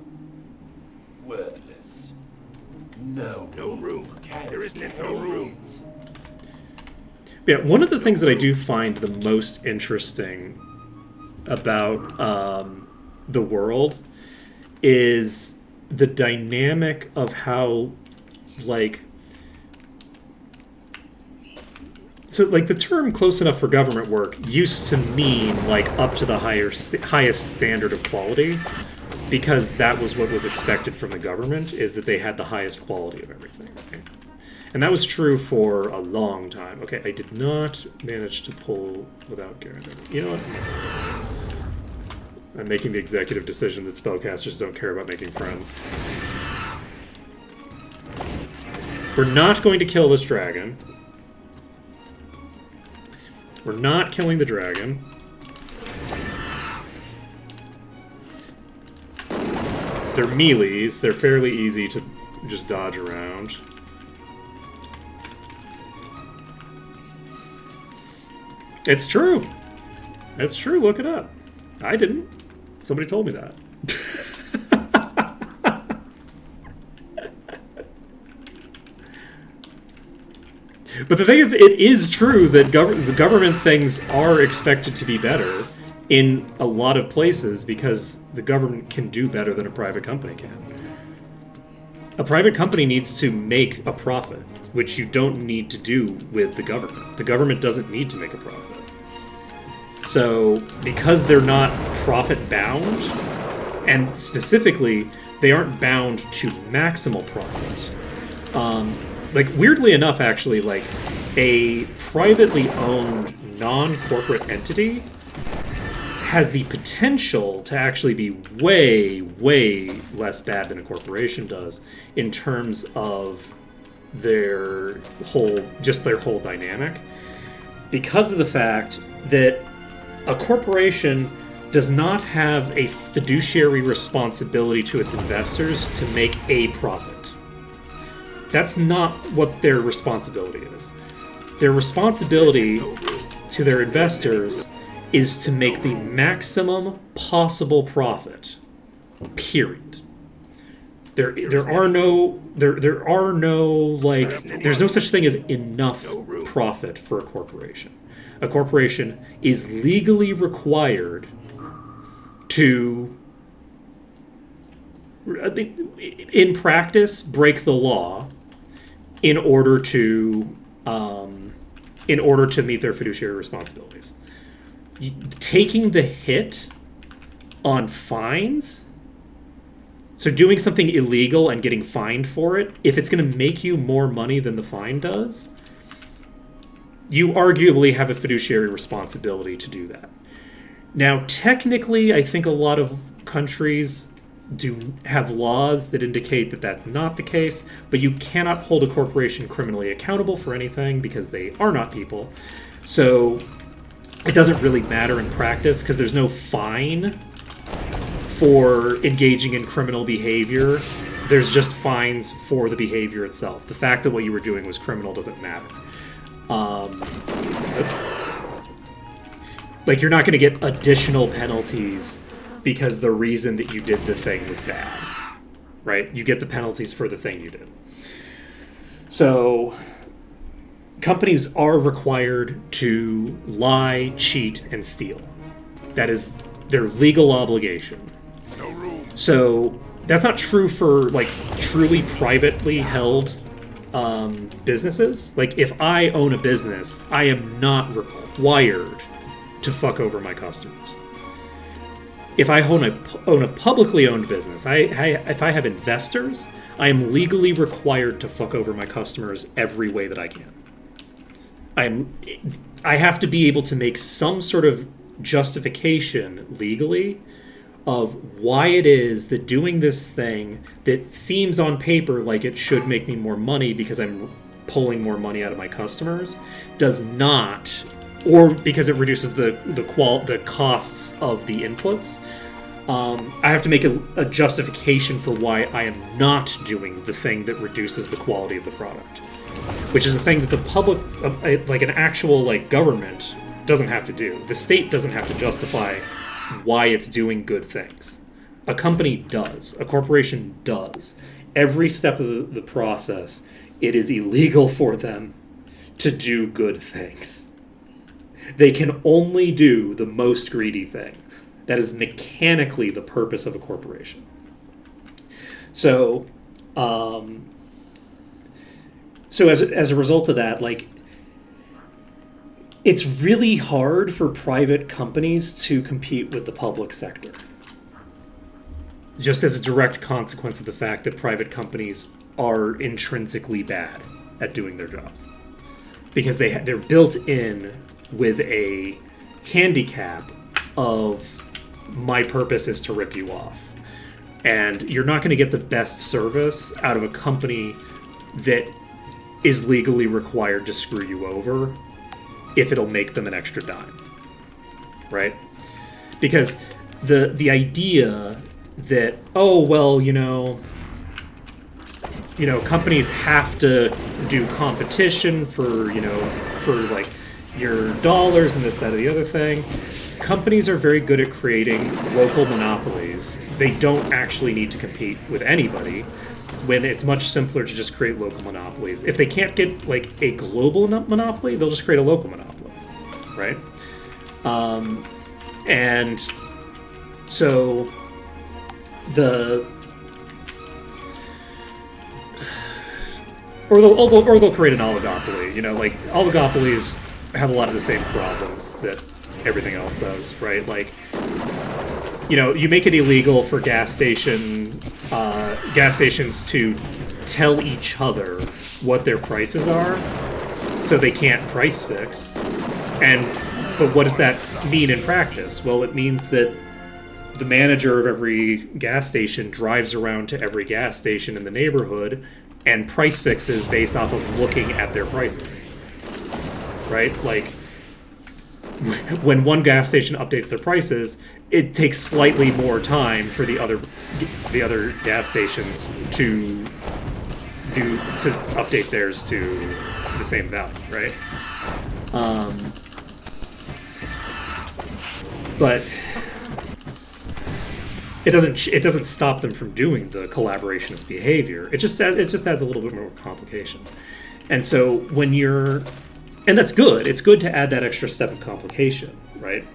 Worthless. No room. There isn't no room. Yeah, one of the things that I do find the most interesting about the world is the dynamic of how, like... So, like, the term close enough for government work used to mean, like, up to the highest standard of quality, because that was what was expected from the government, is that they had the highest quality of everything, right? And that was true for a long time. Okay, I did not manage to pull without guarantee. You know what? I'm making the executive decision that spellcasters don't care about making friends. We're not going to kill this dragon. We're not killing the dragon. They're melees. They're fairly easy to just dodge around. It's true. It's true. Look it up. I didn't. Somebody told me that. But the thing is, it is true that the government things are expected to be better in a lot of places because the government can do better than a private company can. A private company needs to make a profit, which you don't need to do with the government. The government doesn't need to make a profit. So, because they're not profit-bound, and specifically, they aren't bound to maximal profit. Like, weirdly enough, actually, like, a privately owned non-corporate entity has the potential to actually be way, way less bad than a corporation does in terms of their whole dynamic, because of the fact that a corporation does not have a fiduciary responsibility to its investors to make a profit. That's not what their responsibility is. Their responsibility to their investors is to make the maximum possible profit. Period. There's no such thing as enough profit for a corporation. A corporation is legally required to, in practice, break the law in order to meet their fiduciary responsibilities. Taking the hit on fines, so doing something illegal and getting fined for it, if it's going to make you more money than the fine does, you arguably have a fiduciary responsibility to do that. Now, technically, I think a lot of countries do have laws that indicate that that's not the case, but you cannot hold a corporation criminally accountable for anything because they are not people. So it doesn't really matter in practice because there's no fine for engaging in criminal behavior. There's just fines for the behavior itself. The fact that what you were doing was criminal doesn't matter. Like, you're not going to get additional penalties because the reason that you did the thing was bad, right? You get the penalties for the thing you did. So companies are required to lie, cheat, and steal. That is their legal obligation. No room. So that's not true for, like, truly privately held businesses. Like, if I own a business, I am not required to fuck over my customers. If I own a publicly owned business, if I have investors, I am legally required to fuck over my customers every way that I can. I have to be able to make some sort of justification legally of why it is that doing this thing that seems on paper like it should make me more money because I'm pulling more money out of my customers does not, or because it reduces the costs of the inputs. I have to make a justification for why I am not doing the thing that reduces the quality of the product, which is a thing that the public, like an actual like government, doesn't have to do. The state doesn't have to justify why it's doing good things. A company does. A corporation does. Every step of the process, it is illegal for them to do good things. They can only do the most greedy thing. That is mechanically the purpose of a corporation. So, as a result of that, like, it's really hard for private companies to compete with the public sector. Just as a direct consequence of the fact that private companies are intrinsically bad at doing their jobs. Because they're built in with a handicap of, my purpose is to rip you off. And you're not going to get the best service out of a company that is legally required to screw you over if it'll make them an extra dime, right? Because the idea that, oh, well, companies have to do competition for like your dollars and this, that, or the other thing. Companies are very good at creating local monopolies. They don't actually need to compete with anybody, when it's much simpler to just create local monopolies. If they can't get like a global monopoly, they'll just create a local monopoly, right? And so or they'll create an oligopoly. Like oligopolies have a lot of the same problems that everything else does, right? Like, you make it illegal for gas stations to tell each other what their prices are, so they can't price fix. But what does that mean in practice? Well, it means that the manager of every gas station drives around to every gas station in the neighborhood and price fixes based off of looking at their prices, right? Like, when one gas station updates their prices, it takes slightly more time for the other gas stations to update theirs to the same value, right? But it doesn't stop them from doing the collaborationist behavior. It just adds a little bit more complication. And so and that's good. It's good to add that extra step of complication, right?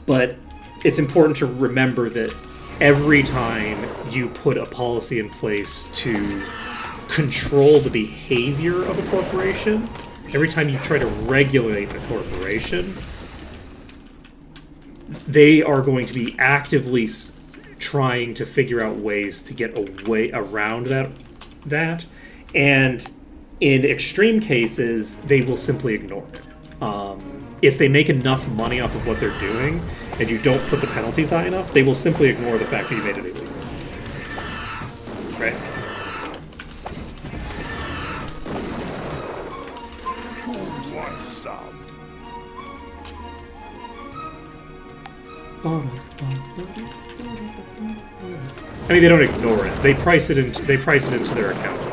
But it's important to remember that every time you put a policy in place to control the behavior of a corporation, every time you try to regulate a corporation, they are going to be actively trying to figure out ways to get a way around that. And in extreme cases, they will simply ignore it. If they make enough money off of what they're doing, and you don't put the penalties high enough, they will simply ignore the fact that you made it illegal. Right? Who's want some? I mean, they don't ignore it. They price it into their accounting.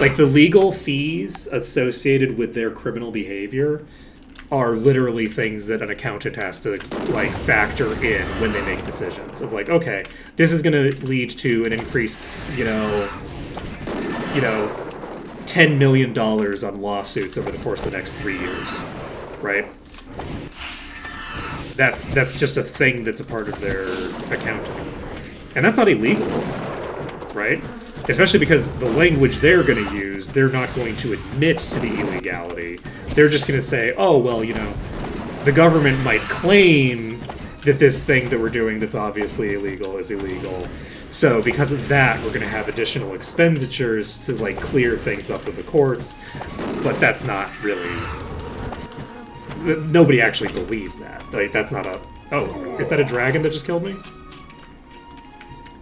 Like, the legal fees associated with their criminal behavior are literally things that an accountant has to like factor in when they make decisions of like, okay, this is going to lead to an increased, $10 million on lawsuits over the course of the next 3 years, right? That's just a thing that's a part of their accounting. And that's not illegal, right? Especially because the language they're going to use, they're not going to admit to the illegality. They're just going to say, oh, well, the government might claim that this thing that we're doing that's obviously illegal is illegal. So because of that, we're going to have additional expenditures to like clear things up with the courts. But that's not really... Nobody actually believes that. Like, that's not a... Oh, is that a dragon that just killed me?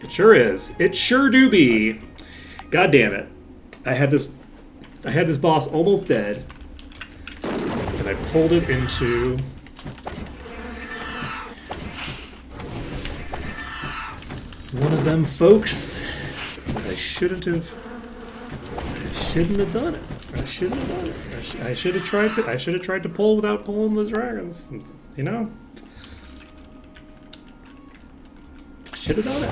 It sure is. It sure do be. God damn it. I had this boss almost dead, and I pulled it into one of them folks. I shouldn't have done it. I shouldn't have done it. I should have tried to pull without pulling the dragons. Should have done it.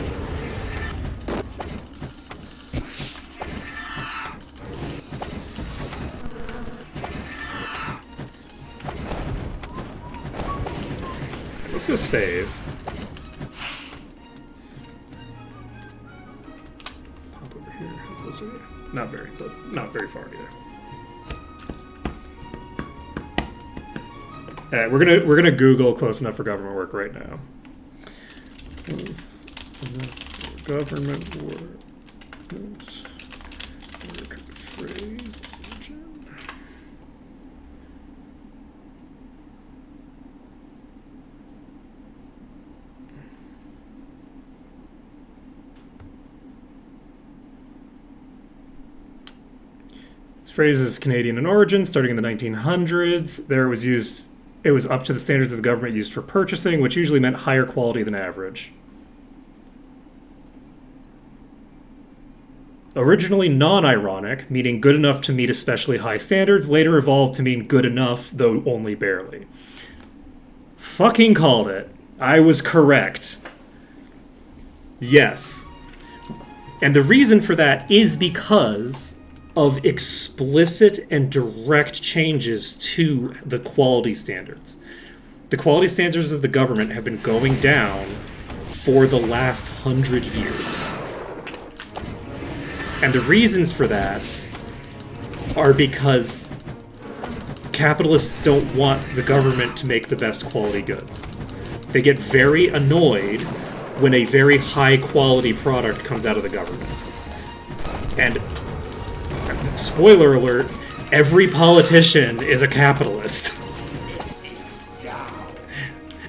Let's go save. Pop over here. How close are you? Not very, but not very far either. All right, we're gonna Google close enough for government work right now. Close enough for government work. Work phrase origin. This phrase is Canadian in origin, starting in the 1900s. There it was used. It was up to the standards of the government used for purchasing, which usually meant higher quality than average. Originally non-ironic, meaning good enough to meet especially high standards, later evolved to mean good enough, though only barely. Fucking called it. I was correct. Yes. And the reason for that is because of explicit and direct changes to the quality standards. The quality standards of the government have been going down for the last 100 years. And the reasons for that are because capitalists don't want the government to make the best quality goods. They get very annoyed when a very high quality product comes out of the government. And, spoiler alert, every politician is a capitalist.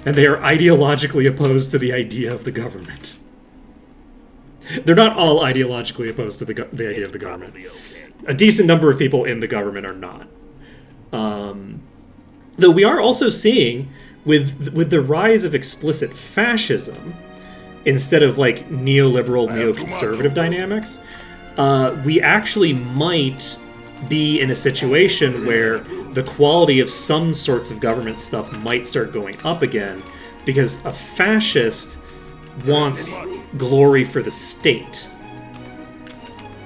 And they are ideologically opposed to the idea of the government. They're not all ideologically opposed to the idea of the government. A decent number of people in the government are not. Though we are also seeing, with the rise of explicit fascism, instead of like neoliberal, neoconservative dynamics, we actually might be in a situation where the quality of some sorts of government stuff might start going up again, because a fascist wants glory for the state.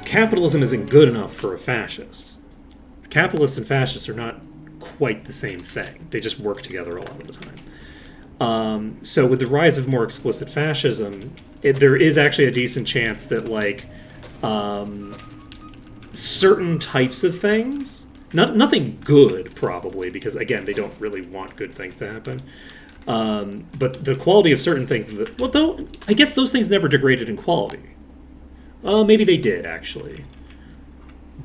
Capitalism isn't good enough for a fascist. Capitalists and fascists are not quite the same thing. They just work together a lot of the time. So with the rise of more explicit fascism, there is actually a decent chance that like certain types of things, nothing good probably, because again they don't really want good things to happen. But the quality of certain things, well, though, I guess those things never degraded in quality. Maybe they did, actually.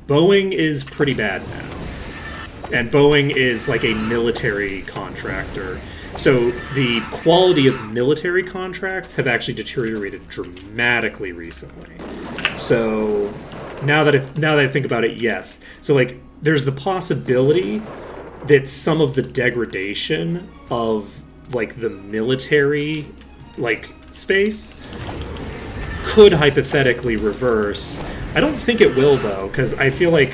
Boeing is pretty bad now. And Boeing is like a military contractor. So the quality of military contracts have actually deteriorated dramatically recently. So now that I think about it, yes. So like there's the possibility that some of the degradation of like the military like space could hypothetically reverse. I don't think it will though, because I feel like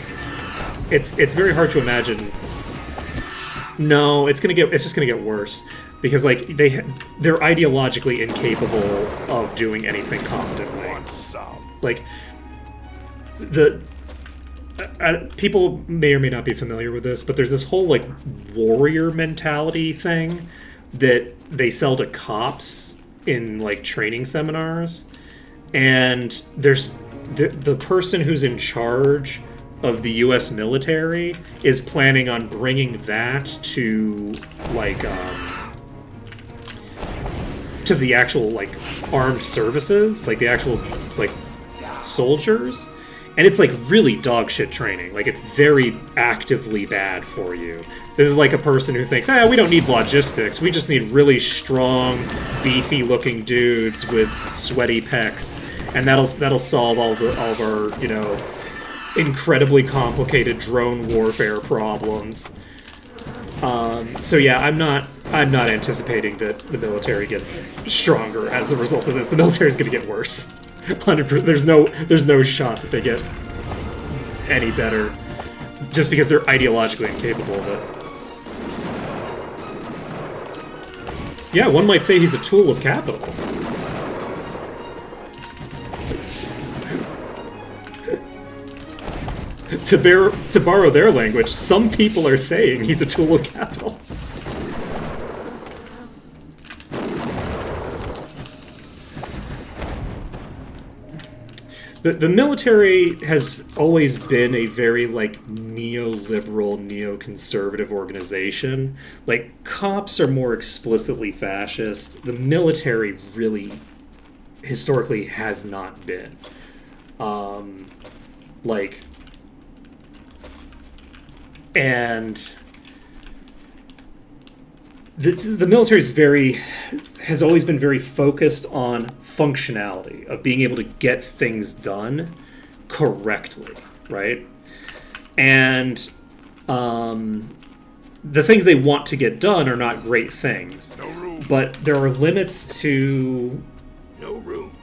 it's very hard to imagine. No, it's just gonna get worse, because like they're ideologically incapable of doing anything competently. Like people may or may not be familiar with this, but there's this whole like warrior mentality thing that they sell to cops in like training seminars, and there's the person who's in charge of the U.S. military is planning on bringing that to like to the actual like armed services, like the actual like soldiers. And it's like really dog shit training. Like it's very actively bad for you. This is like a person who thinks, we don't need logistics. We just need really strong, beefy looking dudes with sweaty pecs. And that'll solve all of our, you know, incredibly complicated drone warfare problems. So yeah, I'm not anticipating that the military gets stronger as a result of this. The military is going to get worse. 100%. There's no shot that they get any better, just because they're ideologically incapable of it. Yeah, one might say he's a tool of capital. To borrow their language, some people are saying he's a tool of capital. The military has always been a very, like, neoliberal, neoconservative organization. Like, cops are more explicitly fascist. The military really, historically, has not been. And the military has always been very focused on functionality, of being able to get things done correctly, right? And the things they want to get done are not great things. No room. But there are limits to... No room.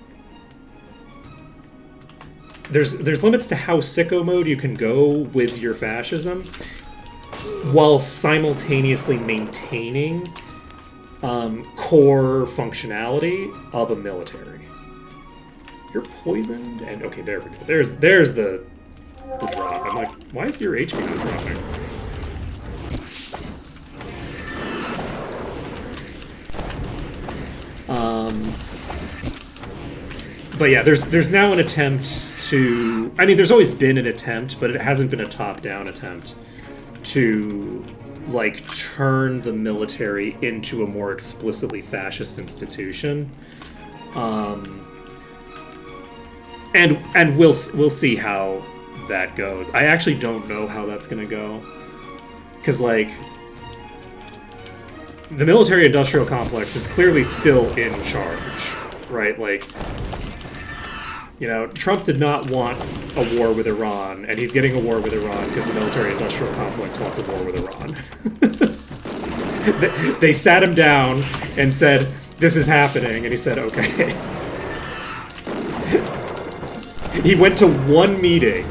There's limits to how sicko mode you can go with your fascism while simultaneously maintaining core functionality of a military. You're poisoned, and okay, there we go. There's the drop. I'm like, why is your HP not dropping? But yeah, there's now an attempt to... I mean, there's always been an attempt, but it hasn't been a top-down attempt to, like, turn the military into a more explicitly fascist institution. And we'll see how that goes. I actually don't know how that's gonna go. Because, like, the military-industrial complex is clearly still in charge, right? Like, you know, Trump did not want a war with Iran, and he's getting a war with Iran because the military-industrial complex wants a war with Iran. They sat him down and said, this is happening, and he said, okay. He went to one meeting.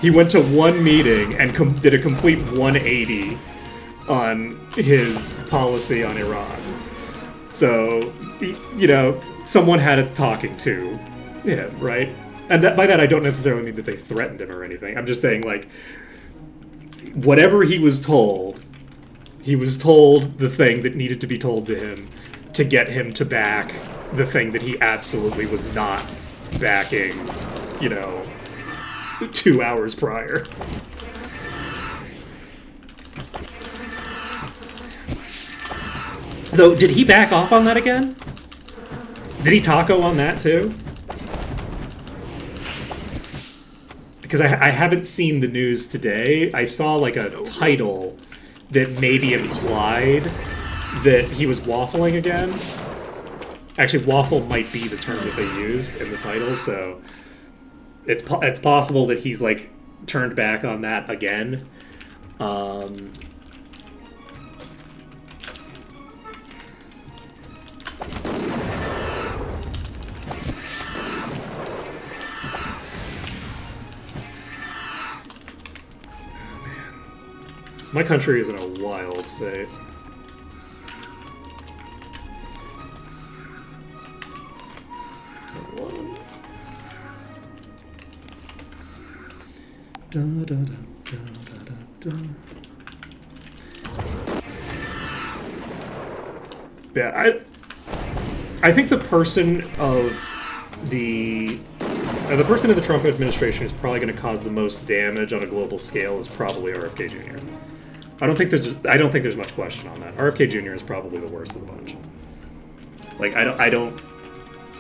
And did a complete 180 on his policy on Iran. So, you know, someone had it talking to him, right? And by that, I don't necessarily mean that they threatened him or anything. I'm just saying, like, whatever he was told the thing that needed to be told to him to get him to back the thing that he absolutely was not backing, you know, 2 hours prior. Though, did he back off on that again? Did he taco on that too? Because I haven't seen the news today. I saw like a title that maybe implied that he was waffling again. Actually, waffle might be the term that they used in the title, so it's possible that he's like turned back on that again. My country is in a wild state. Da, da, da, da, da, da. Yeah, I think the person in the Trump administration who's probably going to cause the most damage on a global scale is probably RFK Jr. I don't think there's much question on that. RFK Jr. is probably the worst of the bunch. Like, I don't.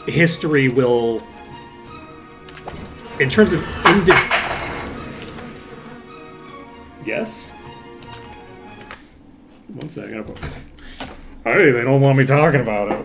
History will, in terms of yes. One second. Hey, they don't want me talking about it.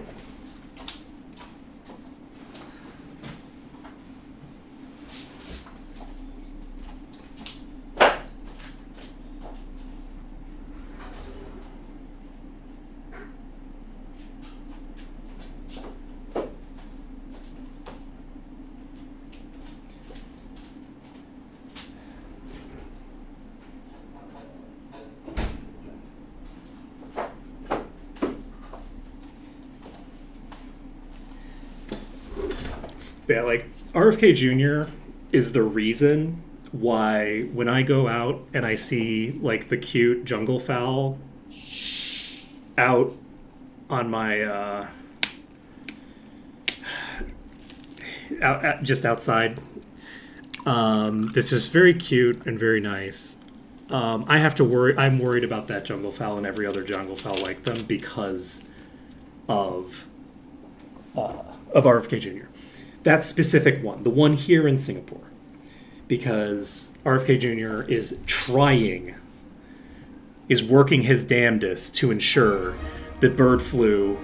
Yeah, like, RFK Jr. is the reason why when I go out and I see, like, the cute jungle fowl out on my, just outside, that's just very cute and very nice. I'm worried about that jungle fowl and every other jungle fowl like them because of RFK Jr. That specific one, the one here in Singapore, because RFK Jr. is working his damnedest to ensure that bird flu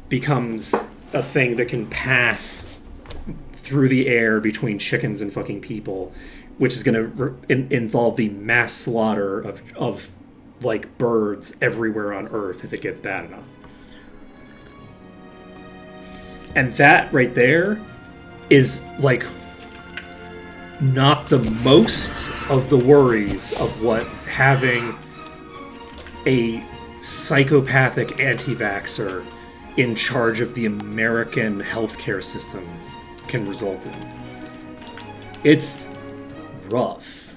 becomes a thing that can pass through the air between chickens and fucking people which is going to involve the mass slaughter of like birds everywhere on Earth if it gets bad enough. And that right there is like not the most of the worries of what having a psychopathic anti-vaxxer in charge of the American healthcare system can result in. It's rough.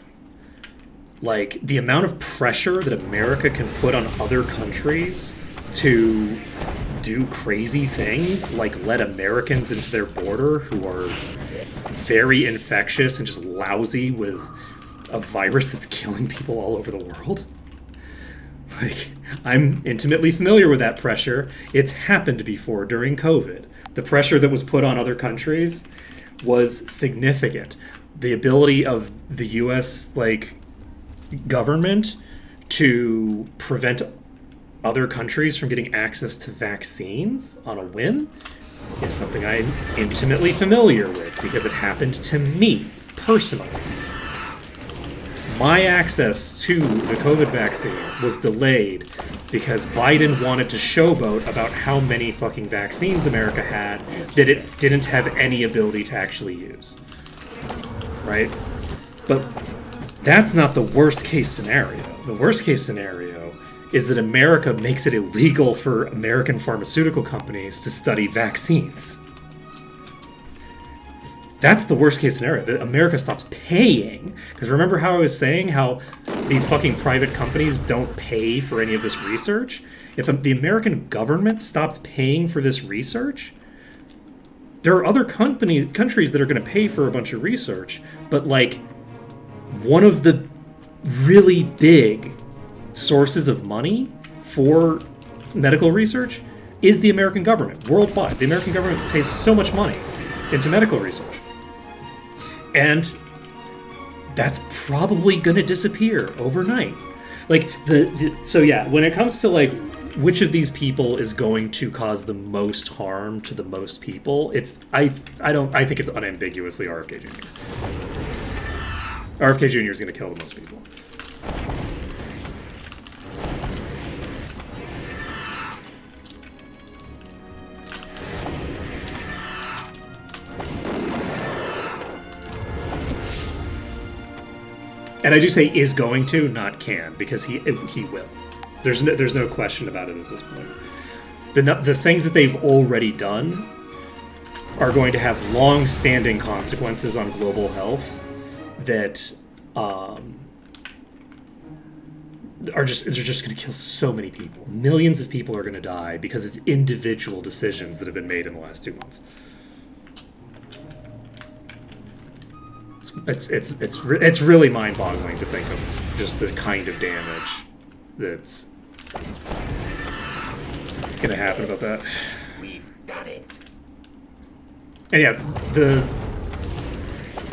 Like, the amount of pressure that America can put on other countries to do crazy things, like let Americans into their border who are very infectious and just lousy with a virus that's killing people all over the world. Like, I'm intimately familiar with that pressure. It's happened before during COVID. The pressure that was put on other countries was significant. The ability of the U.S. Government to prevent other countries from getting access to vaccines on a whim is something I'm intimately familiar with because it happened to me personally. My access to the COVID vaccine was delayed because Biden wanted to showboat about how many fucking vaccines America had that it didn't have any ability to actually use. Right? But that's not the worst case scenario. The worst case scenario is that America makes it illegal for American pharmaceutical companies to study vaccines. That's the worst case scenario, that America stops paying. Because remember how I was saying how these fucking private companies don't pay for any of this research? If the American government stops paying for this research, there are other countries that are going to pay for a bunch of research, but one of the really big sources of money for medical research is the American government worldwide. The American government pays so much money into medical research. And that's probably going to disappear overnight. So yeah, when it comes to which of these people is going to cause the most harm to the most people, I think it's unambiguously RFK Jr. RFK Jr. is going to kill the most people. And I do say is going to, not can, because he will. There's no question about it at this point. The things that they've already done are going to have long-standing consequences on global health that they're just going to kill so many people. Millions of people are going to die because of individual decisions that have been made in the last 2 months. It's really mind-boggling to think of just the kind of damage that's gonna happen about that. We've done it. And yeah, the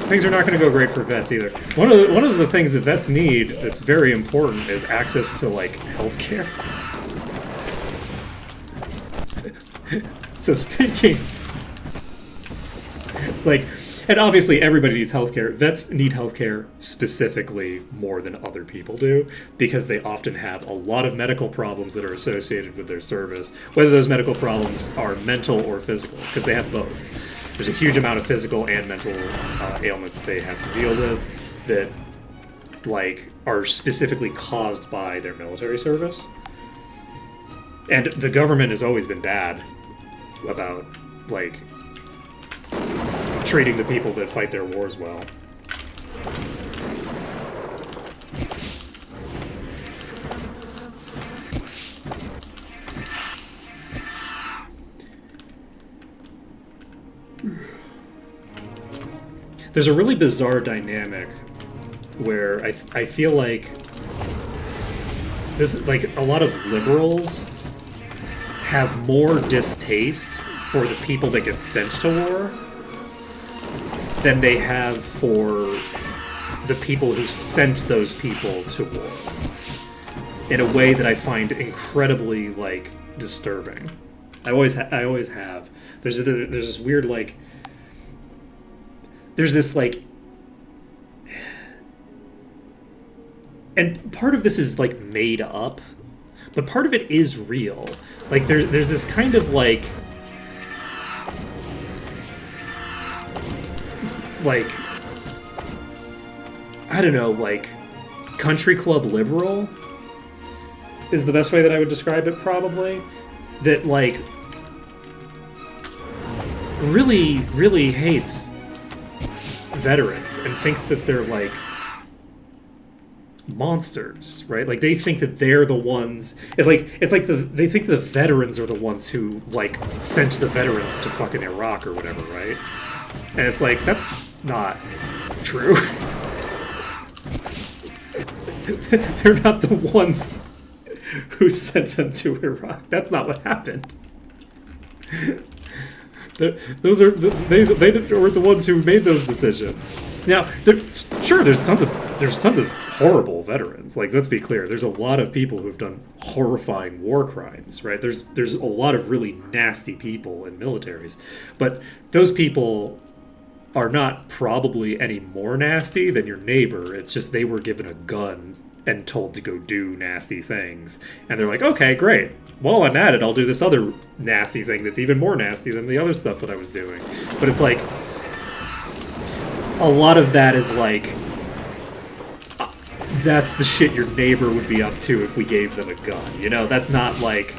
things are not gonna go great for vets either. One of the things that vets need that's very important is access to healthcare. So speaking and obviously everybody needs healthcare. Vets need healthcare specifically more than other people do because they often have a lot of medical problems that are associated with their service, whether those medical problems are mental or physical, because they have both. There's a huge amount of physical and mental ailments that they have to deal with that are specifically caused by their military service. And the government has always been bad about treating the people that fight their wars well. There's a really bizarre dynamic where I feel like this a lot of liberals have more distaste for the people that get sent to war than they have for the people who sent those people to war, in a way that I find incredibly disturbing. I always have. There's this weird there's this and part of this is like made up, but part of it is real. Like there's this kind of like I don't know, like country club liberal is the best way that I would describe it, probably. That like really, really hates veterans and thinks that they're like monsters, right? Like they think that they're the ones. They think the veterans are the ones who like sent the veterans to fucking Iraq or whatever, right? And it's like that's not true. They're not the ones who sent them to Iraq. That's not what happened. Those are they were the ones who made those decisions. Now, sure, there's tons of horrible veterans. Like, let's be clear, there's a lot of people who've done horrifying war crimes, right? There's a lot of really nasty people in militaries, but those people are not probably any more nasty than your neighbor. It's just they were given a gun and told to go do nasty things. And they're like, okay, great. While I'm at it, I'll do this other nasty thing that's even more nasty than the other stuff that I was doing. But it's like, a lot of that is like, that's the shit your neighbor would be up to if we gave them a gun. You know, that's not like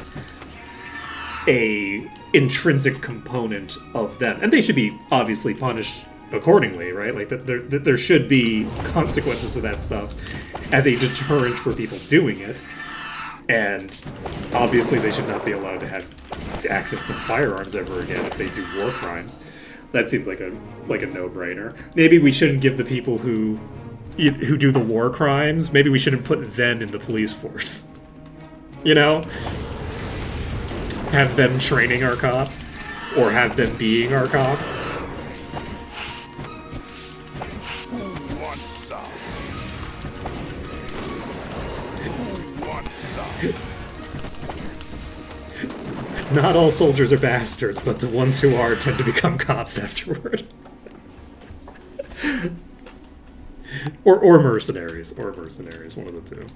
a intrinsic component of them. And they should be obviously punished accordingly, right? Like there should be consequences to that stuff as a deterrent for people doing it. And obviously they should not be allowed to have access to firearms ever again if they do war crimes. That seems like a no-brainer. Maybe we shouldn't give the people who do the war crimes, maybe we shouldn't put them in the police force. You know? Have them training our cops, or have them being our cops. Who wants some? Who wants some? Not all soldiers are bastards, but the ones who are tend to become cops afterward. or mercenaries, one of the two.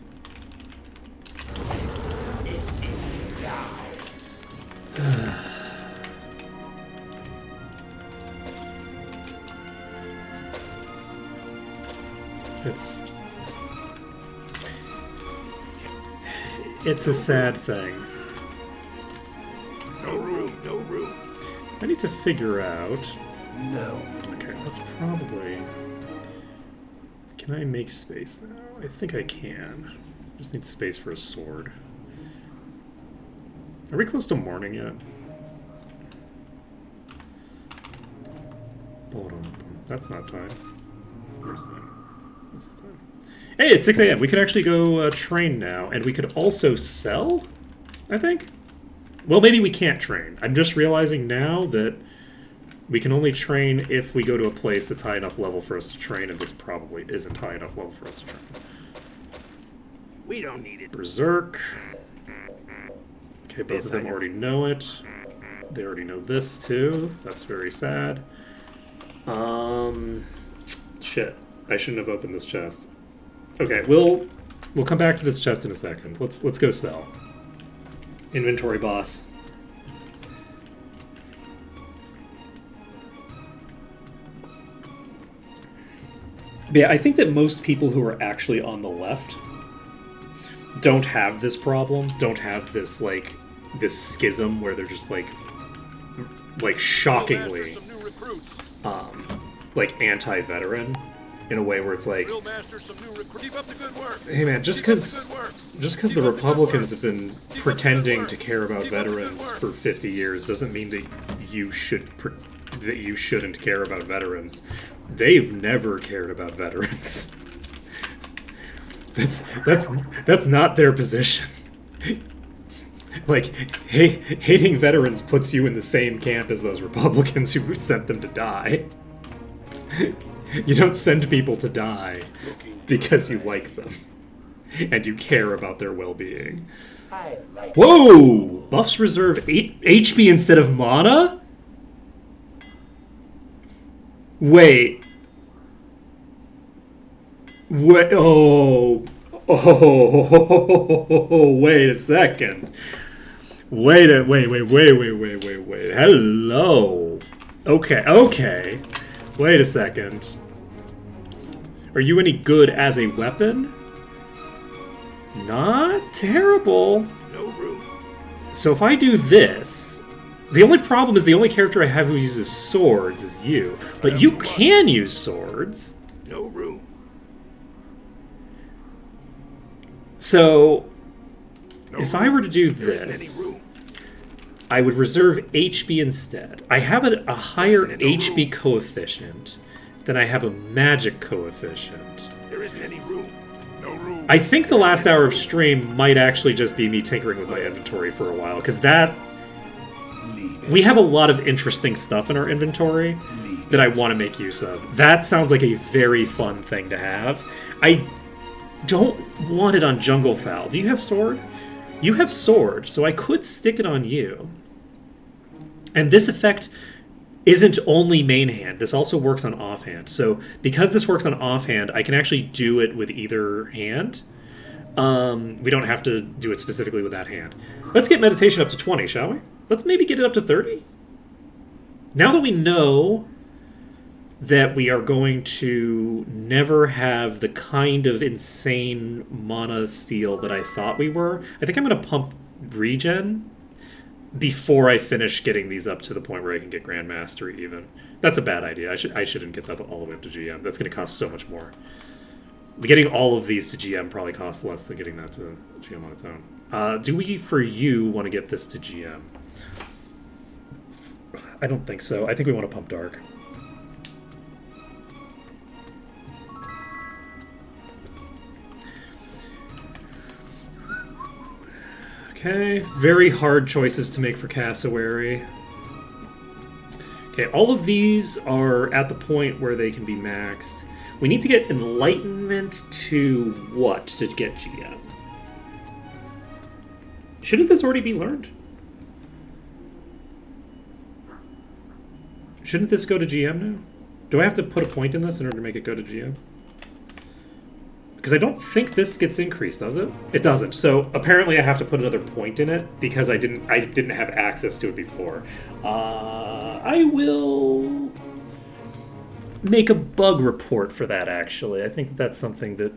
It's a sad thing. No room, no room. I need to figure out. No. Okay, that's probably. Can I make space now? I think I can. Just need space for a sword. Are we close to morning yet? Hold on. That's not time. Where's time? This is time. Hey, it's 6 a.m. We could actually go train now, and we could also sell, I think? Well, maybe we can't train. I'm just realizing now that we can only train if we go to a place that's high enough level for us to train, and this probably isn't high enough level for us to train. We don't need it. Berserk. Okay, both of them already know it. They already know this, too. That's very sad. Shit. I shouldn't have opened this chest. Okay, we'll come back to this chest in a second. Let's go sell. Inventory boss. But yeah, I think that most people who are actually on the left don't have this problem, don't have this, like, this schism where they're just, like shockingly, like, anti-veteran in a way where it's like, hey man, just because the Republicans have been pretending to care about veterans for 50 years doesn't mean that you shouldn't care about veterans. They've never cared about veterans. That's not their position. Like, hating veterans puts you in the same camp as those Republicans who sent them to die. You don't send people to die because you like them and you care about their well-being. Whoa! Buffs reserve 8 HP instead of mana? Wait. What? Oh. Oh, wait a second. Wait. Hello. Okay. Wait a second. Are you any good as a weapon? Not terrible. No room. So if I do this, the only problem is the only character I have who uses swords is you. But you can use swords. No room. So No if room. I were to do There isn't this, any room. I would reserve HB instead. I have a higher There isn't any HB room. coefficient than I have a magic coefficient. There isn't any room. No room. I think the last hour of stream might actually just be me tinkering with my inventory for a while, because we have a lot of interesting stuff in our inventory that I want to make use of. That sounds like a very fun thing to have. I don't want it on Jungle Fowl. Do you have sword? You have sword, so I could stick it on you. And this effect isn't only main hand. This also works on offhand. So because this works on offhand, I can actually do it with either hand. We don't have to do it specifically with that hand. Let's get meditation up to 20, shall we? Let's maybe get it up to 30. Now that we know that we are going to never have the kind of insane mana steal that I thought we were, I think I'm going to pump regen before I finish getting these up to the point where I can get Grand Mastery even. That's a bad idea. I shouldn't get that all the way up to GM. That's going to cost so much more. Getting all of these to GM probably costs less than getting that to GM on its own. Do we, for you, want to get this to GM? I don't think so. I think we want to pump Dark. Okay, very hard choices to make for Cassowary. Okay, all of these are at the point where they can be maxed. We need to get Enlightenment to what to get GM? Shouldn't this already be learned? Shouldn't this go to GM now? Do I have to put a point in this in order to make it go to GM? Because I don't think this gets increased, does it? It doesn't. So apparently I have to put another point in it because I didn't have access to it before. I will make a bug report for that, actually. I think that's something that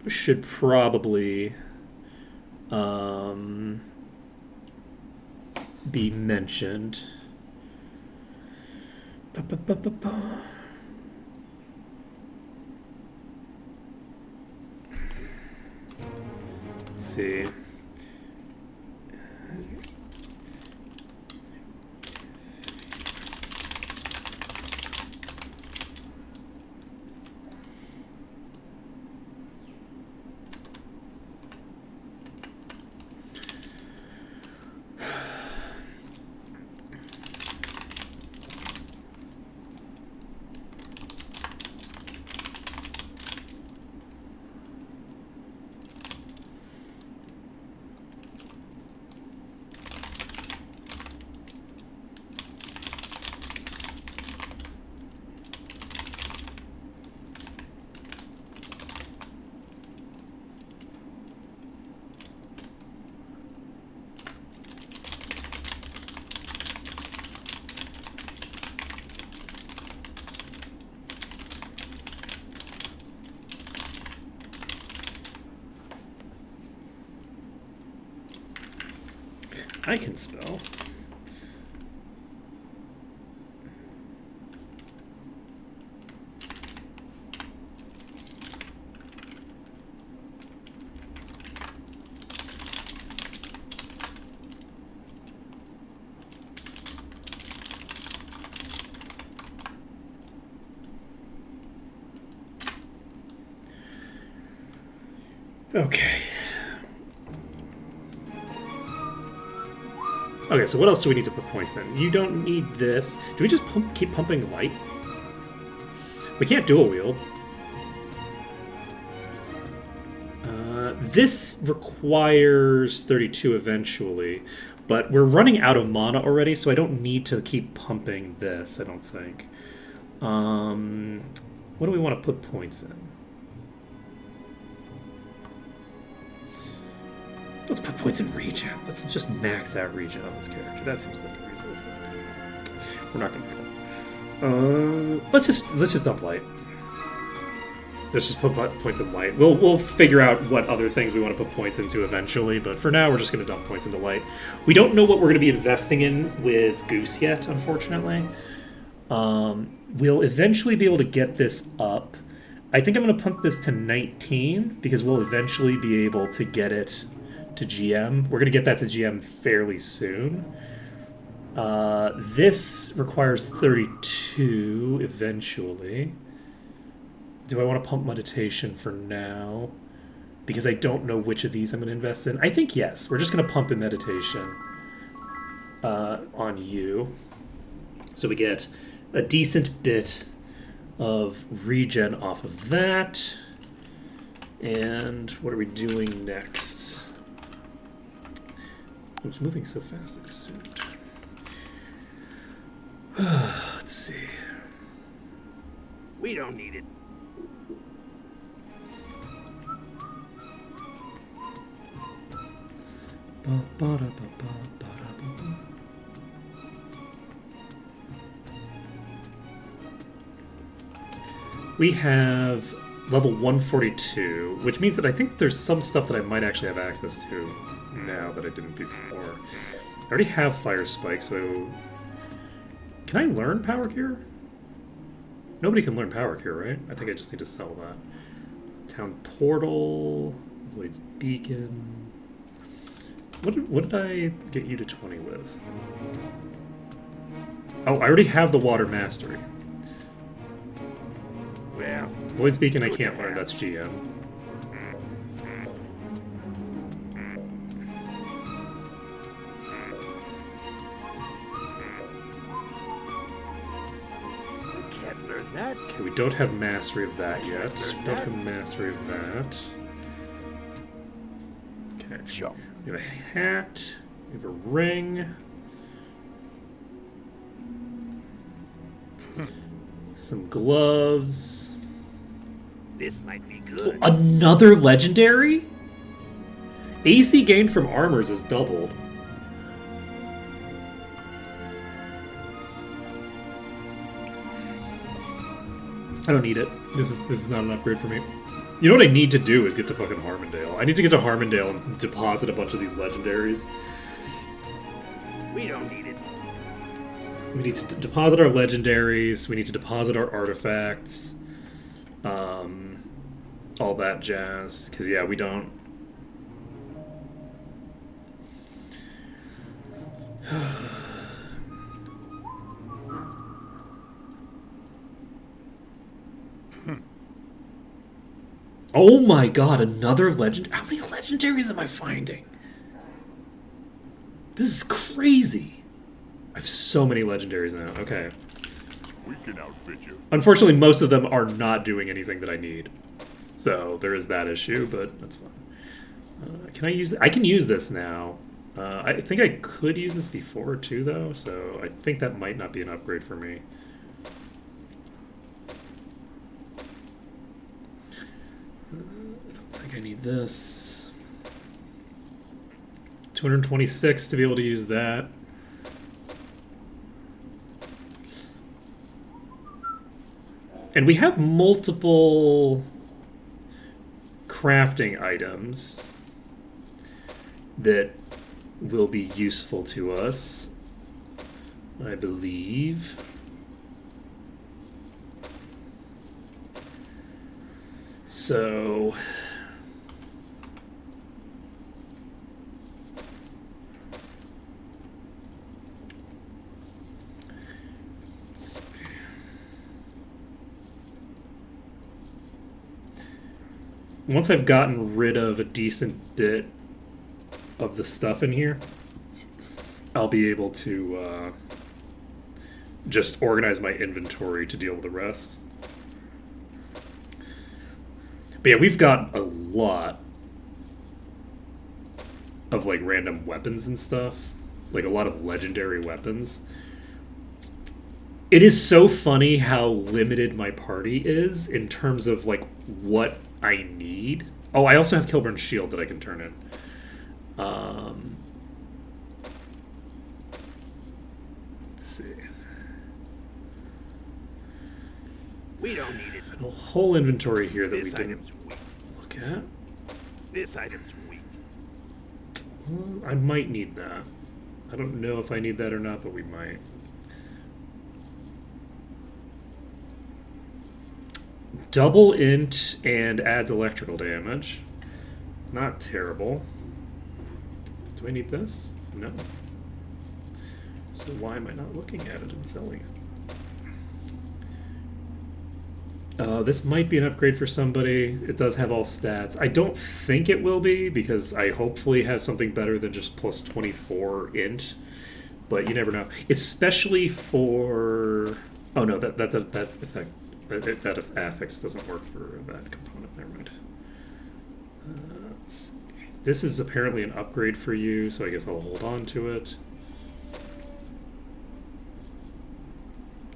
should probably be mentioned. Let's see. I can spell. Okay. Okay, so what else do we need to put points in? You don't need this. Do we just keep pumping light? We can't dual wield. This requires 32 eventually, but we're running out of mana already, so I don't need to keep pumping this, I don't think. What do we want to put points in? Let's put points in regen. Let's just max out regen on this character. That seems like a reasonable thing. We're not gonna do that. Let's just dump light. Let's just put points in light. We'll figure out what other things we want to put points into eventually, but for now we're just gonna dump points into light. We don't know what we're gonna be investing in with Goose yet, unfortunately. We'll eventually be able to get this up. I think I'm gonna pump this to 19 because we'll eventually be able to get it to GM. We're going to get that to GM fairly soon. This requires 32 eventually. Do I want to pump meditation for now? Because I don't know which of these I'm going to invest in. I think yes. We're just going to pump in meditation on you. So we get a decent bit of regen off of that. And what are we doing next? It was moving so fast, I assumed. Let's see. We don't need it. We have level 142, which means that I think there's some stuff that I might actually have access to now that I didn't before. I already have Fire Spike, so... Can I learn Power Cure? Nobody can learn Power Cure, right? I think I just need to sell that. Town Portal, Lloyd's Beacon... What did I get you to 20 with? Oh, I already have the Water Mastery. Well, Lloyd's Beacon I can't learn, that's GM. can't learn that. Okay, we don't have mastery of that yet. Don't have mastery of that. Okay. Sure. We have a hat. We have a ring. Some gloves. This might be good. Another legendary? AC gained from armors is doubled. I don't need it. This is not an upgrade for me. You know what I need to do is get to fucking Harmondale. I need to get to Harmondale and deposit a bunch of these legendaries. We don't need it. We need to deposit our legendaries. We need to deposit our artifacts. All that jazz. Because, yeah, we don't... Oh my god, another legend. How many legendaries am I finding? This is crazy. I have so many legendaries now. Okay. We can outfit you. Unfortunately, most of them are not doing anything that I need. So there is that issue, but that's fine. Can I use it? I can use this now. I think I could use this before too, though, so I think that might not be an upgrade for me. I don't think I need this. 226 to be able to use that. And we have multiple crafting items that will be useful to us, I believe. So... once I've gotten rid of a decent bit of the stuff in here, I'll be able to just organize my inventory to deal with the rest. But yeah, we've got a lot of like random weapons and stuff, like a lot of legendary weapons. It is so funny how limited my party is in terms of like what I need. Oh, I also have Kilburn's shield that I can turn in. Let's see. We don't need it. A whole inventory here that we This didn't item's weak. look at. This item's weak. I might need that. I don't know if I need that or not, but we might. Double int and adds electrical damage. Not terrible. Do I need this? No. So why am I not looking at it and selling it? This might be an upgrade for somebody. It does have all stats. I don't think it will be, because I hopefully have something better than just plus 24 int. But you never know. Especially for... Oh no, that effect... That affix doesn't work for that component. Never mind. Let's see. This is apparently an upgrade for you, so I guess I'll hold on to it.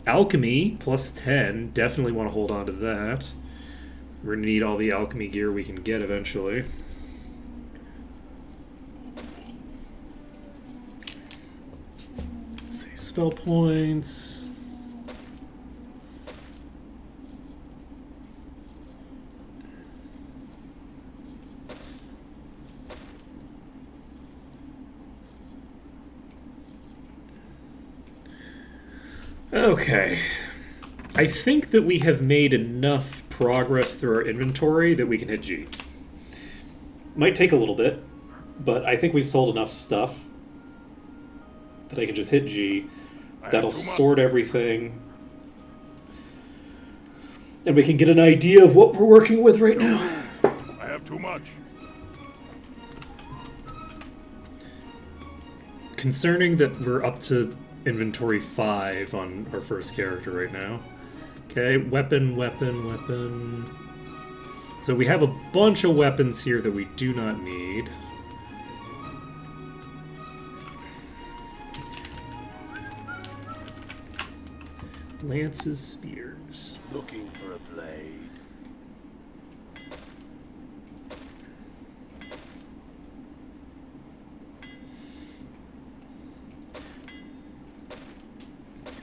Alchemy, plus 10. Definitely want to hold on to that. We're going to need all the alchemy gear we can get eventually. Let's see, spell points. Okay. I think that we have made enough progress through our inventory that we can hit G. Might take a little bit, but I think we've sold enough stuff that I can just hit G. That'll sort everything. And we can get an idea of what we're working with right now. I have too much. Concerning that we're up to inventory 5 on our first character right now. Okay, weapon. So we have a bunch of weapons here that we do not need. Lances, spears. Looking for a blade.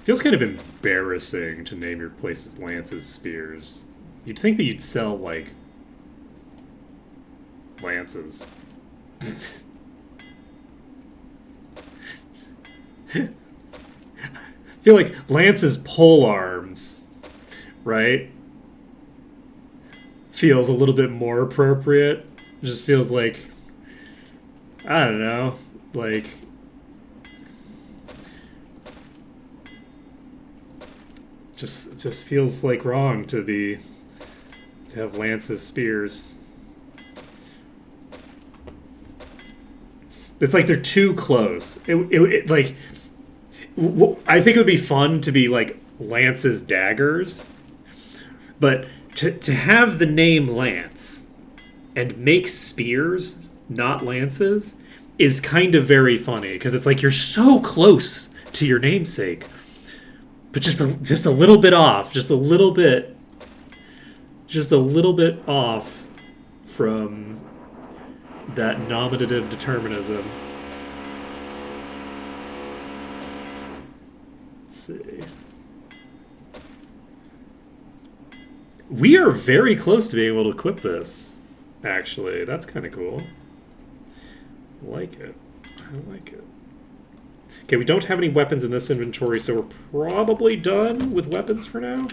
Feels kind of embarrassing to name your places lances, spears. You'd think that you'd sell, like, lances. I feel like lances pole arms, right? Feels a little bit more appropriate. It just feels like, I don't know, like... Just feels like wrong to have lances, spears. It's like they're too close. Like, I think it would be fun to be like lances, daggers, but to have the name Lance and make spears, not lances, is kind of very funny, because it's like you're so close to your namesake. But just a little bit off, just a little bit off from that nominative determinism. Let's see. We are very close to being able to equip this, actually. That's kind of cool. I like it. I like it. Okay, we don't have any weapons in this inventory, so we're probably done with weapons for now.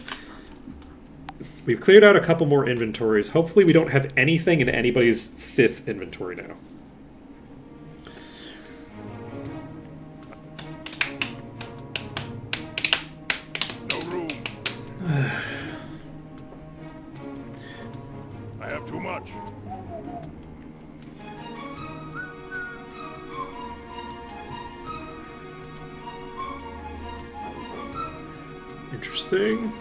We've cleared out a couple more inventories. Hopefully we don't have anything in anybody's 5th inventory now. No room. I have too much. Interesting.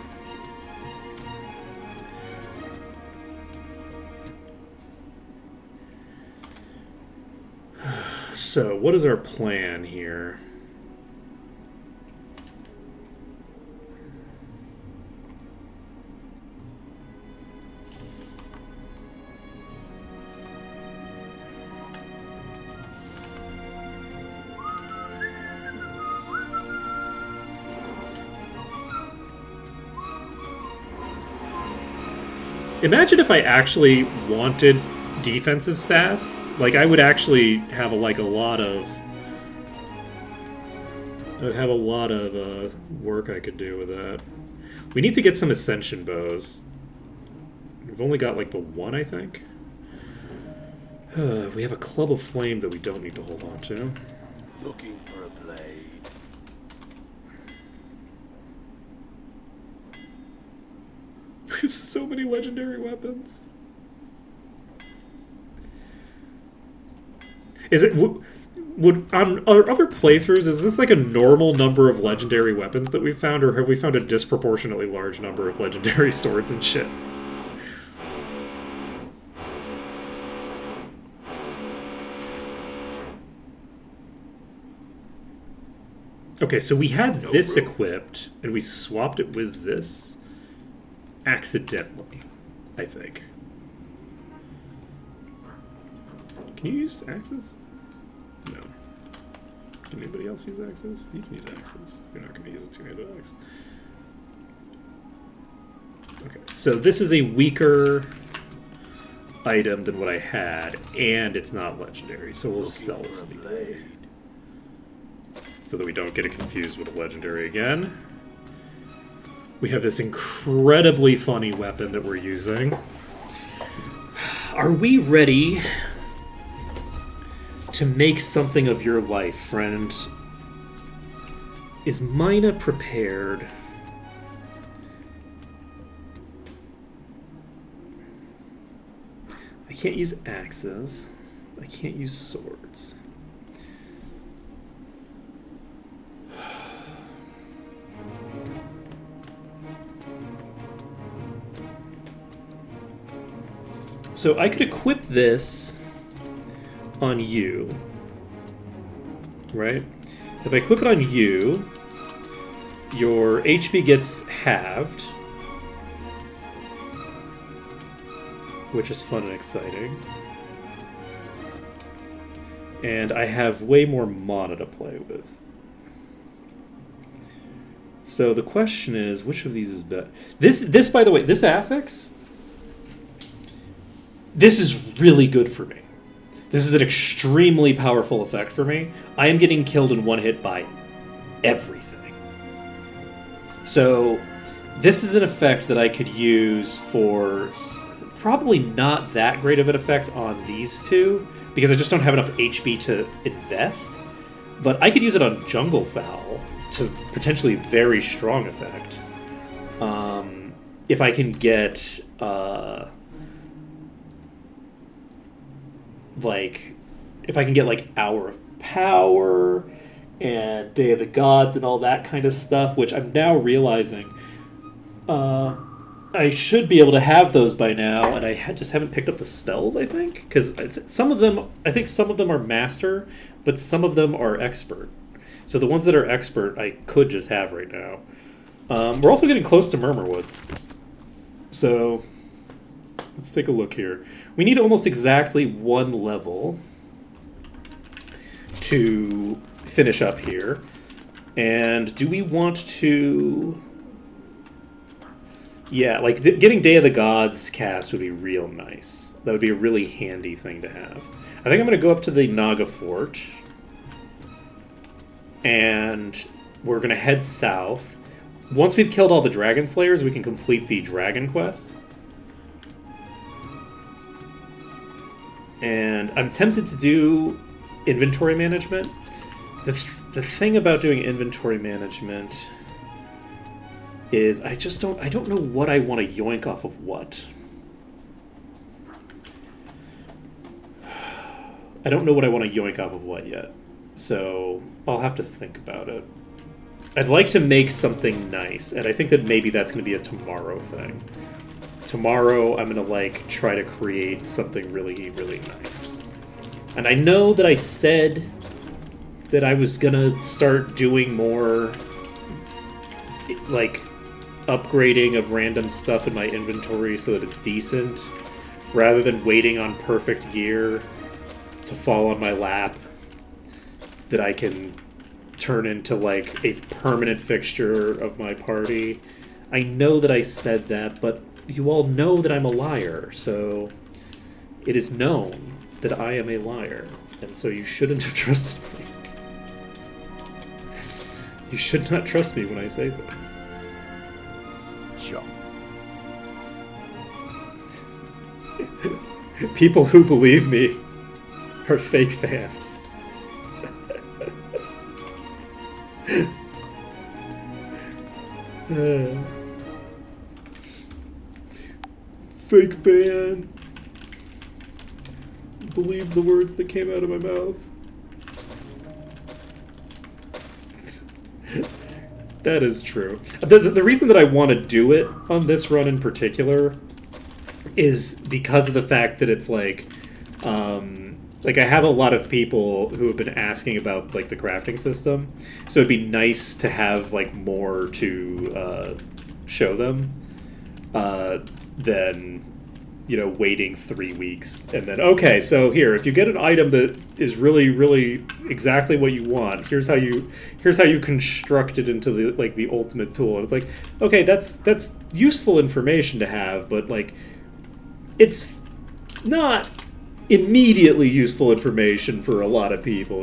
So, what is our plan here? Imagine if I actually wanted defensive stats. Like, I would actually have a lot of... I would have a lot of work I could do with that. We need to get some Ascension bows. We've only got, like, the one, I think. We have a Club of Flame that we don't need to hold on to. Looking for a blade. We have so many legendary weapons. Is it... Would on our other playthroughs, is this like a normal number of legendary weapons that we've found, or have we found a disproportionately large number of legendary swords and shit? Okay, so we had this equipped, and we swapped it with this accidentally, I think. Can you use axes? No. Can anybody else use axes? You can use axes. You're not going to use a two-handed axe. Okay, so this is a weaker item than what I had, and it's not legendary, so we'll just sell this immediately. So that we don't get it confused with a legendary again. We have this incredibly funny weapon that we're using. Are we ready to make something of your life, friend? Is Mina prepared? I can't use axes. I can't use swords. So I could equip this on you, right? If I equip it on you, your HP gets halved, which is fun and exciting. And I have way more mana to play with. So the question is, which of these is better? This, by the way, this affix, this is really good for me. This is an extremely powerful effect for me. I am getting killed in one hit by everything. So this is an effect that I could use for probably not that great of an effect on these two, because I just don't have enough HP to invest. But I could use it on Jungle Fowl to potentially very strong effect. If I can get... if I can get like Hour of Power and Day of the Gods and all that kind of stuff, which I'm now realizing I should be able to have those by now, and I just haven't picked up the spells, I think, because some of them are Master, but some of them are Expert. So the ones that are Expert I could just have right now. We're also getting close to Murmur Woods. So let's take a look here. We need almost exactly one level to finish up here. And do we want to... Yeah, like getting Day of the Gods cast would be real nice. That would be a really handy thing to have. I think I'm going to go up to the Naga Fort. And we're going to head south. Once we've killed all the Dragon Slayers, we can complete the Dragon Quest. And I'm tempted to do inventory management. The thing about doing inventory management is I don't know what I want to yoink off of what. I don't know what I want to yoink off of what yet. So I'll have to think about it. I'd like to make something nice, and I think that maybe that's going to be a tomorrow thing. Tomorrow I'm going to try to create something really, really nice. And I know that I said that I was going to start doing more upgrading of random stuff in my inventory so that it's decent, rather than waiting on perfect gear to fall on my lap that I can turn into a permanent fixture of my party. I know that I said that, but you all know that I'm a liar, so it is known that I am a liar, and so you shouldn't have trusted me. You should not trust me when I say things. Jump. People who believe me are fake fans. Fake fan. Believe the words that came out of my mouth. That is true. The reason that I want to do it on this run in particular is because of the fact that it's like I have a lot of people who have been asking about like the crafting system, so it'd be nice to have like more to show them than waiting 3 weeks and then okay, so here, if you get an item that is really really exactly what you want, here's how you construct it into the ultimate tool. And it's like, okay, that's useful information to have, but like it's not immediately useful information for a lot of people,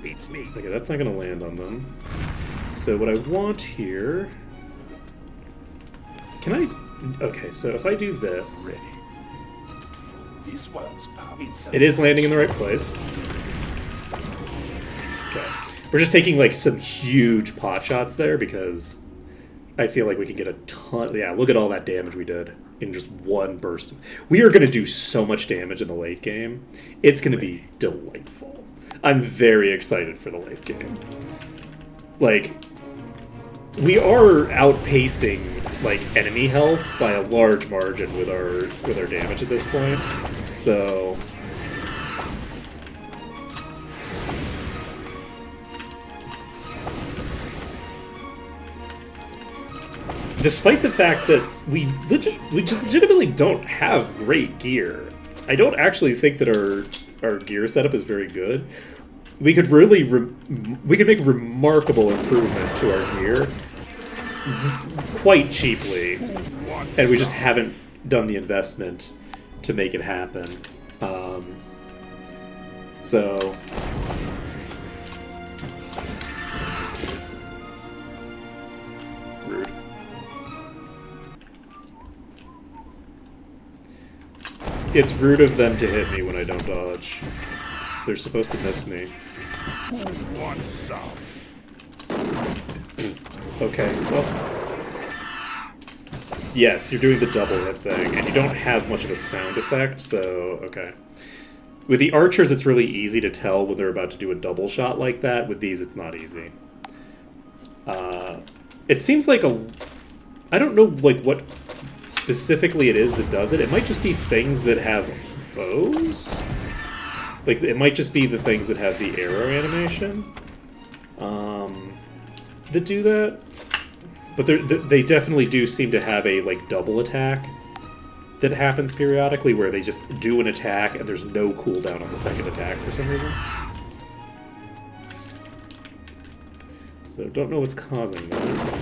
Beats me. Okay, that's not gonna land on them. So what I want here, can I? Okay, so if I do this, Ready. This one's it is landing in the right place. Okay, we're just taking like some huge pot shots there because I feel like we can get a ton. Yeah, look at all that damage we did in just one burst. We are going to do so much damage in the late game. It's going to be delightful. I'm very excited for the late game. Like, we are outpacing like enemy health by a large margin with our damage at this point. So despite the fact that we legitimately don't have great gear, I don't actually think that our gear setup is very good. We could really we could make remarkable improvement to our gear quite cheaply, and we just haven't done the investment to make it happen. So rude. It's rude of them to hit me when I don't dodge. They're supposed to miss me. Who wants some? Okay, well... Yes, you're doing the double hit thing, and you don't have much of a sound effect, so... Okay. With the archers, it's really easy to tell when they're about to do a double shot like that. With these, it's not easy. It seems like a... I don't know, like, what specifically it is that does it. It might just be things that have bows? Like, it might just be the things that have the arrow animation that do that. But they definitely do seem to have a, like, double attack that happens periodically where they just do an attack and there's no cooldown on the second attack for some reason. So, don't know what's causing that.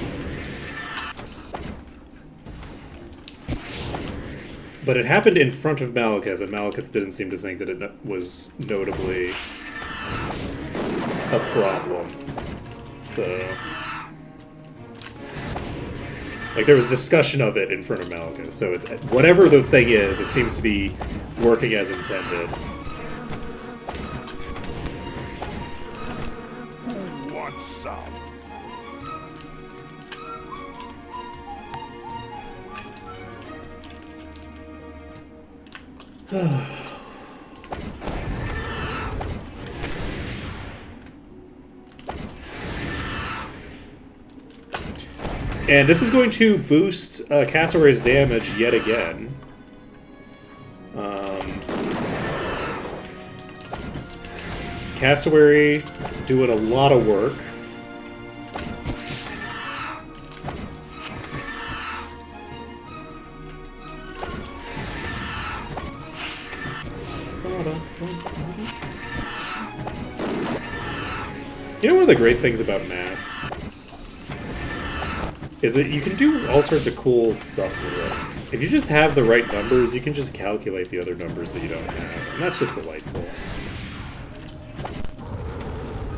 But it happened in front of Malekith, and Malekith didn't seem to think that it was notably a problem. So... Like, there was discussion of it in front of Malekith, so whatever the thing is, it seems to be working as intended. Who wants some? And this is going to boost Cassowary's damage yet again. Cassowary doing a lot of work. You know one of the great things about math is that you can do all sorts of cool stuff with it. If you just have the right numbers, you can just calculate the other numbers that you don't have, and that's just delightful.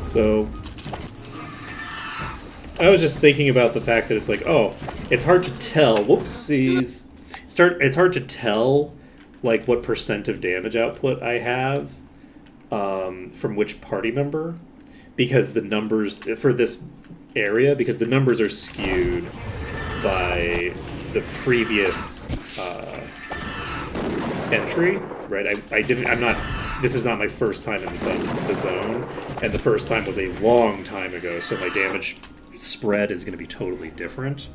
So, I was just thinking about the fact that it's like, oh, it's hard to tell. Whoopsies. It's hard to tell, like, what percent of damage output I have from which party member, because the numbers for this area, because the numbers are skewed by the previous entry, right? I'm not. This is not my first time in the zone, and the first time was a long time ago, so my damage spread is going to be totally different.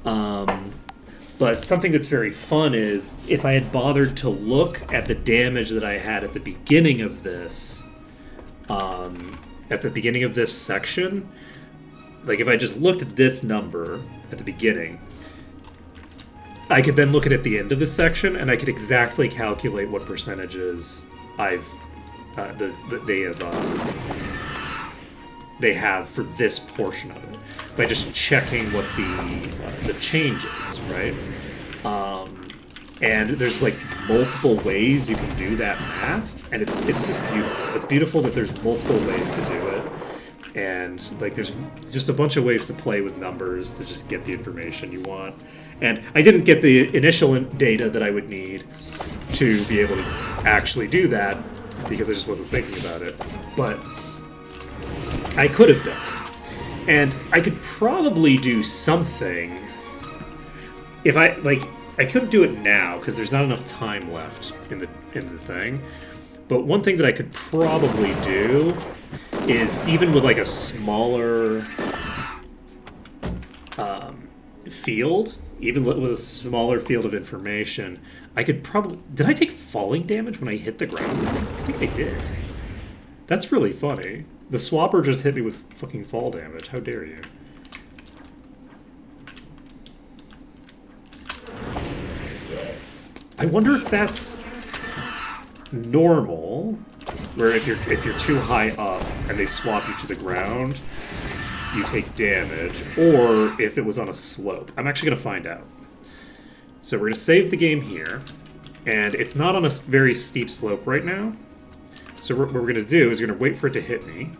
But something that's very fun is if I had bothered to look at the damage that I had at the beginning of this, section, like if I just looked at this number at the beginning, I could then look at the end of this section, and I could exactly calculate what percentages they have for this portion of it by just checking what the change is, right? And there's like multiple ways you can do that math, and it's just beautiful. It's beautiful that there's multiple ways to do it, and like there's just a bunch of ways to play with numbers to just get the information you want. And I didn't get the initial data that I would need to be able to actually do that because I just wasn't thinking about it, but I could have done it. And I could probably do something if I couldn't do it now because there's not enough time left in the thing. But one thing that I could probably do is, even with like a smaller field, even with a smaller field of information, I could probably... Did I take falling damage when I hit the ground? I think I did. That's really funny. The swapper just hit me with fucking fall damage. How dare you? I wonder if that's normal, where if you're too high up and they swap you to the ground, you take damage, or if it was on a slope. I'm actually going to find out. So we're going to save the game here, and it's not on a very steep slope right now. So what we're going to do is we're going to wait for it to hit me.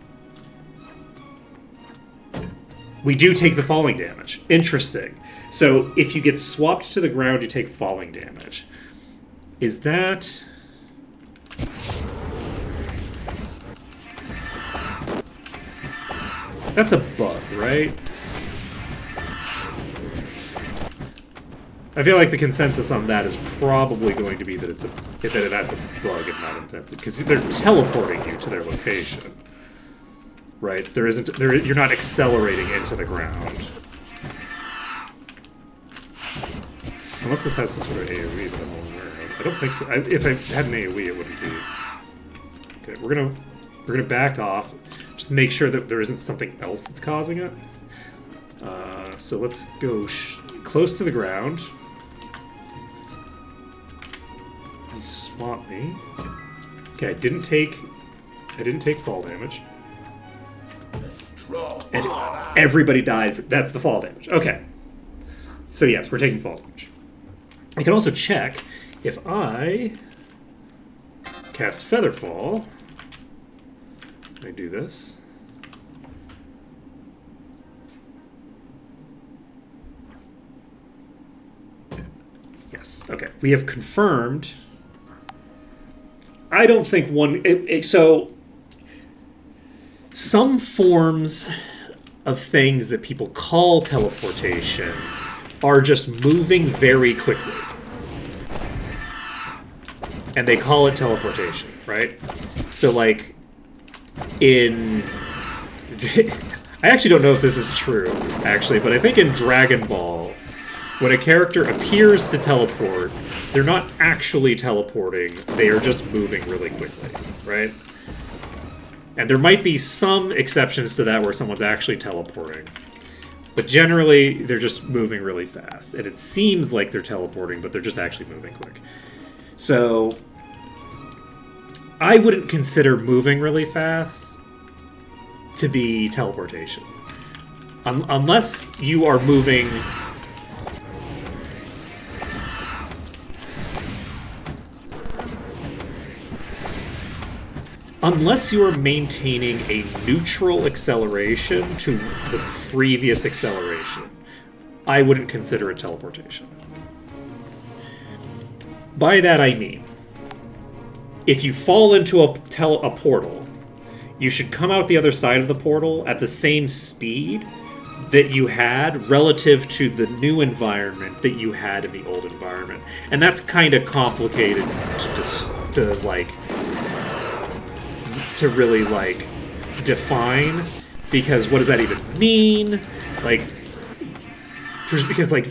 We do take the falling damage. Interesting. So if you get swapped to the ground, you take falling damage. Is that... That's a bug, right? I feel like the consensus on that is probably going to be that that's a bug and not intended, because they're teleporting you to their location, right? You're not accelerating into the ground, unless this has some sort of AOE that I'm aware of. I don't think so. If I had an AOE, it wouldn't be. Okay, we're gonna back off. Just make sure that there isn't something else that's causing it. So let's go close to the ground. You swap me. Okay, I didn't take fall damage. And everybody died. That's the fall damage. Okay. So yes, we're taking fall damage. I can also check if I cast Featherfall. Can I do this? Yes. Okay. We have confirmed. I don't think so some forms of things that people call teleportation are just moving very quickly. And they call it teleportation, right? So like I actually don't know if this is true, actually, but I think in Dragon Ball, when a character appears to teleport, they're not actually teleporting, they are just moving really quickly, right? And there might be some exceptions to that where someone's actually teleporting. But generally, they're just moving really fast. And it seems like they're teleporting, but they're just actually moving quick. So I wouldn't consider moving really fast to be teleportation. unless you are moving. Unless you are maintaining a neutral acceleration to the previous acceleration, I wouldn't consider it teleportation. By that I mean, if you fall into a portal, you should come out the other side of the portal at the same speed that you had relative to the new environment that you had in the old environment. And that's kind of complicated to really like define, because what does that even mean? Like, because like,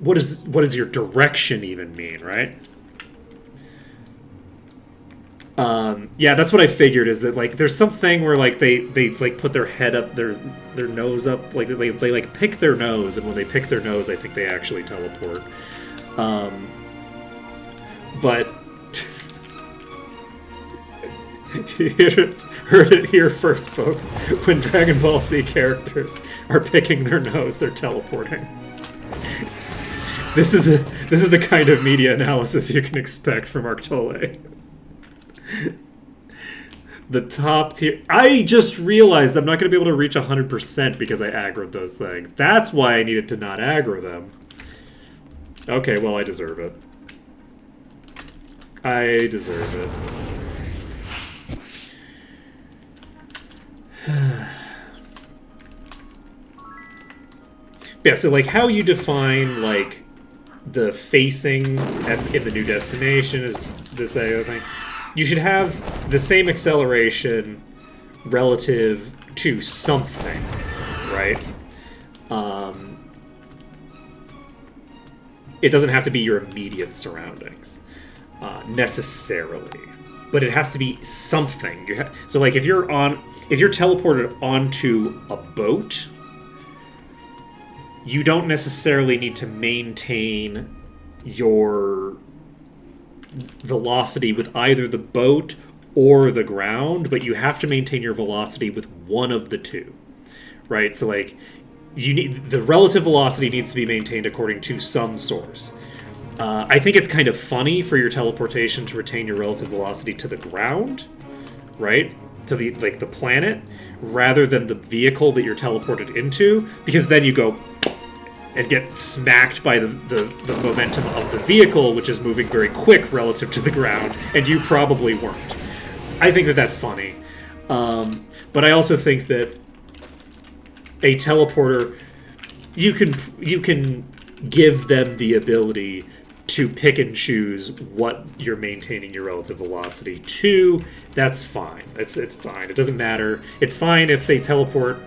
what does your direction even mean, right? Yeah, that's what I figured, is that like there's something where like they like put their head up, their nose up, like they like pick their nose, and when they pick their nose, I think they actually teleport. But you heard it here first, folks. When Dragon Ball Z characters are picking their nose, they're teleporting. This is the kind of media analysis you can expect from Arctole. The top tier. I just realized I'm not going to be able to reach 100% because I aggroed those things. That's why I needed to not aggro them. Okay, well, I deserve it. I deserve it. Yeah, so like how you define like the facing in the new destination is this other thing. You should have the same acceleration relative to something, right? It doesn't have to be your immediate surroundings necessarily, but it has to be something. So like if you're teleported onto a boat, you don't necessarily need to maintain your velocity with either the boat or the ground, but you have to maintain your velocity with one of the two, right? So like you need the relative velocity needs to be maintained according to some source. I think it's kind of funny for your teleportation to retain your relative velocity to the ground, right? To the planet, rather than the vehicle that you're teleported into, because then you go and get smacked by the momentum of the vehicle, which is moving very quick relative to the ground, and you probably weren't. I think that that's funny. But I also think that a teleporter, you can give them the ability to pick and choose what you're maintaining your relative velocity to. That's fine. It's fine. It doesn't matter. It's fine if they teleport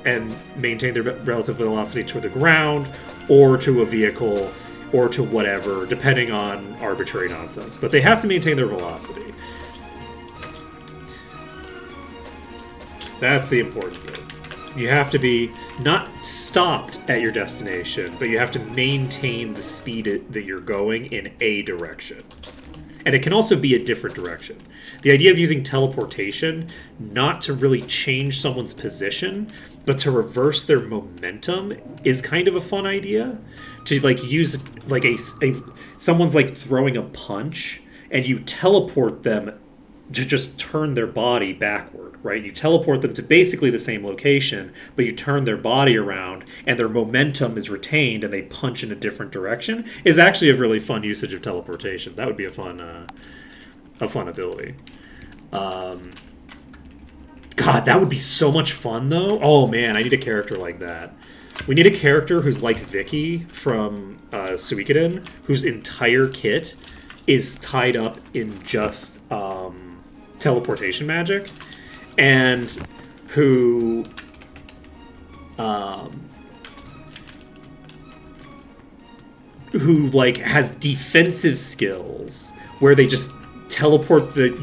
and maintain their relative velocity to the ground, or to a vehicle, or to whatever, depending on arbitrary nonsense. But they have to maintain their velocity. That's the important bit. You have to be not stopped at your destination, but you have to maintain the speed that you're going in a direction. And it can also be a different direction. The idea of using teleportation, not to really change someone's position, but to reverse their momentum, is kind of a fun idea. To like use like someone's like throwing a punch, and you teleport them to just turn their body backward, right? You teleport them to basically the same location, but you turn their body around, and their momentum is retained, and they punch in a different direction. Is actually a really fun usage of teleportation. That would be a fun ability. God, that would be so much fun, though. Oh man, I need a character like that. We need a character who's like Vicky from Suikoden, whose entire kit is tied up in just teleportation magic, and who like has defensive skills where they just teleport the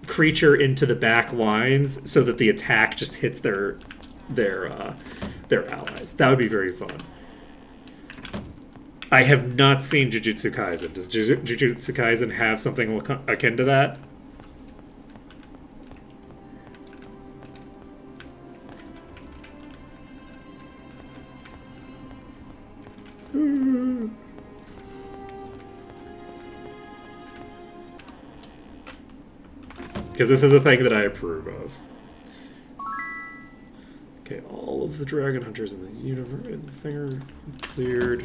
creature into the back lines so that the attack just hits their allies. That would be very fun. I have not seen Jujutsu Kaisen. Does Jujutsu Kaisen have something akin to that? Because this is a thing that I approve of. Okay, all of the dragon hunters in the universe thing are cleared.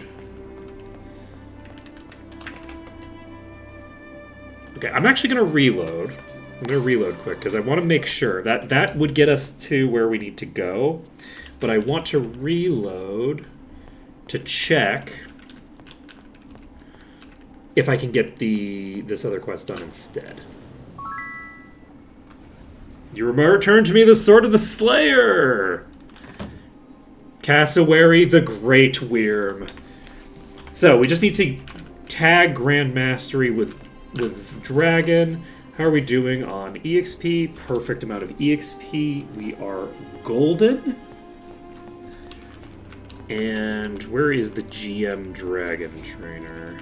Okay, I'm actually going to reload. I'm going to reload quick because I want to make sure that that would get us to where we need to go. But I want to reload to check if I can get this other quest done instead. You return to me the Sword of the Slayer! Cassowary the Great Wyrm. So, we just need to tag Grand Mastery with Dragon. How are we doing on EXP? Perfect amount of EXP. We are golden. And where is the GM Dragon Trainer?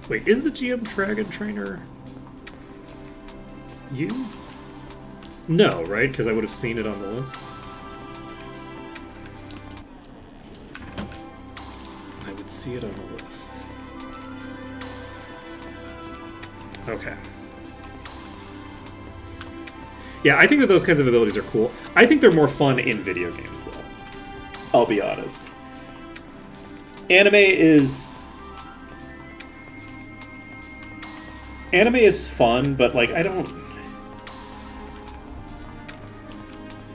Wait, is the GM Dragon Trainer you? No, right? Because I would have seen it on the list. I would see it on the list. Okay. Yeah, I think that those kinds of abilities are cool. I think they're more fun in video games, though. I'll be honest. Anime is fun, but like I don't.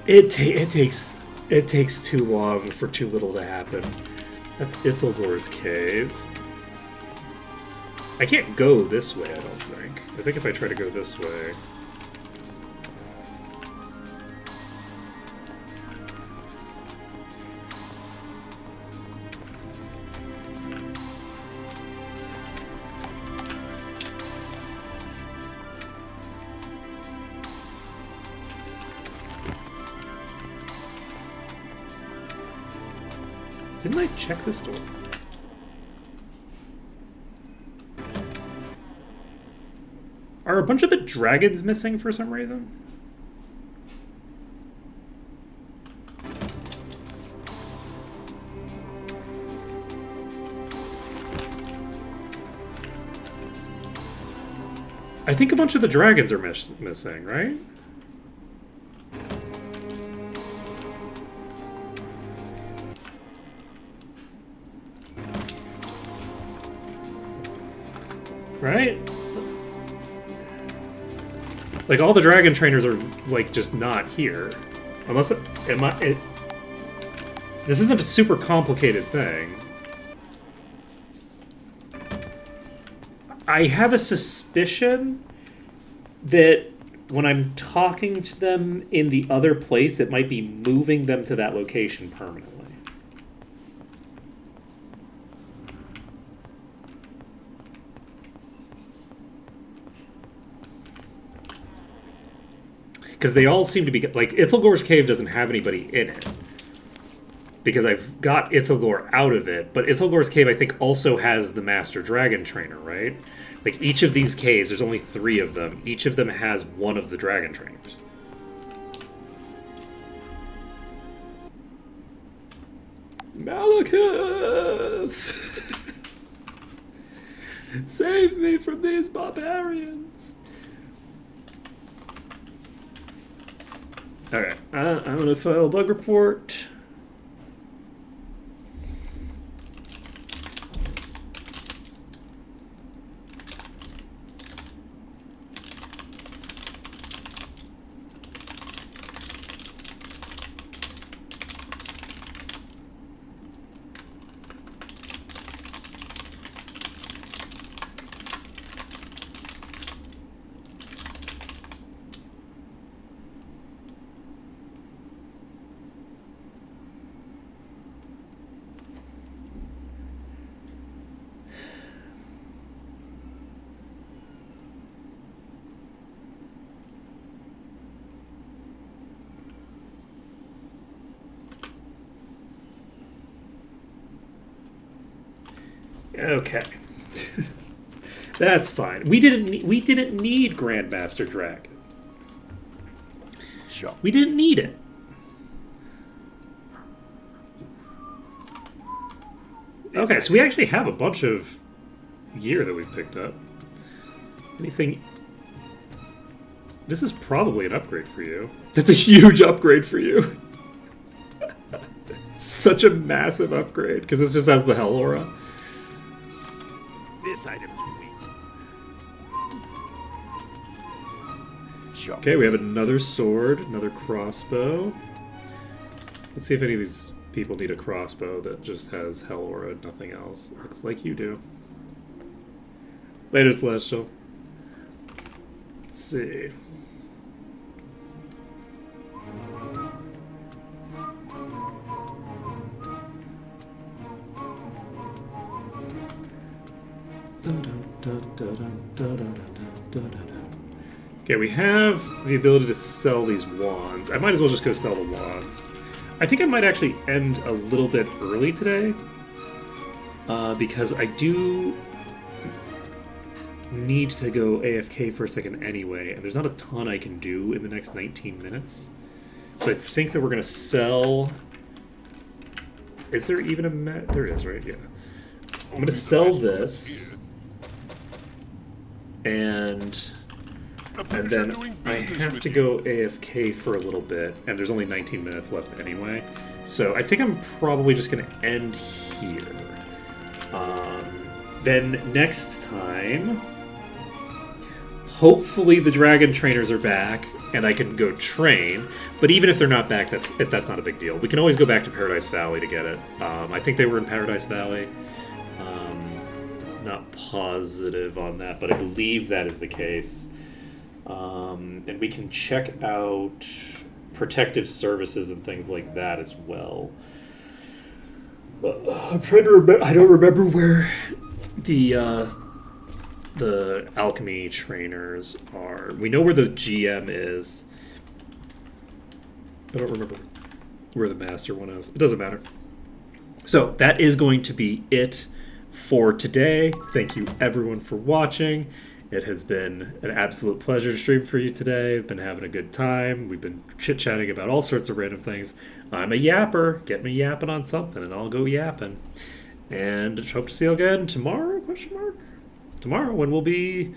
It takes too long for too little to happen. That's Ithilgor's cave. I can't go this way, I don't think. I think if I try to go this way... Didn't I check this door? Are a bunch of the dragons missing for some reason? I think a bunch of the dragons are missing, right? Right? Like, all the dragon trainers are, like, just not here. Unless this isn't a super complicated thing. I have a suspicion that when I'm talking to them in the other place, it might be moving them to that location permanently. Because they all seem to be... Like, Ithilgor's cave doesn't have anybody in it. Because I've got Ithilgor out of it. But Ithilgor's cave, I think, also has the Master Dragon Trainer, right? Like, each of these caves, there's only 3 of them. Each of them has one of the Dragon Trainers. Malekith! Save me from these barbarians! Okay, I'm gonna file a bug report. Okay, that's fine. We didn't need Grandmaster Dragon. Sure. We didn't need it. Okay, so we actually have a bunch of gear that we've picked up. Anything... This is probably an upgrade for you. That's a huge upgrade for you. Such a massive upgrade, because this just has the Hell Aura. This item's weak. Jump. Okay, we have another sword, another crossbow. Let's see if any of these people need a crossbow that just has Hell Aura and nothing else. Looks like you do. Later, Celestial. Let's see. Okay, we have the ability to sell these wands. I might as well just go sell the wands. I think I might actually end a little bit early today, because I do need to go AFK for a second anyway, and there's not a ton I can do in the next 19 minutes. So I think that we're going to sell... Is there even a... There is, right? Yeah. I'm going to sell this, and then I have to go AFK for a little bit, and there's only 19 minutes left anyway. So I think I'm probably just going to end here. Then next time, hopefully the dragon trainers are back, and I can go train. But even if they're not back, that's not a big deal. We can always go back to Paradise Valley to get it. I think they were in Paradise Valley. Not positive on that, but I believe that is the case. And we can check out protective services and things like that as well. I'm trying to remember. I don't remember where the alchemy trainers are. We know where the GM is. I don't remember where the master one is. It doesn't matter. So that is going to be it for today. Thank you everyone for watching. It has been an absolute pleasure to stream for you today. I've been having a good time. We've been chit-chatting about all sorts of random things. I'm a yapper. Get me yapping on something and I'll go yapping. And hope to see you again tomorrow, question mark? Tomorrow, when we'll be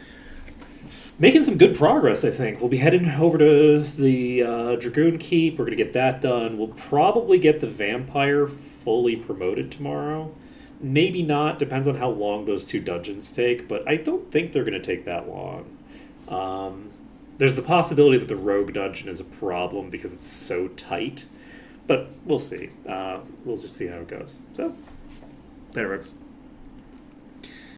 making some good progress, I think. We'll be heading over to the Dragoon Keep. We're going to get that done. We'll probably get the Vampire fully promoted tomorrow. Maybe not, depends on how long those two dungeons take, but I don't think they're going to take that long. There's the possibility that the Rogue dungeon is a problem because it's so tight, but we'll see. We'll just see how it goes. So, there it works.